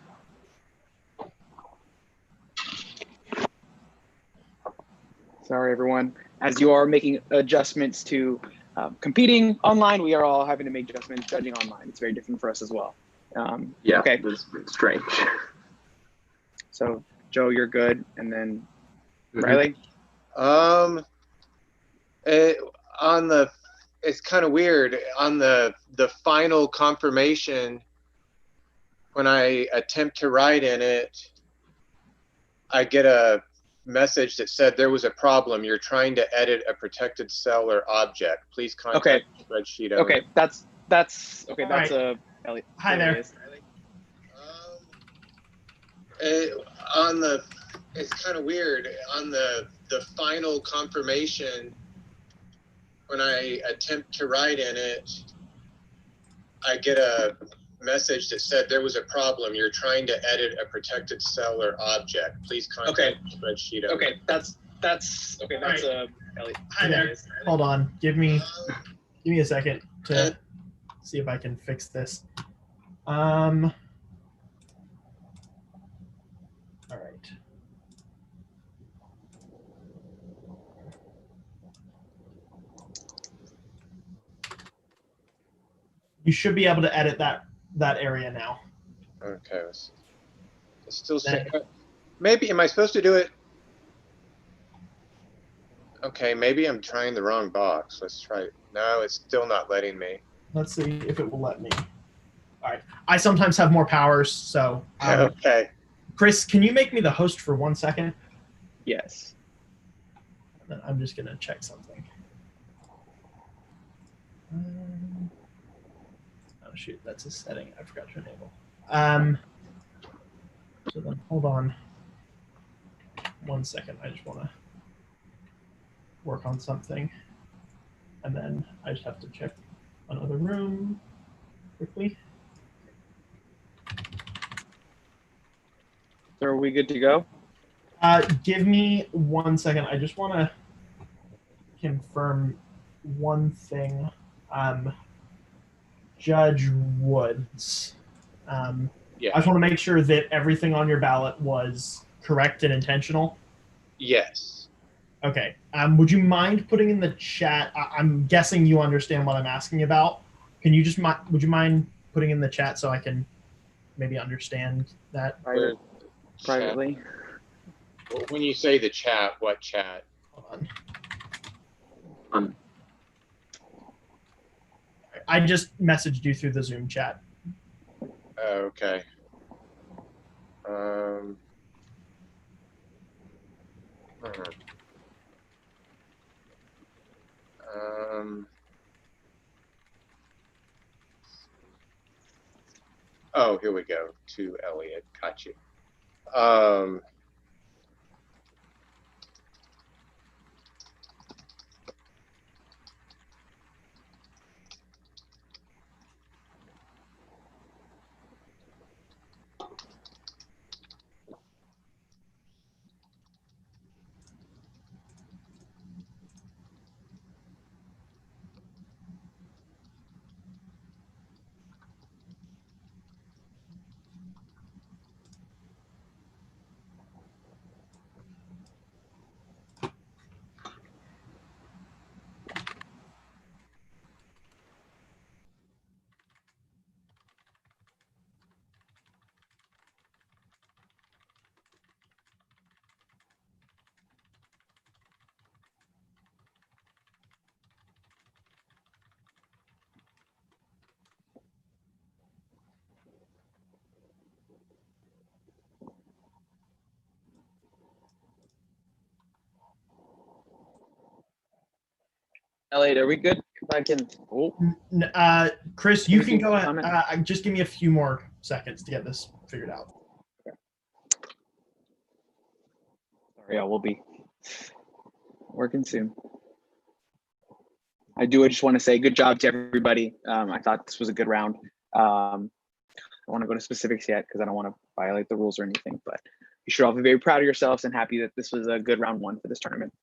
Sorry, everyone. As you are making adjustments to competing online, we are all having to make adjustments judging online. It's very different for us as well. Yeah, okay. It's strange. So, Joe, you're good. And then Riley? It's kind of weird. On the final confirmation, when I attempt to write in it, I get a message that said there was a problem. You're trying to edit a protected cell or object. Please contact the spreadsheet owner. Okay, that's okay. All That's right. Elliot. Hi there. It's kind of weird on the final confirmation when I attempt to write in it, I get a message that said there was a problem. You're trying to edit a protected cell or object. Please contact the spreadsheet owner. Okay, that's okay. That's Elliot. Hi there. Hold on. Give me a second to see if I can fix this. All right. You should be able to edit that area now. Okay. It's still maybe am I supposed to do it? Okay, maybe I'm trying the wrong box. Let's try it. No, it's still not letting me. Let's see if it will let me. All right. I sometimes have more powers, so. Okay. Chris, can you make me the host for 1 second? Yes. And then I'm just going to check something. Oh, shoot. That's a setting I forgot to enable. So then hold on 1 second. I just want to work on something. And then I just have to check another room quickly. So are we good to go? Give me 1 second. I just want to confirm one thing. Judge Woods. Yeah. I just want to make sure that everything on your ballot was correct and intentional. Yes. Okay. Would you mind putting in the chat? I'm guessing you understand what I'm asking about. Can you just would you mind putting in the chat so I can maybe understand that? Privately. When you say the chat, what chat? Hold on. I just messaged you through the Zoom chat. Okay. Oh, here we go. To Elliot. Got you. Elliot, are we good? I can. Oh. Chris, you can go ahead. Just give me a few more seconds to get this figured out. Sorry, I will be working soon. I just want to say good job to everybody. I thought this was a good round. I don't want to go to specifics yet because I don't want to violate the rules or anything, but you should all be very proud of yourselves and happy that this was a good round one for this tournament.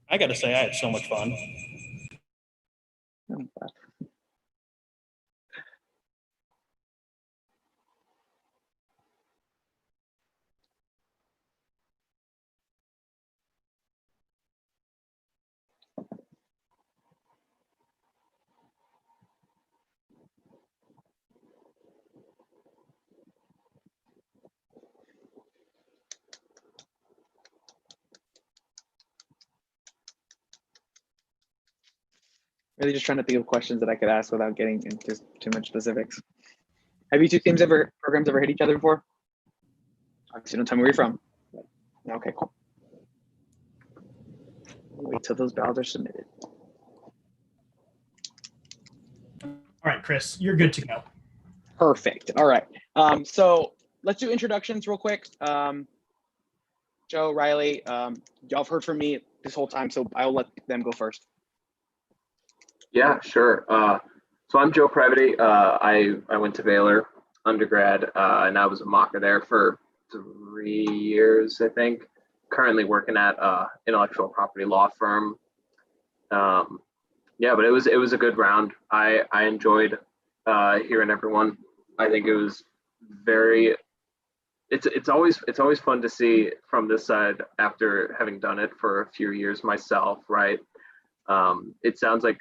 I got to say, I had so much fun. Really just trying to think of questions that I could ask without getting into too much specifics. Have you two programs ever hit each other before? Obviously, don't tell me where you're from. Okay, cool. Wait till those ballots are submitted. All right, Chris, you're good to go. Perfect. All right. So let's do introductions real quick. Joe, Riley, y'all have heard from me this whole time, so I'll let them go first. Yeah, sure. So I'm Joe Previty. I went to Baylor undergrad, and I was a mocker there for 3 years, I think. Currently working at intellectual property law firm. Yeah, but it was a good round. I enjoyed hearing everyone. I think it was very. It's always fun to see from this side after having done it for a few years myself, right? It sounds like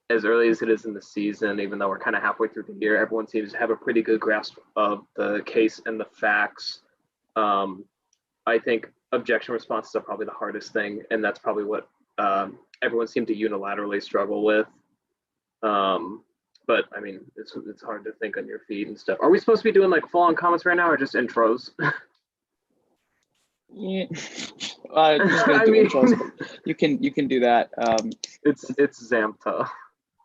as early as it is in the season, even though we're kind of halfway through the year, everyone seems to have a pretty good grasp of the case and the facts. I think objection responses are probably the hardest thing, and that's probably what everyone seemed to unilaterally struggle with. But I mean, it's hard to think on your feet and stuff. Are we supposed to be doing like full-on comments right now, or just intros? Yeah, just gonna do intros. You can do that. It's Zamta.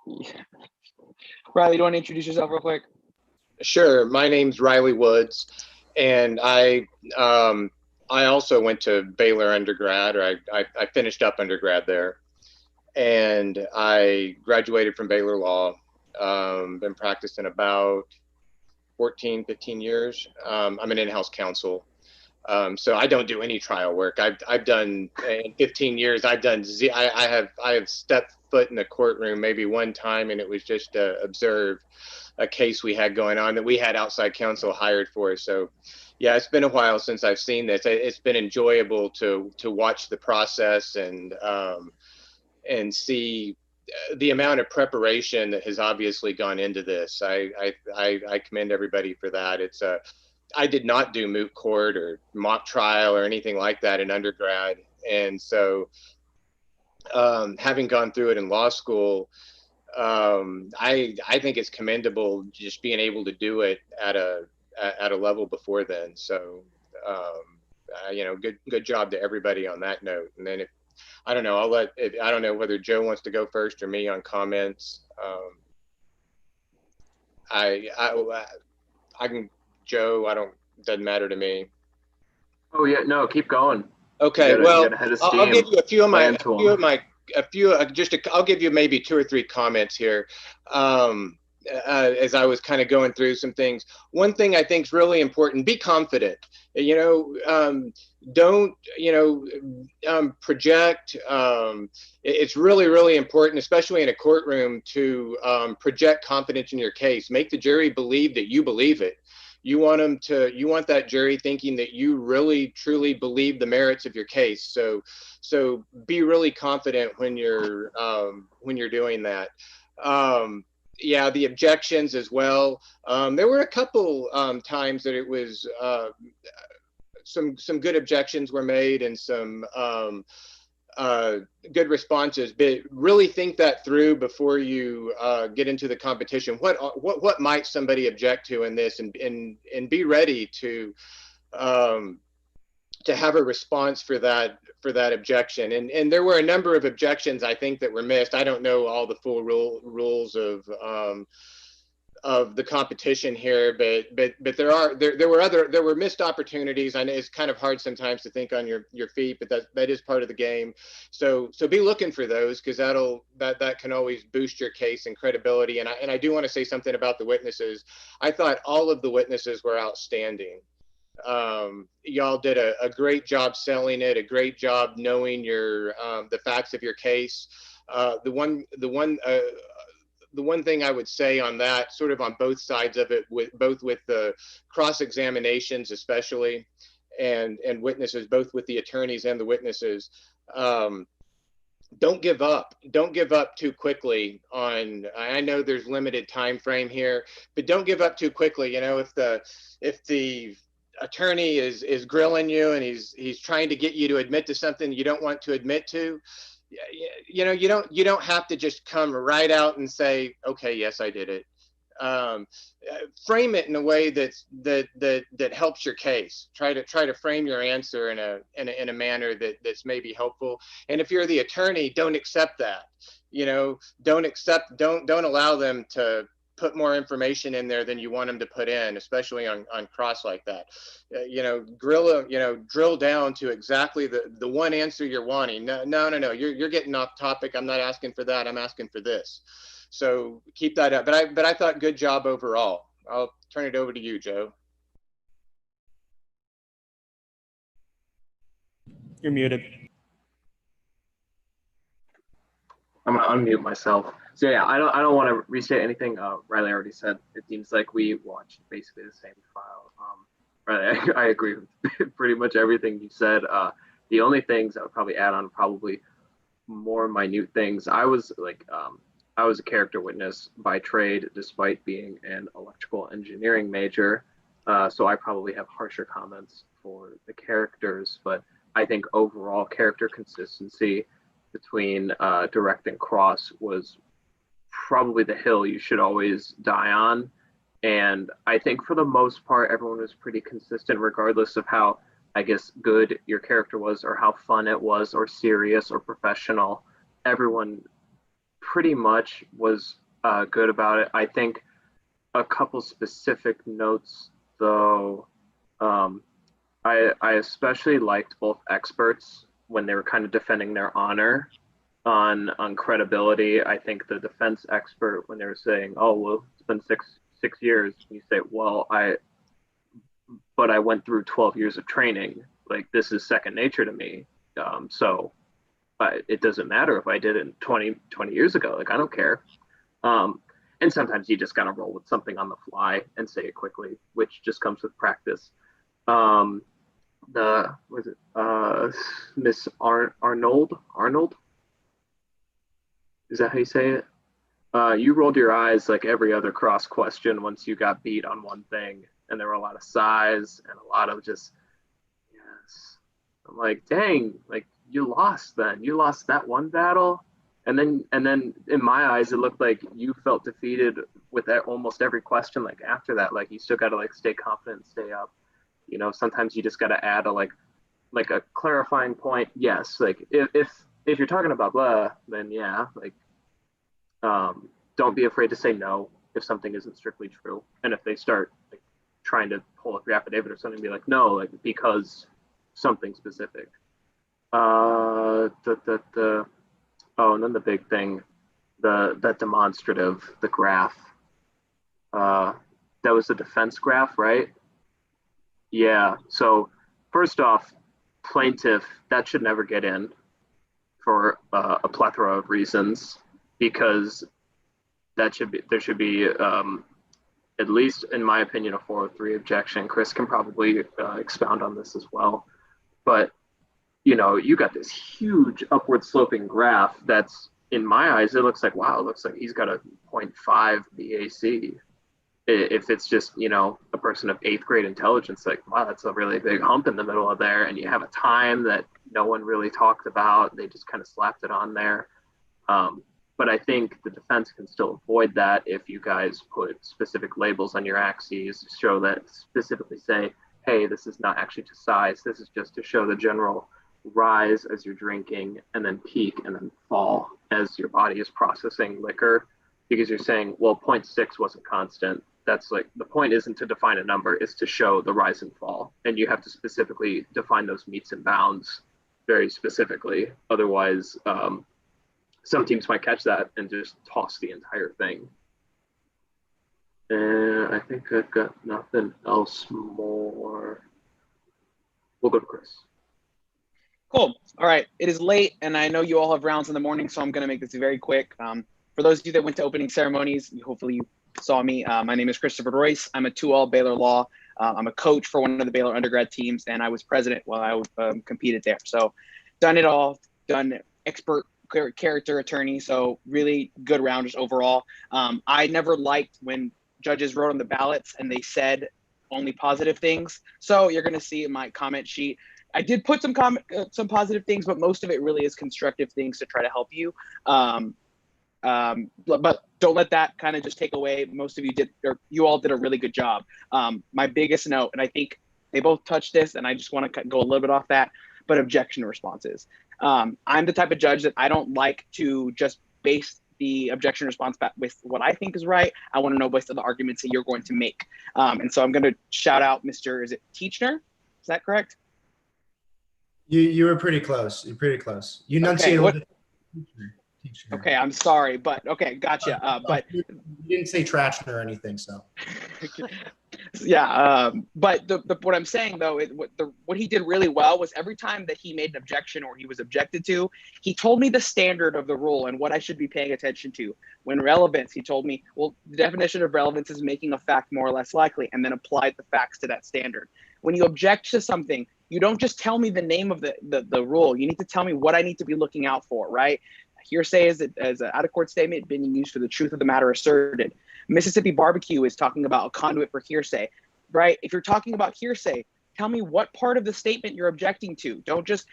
Yeah. Riley, do you want to introduce yourself real quick? Sure. My name's Riley Woods, and I also went to Baylor undergrad, or I finished up undergrad there, and I graduated from Baylor Law. Been practicing about 14, 15 years. I'm an in-house counsel. So I don't do any trial work. I've done in 15 years. I have stepped foot in the courtroom maybe one time, and it was just to observe a case we had going on that we had outside counsel hired for. So, yeah, it's been a while since I've seen this. It's been enjoyable to watch the process and see the amount of preparation that has obviously gone into this. I commend everybody for that. I did not do moot court or mock trial or anything like that in undergrad. And so having gone through it in law school, I think it's commendable just being able to do it at a level before then. So, good job to everybody on that note. And then I don't know, I don't know whether Joe wants to go first or me on comments. I can, Joe, doesn't matter to me. Oh yeah, no, keep going. Okay, I'll give you I'll give you maybe 2 or 3 comments here. As I was kind of going through some things. One thing I think is really important: be confident. Don't project. It's really, really important, especially in a courtroom, to project confidence in your case. Make the jury believe that you believe it. You want that jury thinking that you really, truly believe the merits of your case. So be really confident when you're doing that. Yeah, the objections as well. There were a couple times that it was some good objections were made and some good responses, but really think that through before you get into the competition. What might somebody object to in this, and be ready to have a response for that objection. And there were a number of objections I think that were missed. I don't know all the full rules of the competition here, but there were missed opportunities. I know it's kind of hard sometimes to think on your feet, but that is part of the game. So be looking for those, because that can always boost your case and credibility. And I do want to say something about the witnesses. I thought all of the witnesses were outstanding. Y'all did a great job selling it, a great job knowing the facts of your case. The one thing I would say on that, sort of on both sides of it, both with the cross-examinations especially, and witnesses, both with the attorneys and the witnesses, don't give up. Don't give up too quickly on, I know there's limited time frame here, but don't give up too quickly. If the attorney is grilling you and he's trying to get you to admit to something you don't want to admit to, you don't have to just come right out and say, okay, yes, I did it. Frame it in a way that helps your case. Try to frame your answer in a manner that's maybe helpful. And if you're the attorney, don't accept that. Don't allow them to put more information in there than you want them to put in, especially on cross like that. Drill down to exactly the one answer you're wanting. No, you're getting off topic. I'm not asking for that. I'm asking for this. So keep that up. But I thought good job overall. I'll turn it over to you, Joe. You're muted. I'm gonna unmute myself. So yeah, I don't want to restate anything Riley already said. It seems like we watched basically the same file. Riley, I agree with pretty much everything you said. The only things I would probably add on, probably more minute things. I was a character witness by trade, despite being an electrical engineering major. So I probably have harsher comments for the characters, but I think overall character consistency between direct and cross was probably the hill you should always die on. And I think for the most part, everyone was pretty consistent, regardless of how, I guess, good your character was or how fun it was or serious or professional. Everyone pretty much was good about it. I think a couple specific notes, though, I especially liked both experts when they were kind of defending their honor on credibility. I think the defense expert, when they were saying, "Oh, well, it's been six years," you say, "Well, I went through 12 years of training. Like, this is second nature to me. So it doesn't matter if I did it 20 years ago. Like, I don't care." And sometimes you just gotta roll with something on the fly and say it quickly, which just comes with practice. Miss Arnold? Is that how you say it? You rolled your eyes like every other cross question once you got beat on one thing, and there were a lot of sighs and a lot of just, yes. I'm like, dang, like, you lost then. You lost that one battle. And then in my eyes, it looked like you felt defeated with almost every question. Like, after that, like, you still got to like stay confident and stay up. Sometimes you just got to add a clarifying point. Yes, like if you're talking about blah, then yeah, like, don't be afraid to say no if something isn't strictly true. And if they start like trying to pull up your affidavit or something, be like, no, like, because something specific. And then the big thing, that demonstrative, the graph. That was the defense graph, right? Yeah. So first off, plaintiff, that should never get in for a plethora of reasons, because there should be at least in my opinion a 403 objection. Chris can probably expound on this as well, but you got this huge upward sloping graph that's, in my eyes, it looks like, wow, it looks like he's got a 0.5 BAC. If it's just, a person of 8th grade intelligence, like, wow, that's a really big hump in the middle of there. And you have a time that no one really talked about. They just kind of slapped it on there. But I think the defense can still avoid that if you guys put specific labels on your axes, show that specifically say, hey, this is not actually to size. This is just to show the general rise as you're drinking, and then peak and then fall as your body is processing liquor. Because you're saying, well, 0.6 wasn't constant. That's like, the point isn't to define a number, it's to show the rise and fall. And you have to specifically define those meets and bounds very specifically. Otherwise, some teams might catch that and just toss the entire thing. And I think I've got nothing else more. We'll go to Chris. Cool. All right. It is late, and I know you all have rounds in the morning, so I'm going to make this very quick. For those of you that went to opening ceremonies, hopefully you saw me. My name is Christopher Royce. I'm a 2L Baylor Law. I'm a coach for one of the Baylor undergrad teams, and I was president while I competed there. So done it all, done expert character attorney. So really good rounders overall. I never liked when judges wrote on the ballots and they said only positive things. So you're going to see in my comment sheet, I did put some positive things, but most of it really is constructive things to try to help you. But don't let that kind of just take away. Most of you did, or you all did a really good job. My biggest note, and I think they both touched this, and I just want to go a little bit off that, but objection responses. I'm the type of judge that I don't like to just base the objection response back with what I think is right. I want to know based on the arguments that you're going to make. And so I'm going to shout out Mr. Is it Teachner? Is that correct? You were pretty close. You're pretty close. You Okay, enunciated. Okay, I'm sorry, but okay, gotcha. But you didn't say Trashner or anything, so. Yeah, but what I'm saying though, what he did really well was every time that he made an objection or he was objected to, he told me the standard of the rule and what I should be paying attention to. When relevance, he told me, well, the definition of relevance is making a fact more or less likely, and then applied the facts to that standard. When you object to something, you don't just tell me the name of the rule. You need to tell me what I need to be looking out for, right? Hearsay is as an out-of-court statement being used for the truth of the matter asserted. Mississippi barbecue is talking about a conduit for hearsay, right? If you're talking about hearsay, tell me what part of the statement you're objecting to. Don't just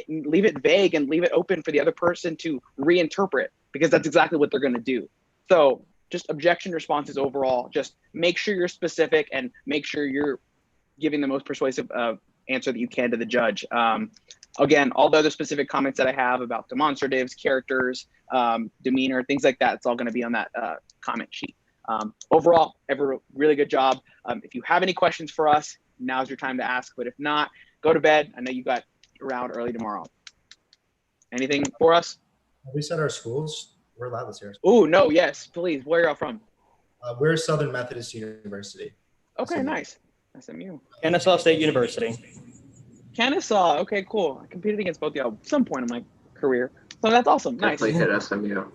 leave it vague and leave it open for the other person to reinterpret, because that's exactly what they're going to do. So just objection responses overall, just make sure you're specific and make sure you're giving the most persuasive answer that you can to the judge. Again, all the other specific comments that I have about demonstratives, characters, demeanor, things like that, it's all going to be on that comment sheet. Overall, really good job. If you have any questions for us, now's your time to ask. But if not, go to bed. I know you got around early tomorrow. Anything for us? Have we said our schools? We're allowed to say our schools. Oh, no, yes, please. Where are y'all from? We're Southern Methodist University. Okay, nice. SMU. Kennesaw State University. Kennesaw. Okay, cool. I competed against both y'all at some point in my career. So that's awesome. Nice. Definitely hit SMU.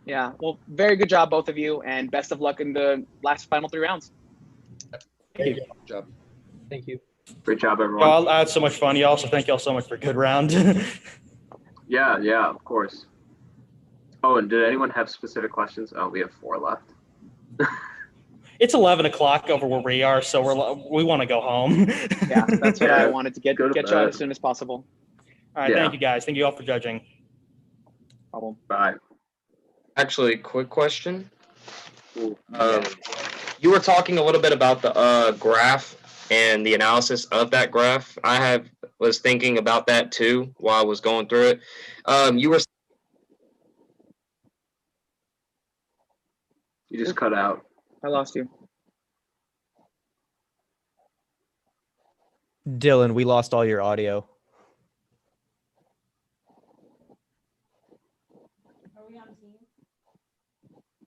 Yeah. Well, very good job, both of you, and best of luck in the final 3 rounds. Thank you. Good job. Thank you. Great job, everyone. Y'all had so much fun. Y'all, so thank y'all so much for a good round. Yeah, of course. Oh, and did anyone have specific questions? Oh, we have 4 left. It's 11 o'clock over where we are, so we want to go home. Yeah, that's what I wanted to get Go to you out bed. as soon as possible. All right, Yeah. thank you guys. Thank you all for judging. Problem. Bye. Actually, quick question. You were talking a little bit about the graph and the analysis of that graph. I was thinking about that too while I was going through it. You just cut out. I lost you. Dylan, we lost all your audio.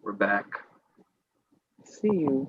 We're back. See you.